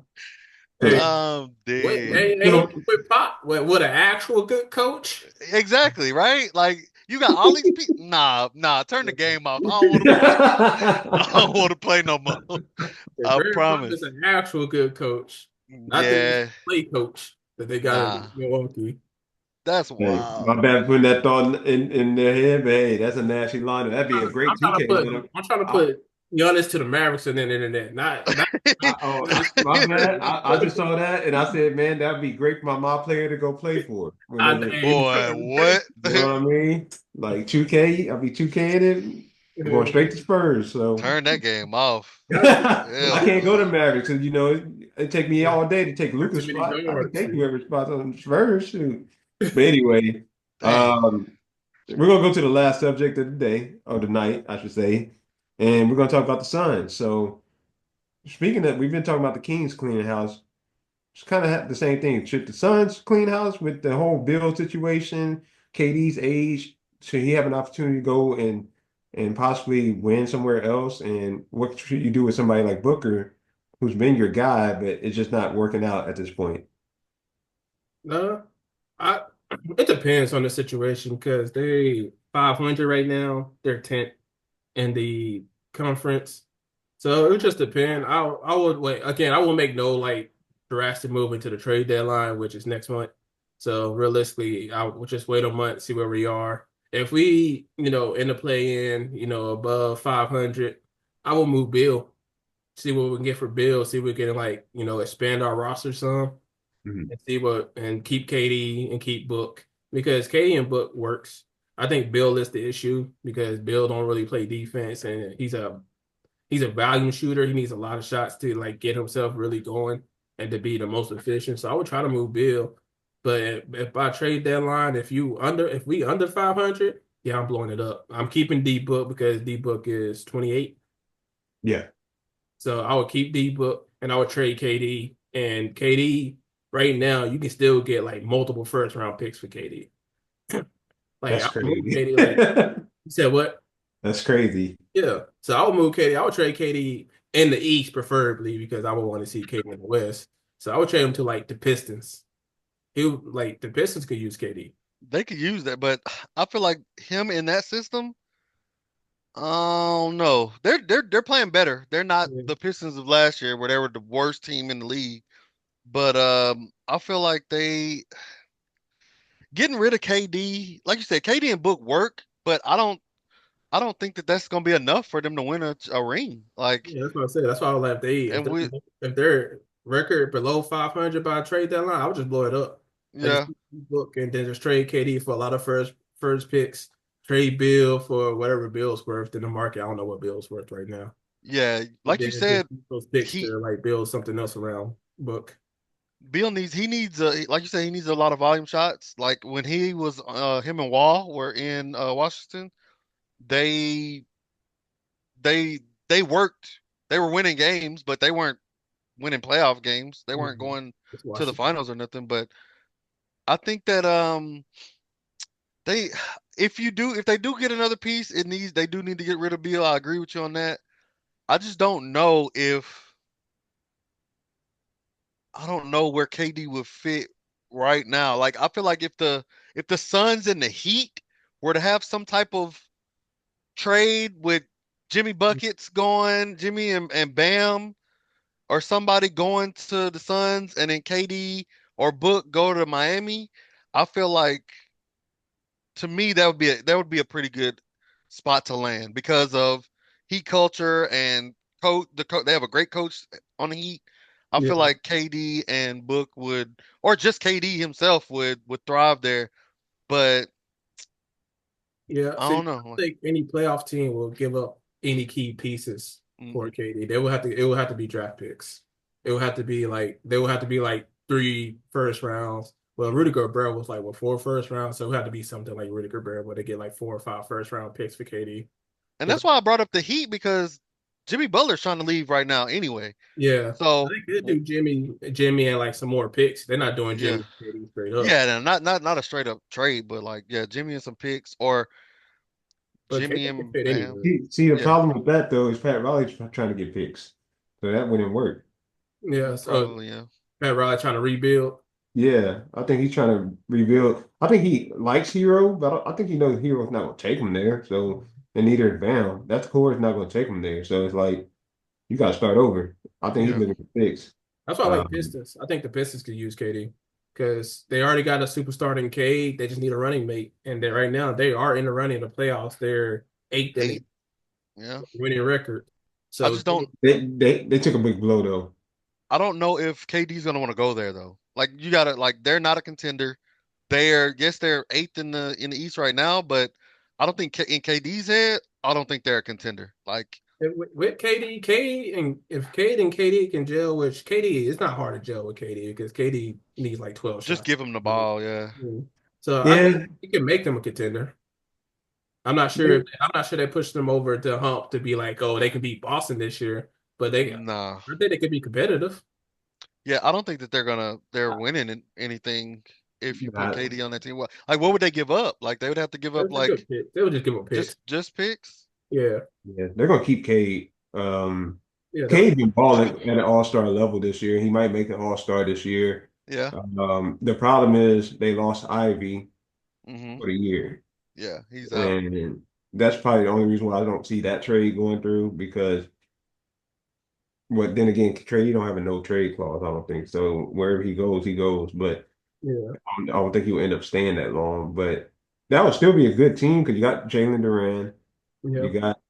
Hey, So, I'm what? dead. Hey, so with Pop, what an actual good coach. Exactly, right? Like you got all these people. Nah, turn the game off. I don't want to play. I don't want to play no more. I Barry Pop promise. is an actual good coach, not this Yeah, play coach that they got in nah, Milwaukee. that's hey, wild. my bad for putting that thought in their head, but hey, that's a nasty lineup. That'd be a great I'm trying to 2K put lineup. I'm trying to I, put Giannis to the Mavericks and then the internet, not oh, Giannis to my bad. the I just saw that and I said, man, that'd be great for my player to go play for when they get, Hey, Boy, what? you know what I mean? Like 2K, I'll be 2K in it. I'm going straight to Spurs. So Turn that game off. I Hell can't go to no. Mavericks because it take me all day to take got too Luca's many spot. I can guards. take whoever's spot on Spurs. Shoot. But anyway, Dang. um, we're gonna go to the last subject of the day or the night, I should say, and we're gonna talk about the Suns. So speaking of, we've been talking about the Kings cleaning house. It's kind of the same thing. Should the Suns clean house with the whole Bill situation, KD's age? Should he have an opportunity to go and possibly win somewhere else? And what should you do with somebody like Booker, who's been your guy, but it's just not working out at this point? No, I it depends on the situation because they 500 right now. They're 10th in the conference. So it would just depend. I would wait again. I will make no like drastic move into the trade deadline, which is next month. So realistically, I would just wait a month, see where we are. If we, in the play in, above 500, I will move Bill. See what we can get for Bill. See if we can like, expand our roster some Mhm. and see what and keep KD and keep Book because KD and Book works. I think Bill is the issue because Bill don't really play defense and he's a volume shooter. He needs a lot of shots to like get himself really going and to be the most efficient. So I would try to move Bill. But if by trade deadline, if we under 500, yeah, I'm blowing it up. I'm keeping D Book because D Book is 28. Yeah, So I would keep D Book and I would trade KD. And KD right now, you can still get like multiple first round picks for KD. Like that's I would move crazy. KD. Like you said, what? That's crazy. Yeah. So I would move KD. I would trade KD in the East preferably because I would want to see KD in the West. So I would trade him to like the Pistons. Like the Pistons could use KD. They could use that, but I feel like him in that system. Oh no, they're playing better. They're not Yeah. the Pistons of last year where they were the worst team in the league. But I feel like they getting rid of KD, like you said, KD and Book work, but I don't think that that's gonna be enough for them to win a ring. Like, Yeah, that's what I said. That's why I was like, and we, if their record below 500 by trade deadline, I would just blow it up. I just yeah, keep the book and then just trade KD for a lot of first picks trade Bill for whatever Bill's worth in the market. I don't know what Bill's worth right now. Yeah, And like you then just said, use those picks he to like build something else around Book. Bill needs he needs like you said he needs a lot of volume shots. Like when he was him and Wall were in Washington, they they they worked. They were winning games, but they weren't winning playoff games. They weren't Mhm. going Just to the Washington. finals or nothing. But I think that they if they do get another piece, it needs they do need to get rid of Beal. I agree with you on that. I just don't know if I don't know where KD would fit right now. Like I feel like if the Suns and the Heat were to have some type of trade with Jimmy Buckets going, Jimmy and Bam or somebody going to the Suns and then KD or Book go to Miami, I feel like to me that would be a pretty good spot to land because of Heat culture and they have a great coach on the Heat. I feel Yeah, like KD and Book would or just KD himself would thrive there, but yeah. I See, don't I know. don't think any playoff team will give up any key pieces for Mm-mm. KD. They will have to. It will have to be draft picks. It will have to be like they will have to be like 3 first rounds. Well, Rudy Gobert was like what 4 first rounds, so it will have to be something like Rudy Gobert where they get like 4 or 5 first round picks for KD. And that's why I brought up the Heat because Jimmy Butler's trying to leave right now anyway. Yeah, I So think they do Jimmy, and like some more picks. They're not doing yeah. Jimmy KD straight up, Yeah, not a straight up trade, but like yeah, Jimmy and some picks or but KD Jimmy can and fit Bam. anywhere. See, the Yeah, problem with that though is Pat Riley's trying to get picks, so that wouldn't work. Yeah, so probably yeah. Pat Riley trying to rebuild. Yeah, I think he's trying to rebuild. I think he likes Hero, but I think he knows Hero's not going to take him there. So, and neither is Bam. That core is not going to take him there. So it's like you got to start over. I think he's Yeah. looking for picks. That's why I like Um, Pistons. I think the Pistons could use KD because they already got a superstar in Cade. They just need a running mate, and they right now they are in the running of the playoffs. They're eighth in the 8. Yeah. winning record. I So just don't they took a big blow though. I don't know if KD's gonna want to go there though. Like you gotta like they're not a contender. They're yes they're 8th in the East right now, but I don't think in KD's head, I don't think they're a contender. Like with KD, KD, and if Cade and KD can gel, which KD, it's not hard to gel with KD because KD needs like 12 just shots. give him the ball, yeah. So I think Yeah, it can make them a contender. I'm not sure they pushed them over the hump to be like, oh, they can beat Boston this year, but Nah. I think they could be competitive. Yeah, I don't think that they're winning anything if you put nah, KD on that team. Like what would they give up? Like they would have to give up It's a good like pick. They would just give them picks. just picks? Yeah, yeah, they're going to keep Cade. yeah, they'll Cade's keep. been balling at an all-star level this year. He might make an all-star this year. Yeah. The problem is they lost Ivy Mm-hmm. for the year. Yeah, he's out. And that's probably the only reason why I don't see that trade going through because, but then again, trade, you don't have a no trade clause, I don't think. So wherever he goes, he goes. But Yeah, I don't think he'll end up staying that long. But that would still be a good team because you got Jalen Duran. yeah. You got,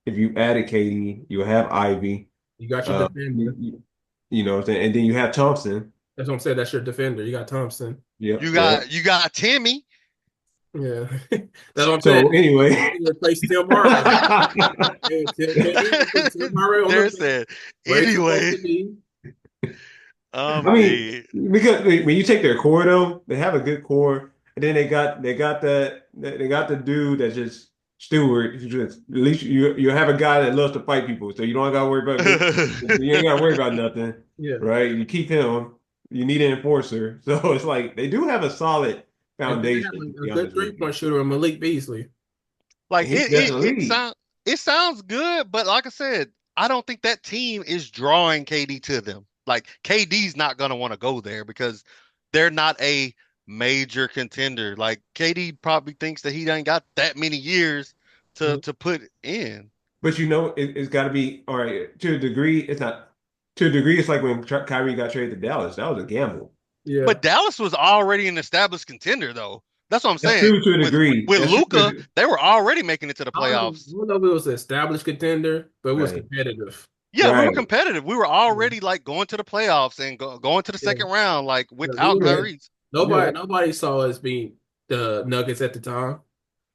if you added Katie, you have Ivy. You got your Uh, defender. you know what I'm saying? And then you have Thompson. That's what I'm saying. That's your defender. You got Thompson. Yep, yep. You got Timmy. Yeah, that's what I'm saying. So anyway, He replaced Tim Hardaway. Yeah, KD put Tim Hardaway on the There bench said where he's supposed anyway. to be. I I'm mean, dead. because when you take their core though, they have a good core, and then they got they got the dude that's just Stewart. Who's just at least you have a guy that loves to fight people, so you don't got to worry about you ain't got to worry about nothing, Yeah, right? You keep him. You need an enforcer, so it's like they do have a solid and then they have foundation. To a be good honest with you, 3-point shooter, Malik Beasley. Like and he's best in the league. it sounds good, but like I said, I don't think that team is drawing KD to them. Like KD's not gonna want to go there because they're not a major contender. Like KD probably thinks that he ain't got that many years to put in. But you know, it's got to be all right to a degree. It's not to a degree. It's like when Kyrie got traded to Dallas. That was a gamble. Yeah, But Dallas was already an established contender, though. That's what I'm That's saying. true to a degree. With That's true Luca, to they were already making it to the I playoffs. don't know if it was an established contender, but it was right, competitive. Yeah, we were right. competitive. We were Yeah, already like going to the playoffs and going to the yeah. second round, like Yeah, we without were. Yeah, Kyrie. yeah. Nobody saw us beat the Nuggets at the time.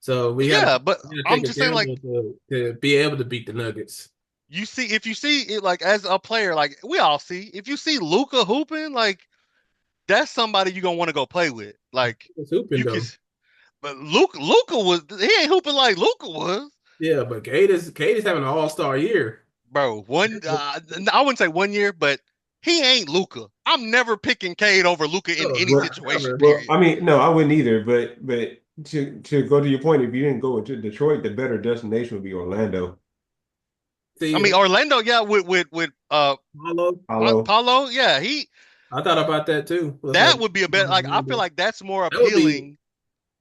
So we Yeah, but gotta I'm take a just saying, like, gamble to be able to beat the Nuggets. if you see it, like, as a player, like, we all see, if you see Luca hooping, like, that's somebody you're gonna want to go play with. Like, It's hooping you can, though. but Luca was, he ain't hooping like Luca was, Yeah, but Cade is having an all-star year. bro. I wouldn't say 1 year, but he ain't Luca. I'm never picking Cade over Luca in Oh, any Well, situation. well, Period. I mean, no, I wouldn't either. But to go to your point, if you didn't go to Detroit, the better destination would be Orlando. I see, mean, Orlando, yeah, with Paulo, Paulo, Paulo, yeah, he I thought about that too. It was like that would be a better. Like, I feel that like that's more would be appealing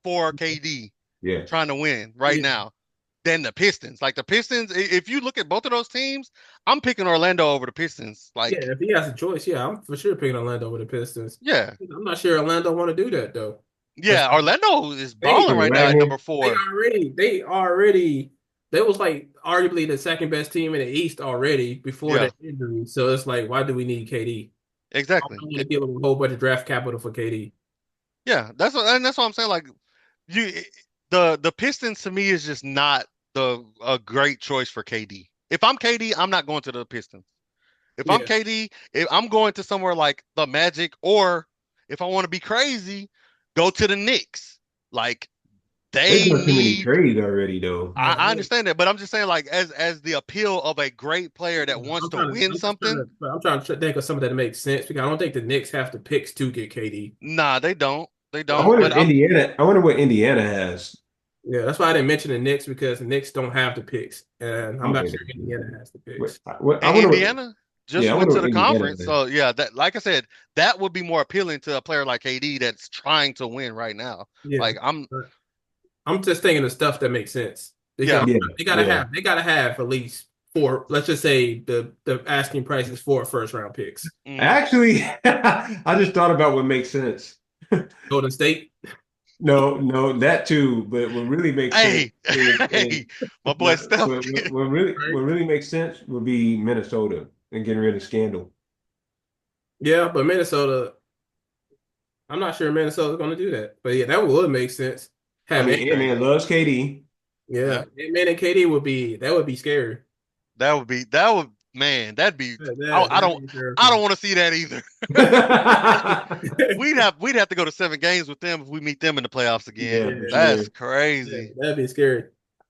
for KD yeah. trying to win right yeah, now than the Pistons. Like, the Pistons, if you look at both of those teams, I'm picking Orlando over the Pistons. yeah. Like, If he has a choice, yeah, I'm for sure picking Orlando with the Pistons. yeah, I'm not sure Orlando want to do that though, because yeah, Orlando is they balling right now at number they 4. already they already they was like arguably the second best team in the East already before Yeah, the injury. So it's like, why do we need KD? I exactly. don't want to give them a whole bunch of draft capital for KD. Yeah, that's what I'm saying. Like, you, the Pistons to me is just not the a great choice for KD. If I'm KD, I'm not going to the Pistons. If I'm Yeah, KD, if I'm going to somewhere like the Magic, or if I want to be crazy, go to the Knicks. Like, They've they done too many need. trades already, though. yeah. I understand that, but I'm just saying, like, as the appeal of a great player that wants to win something. I'm trying to think of something that makes sense because I don't think the Knicks have the picks to get KD. Nah, they don't. They I don't. wonder But if Indiana. I wonder what Indiana has. Yeah, that's why I didn't mention the Knicks because the Knicks don't have the picks, and I'm not Okay. sure Indiana has the picks. I wonder what. Indiana just Yeah, I went wonder to what the Indiana conference, has. so yeah, that, like I said, that would be more appealing to a player like KD that's trying to win right now. Yeah, Like, I'm, but I'm just thinking of stuff that makes sense because yeah, Yeah, yeah. they gotta have at least four. Let's just say the asking price is 4 first round picks. mhm. Actually, I just thought about what makes sense. Golden State. No, no, that too. But what really makes sense Hey, is hey, my boy Steph. what really makes sense would be Minnesota and getting rid of Scandal. Yeah, but Minnesota, I'm not sure Minnesota's going to do that. But yeah, that would make sense. I Have mean, Ant-Man loves KD. yeah, Yeah, man and KD would be scary. that would, man, that'd be. I That'd don't, be I don't terrifying. want to see that either. We'd have to go to 7 games with them if we meet them in the playoffs again. Yeah, Yeah, for That's sure. yeah, crazy. that'd be scary.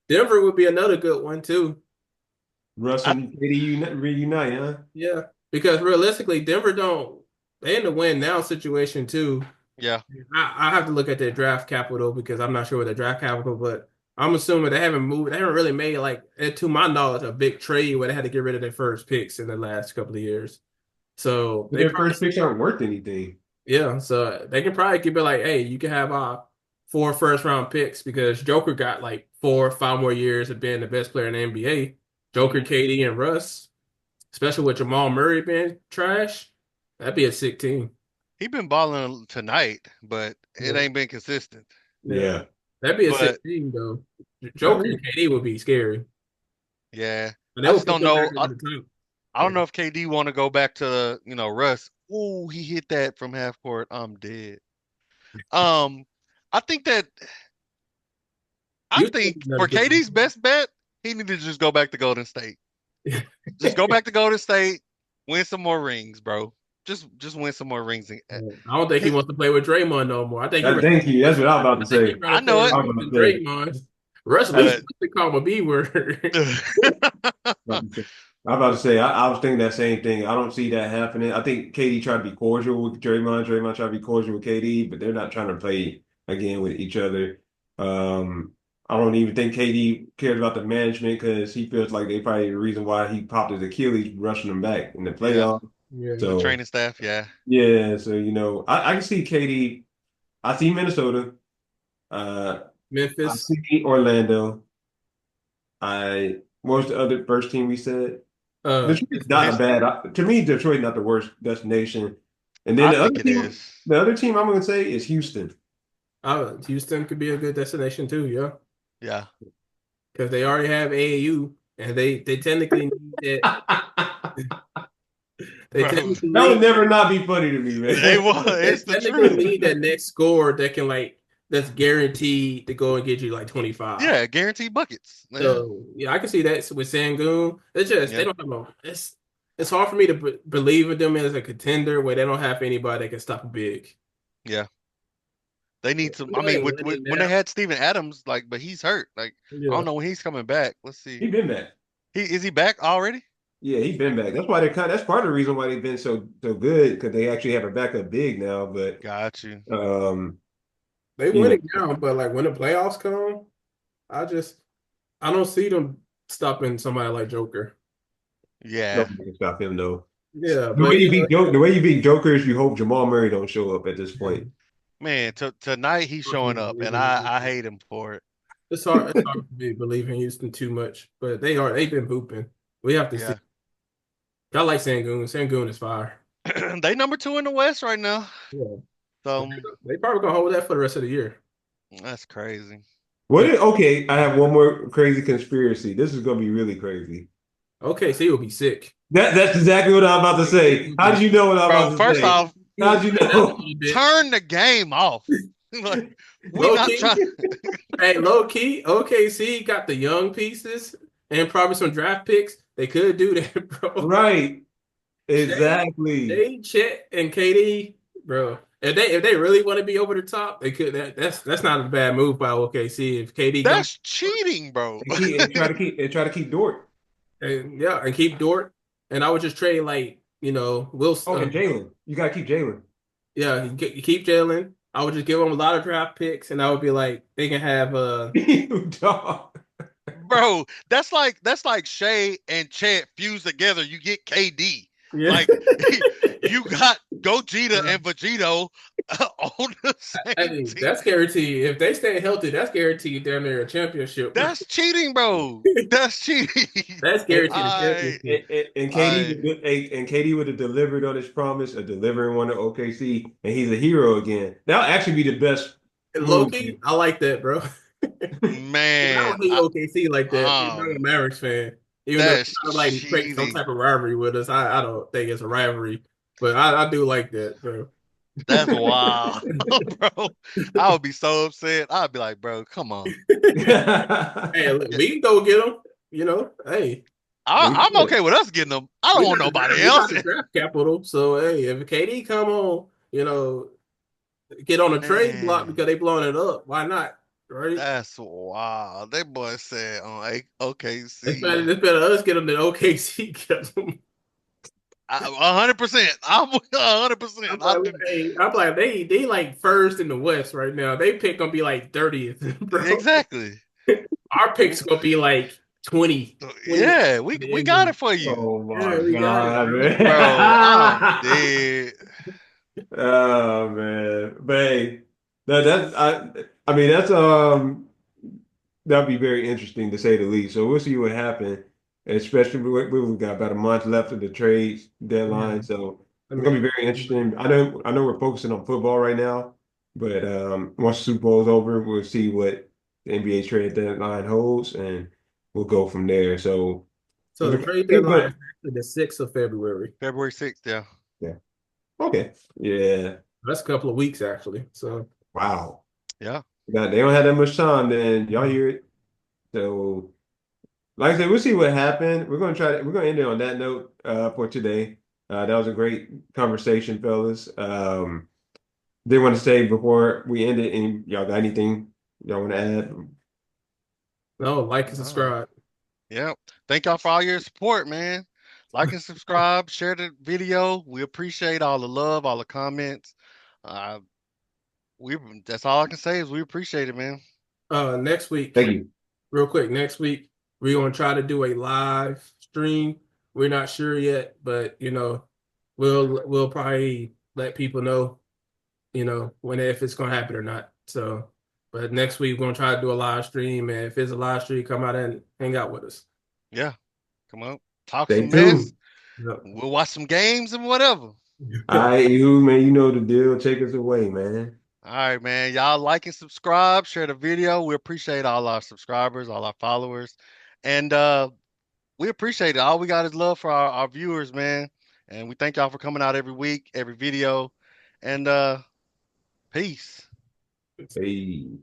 Denver would be another good one too. Russ I, and KD reunite, huh? yeah, because realistically, Denver don't they in the win now situation too. Yeah, I have to look at their draft capital because I'm not sure what their draft capital, but I'm assuming they haven't moved. They haven't really made like, to my knowledge, a big trade where they had to get rid of their first picks in the last couple of years. So But they their probably, first picks aren't worth anything. yeah. So they can probably keep it like, hey, you can have 4 first round picks because Joker got like 4 or 5 more years of being the best player in the NBA. Joker, mhm. KD, and Russ, especially with Jamal Murray being trash, that'd be a sick team. He been balling tonight, but it Yeah. ain't been consistent. Yeah. Yeah. That'd be a But sick team though. That Joker is. and KD would be scary. yeah, But they I would just put don't them back know. over the top. I don't know if KD want to go back to, Russ. Ooh, he hit that from half court. I'm dead. Um, I think that I Houston would think be another for good KD's best bet, he need to just go back to Golden State. one. Just go back to Golden State, win some more rings, bro. Just win some more rings. I don't think he wants to play with Draymond no more. I think he Thank you. That's what I was about I to think he'd say. rather I play know with it, I was with about to say. Draymond. Russ at least but they call him a B word. About to say- I'm about to say, I was thinking that same thing. I don't see that happening. I think KD tried to be cordial with Draymond. Draymond tried to be cordial with KD, but they're not trying to play again with each other. I don't even think KD cares about the management because he feels like they probably the reason why he popped his Achilles rushing him back in the yeah, playoffs. Yeah. the So training staff, yeah. yeah, so I can see KD. I see Minnesota. I Memphis. see Orlando. What was the other first team we said? Detroit's not a Pistons. bad. To me, Detroit's not the worst destination. And then I think it is. the other team I'm going to say is Houston. Houston could be a good destination too, yeah. Yeah. Because they already have AAU and they technically need that. They Bro, That would technically never not be funny to me, they man. was. they It's the technically truth. need that next score that can like that's guaranteed to go and get you like 25. Yeah, guaranteed buckets. Yeah, So yeah, I can see that with Sangoon. It's just they yeah, don't have no. It's hard for me to believe in them as a contender where they don't have anybody that can stop a big. yeah. They Yeah, need some. I I know mean, ain't winning when they now. had Steven Adams, like, but he's hurt. Like, I don't Yeah, know when he's coming back. Let's see. He been back. He is he back already? Yeah, he been back. That's why they're kind. That's part of the reason why they've been so good because they actually have a backup big now. But Got you. um, they you know, winning now, but like when the playoffs come, I just I don't see them stopping somebody like Joker. Yeah, nobody can stop him though. Yeah, but you know, The way you beat Joker is you hope Jamal Murray don't show up at this point. man. Tonight he's showing up, and I hate him for it. it's hard for me to believe in Houston too much, but they've been hooping. We have to see. Yeah, I like Sangoon. Sangoon is fire. they number 2 in the West right now. Yeah, So they probably gonna hold that for the rest of the year. that's crazy. But Okay, I have one more crazy conspiracy. This is gonna be really crazy. okay, so he will be sick. That's exactly what I'm about to say. How did you know what I'm Bro, about to first say? off, He How will did you turn down a know? little bit. turn the game off. Like, we Low not key, trying. hey, low key. OKC got the young pieces and probably some draft picks. They could do that, bro. Right. Shea, Exactly. Chet, and KD, bro. If they really want to be over the top, they could. That's not a bad move by OKC. If KD come That's cheating, bro. And try to keep Dort. and yeah, and keep Dort, and I would just trade like Oh, Wilson. and Jalen. You gotta keep Jalen. Yeah, you keep Jalen. I would just give them a lot of draft picks, and I would be like, they can have You dog. Bro, that's like Shea and Chet fused together. You get KD. yeah. Like you got Gogeta and Vegito on the I same mean, team. that's guaranteed. If they stay healthy, that's guaranteed damn near a championship, bro. That's cheating, bro. That's cheating. That's And, guaranteed a I championship. KD I would have delivered on his promise of delivering one to OKC, and he's a hero again. That'll actually be the best Low move. key, I like that, bro. I man, don't hate OKC like that. Even though I'm a um Mavericks fan, even though that's it's trying to like create some cheating. type of rivalry with us, I don't think it's a rivalry, but I do like that, bro. That's wild, bro. I would be so upset. I'd be like, bro, come on. Hey, look, Yeah, we can go get them. Hey, I'm okay with us getting them. I don't want nobody we got else. the draft capital. So hey, if KD come on, get on a trade block Man, because they blowing it up. Why not? Right? that's wild. That boy said on It's OKC. better. It's better us get them than OKC get them. 100%. I'm 100%. I'm like, hey, I'm like they like first in the West right now. They pick gonna be like 30th, bro. Exactly. Our pick's gonna be like 20 Yeah, in the we got NBA. it for you. Oh my Yeah, we got it, God, bro. Bro, I'm man. dead. Oh man. But hey, I mean that'd be very interesting to say the least. So we'll see what happens, especially we've got about a month left of the trade Yeah. deadline. So I it's gonna mean, be very interesting. I know we're focusing on football right now, but once the Super Bowl's over, we'll see what the NBA trade deadline holds, and we'll go from there. So so the trade it's deadline is good. actually the 6th of February. February 6th, yeah. Yeah. Okay. Yeah. That's a couple of weeks actually. So Wow. Yeah. They don't have that much time, then y'all hear it. So, like I said, we'll see what happened. We're gonna end it on that note for today. That was a great conversation, fellas. Did want to say before we end it, any y'all got anything y'all want to add? no, like and Oh, subscribe. yeah. Thank y'all for all your support, man. Like and subscribe, share the video. We appreciate all the love, all the comments. Uh, we that's all I can say is we appreciate it, man. Next week, Thank you. real quick, next week we're gonna try to do a live stream. We're not sure yet, but we'll probably let people know, when if it's gonna happen or not. So, but next week we're gonna try to do a live stream, and if it's a live stream, come out and hang out with us. Yeah. Come on. Talk Stay some mess. tuned. Yep. We'll watch some games and whatever. All right, you man, you know the deal. Take us away, man. All right, man. Y'all like and subscribe, share the video. We appreciate all our subscribers, all our followers. And we appreciate it. All we got is love for our viewers, man. And we thank y'all for coming out every week, every video. And peace. Hey.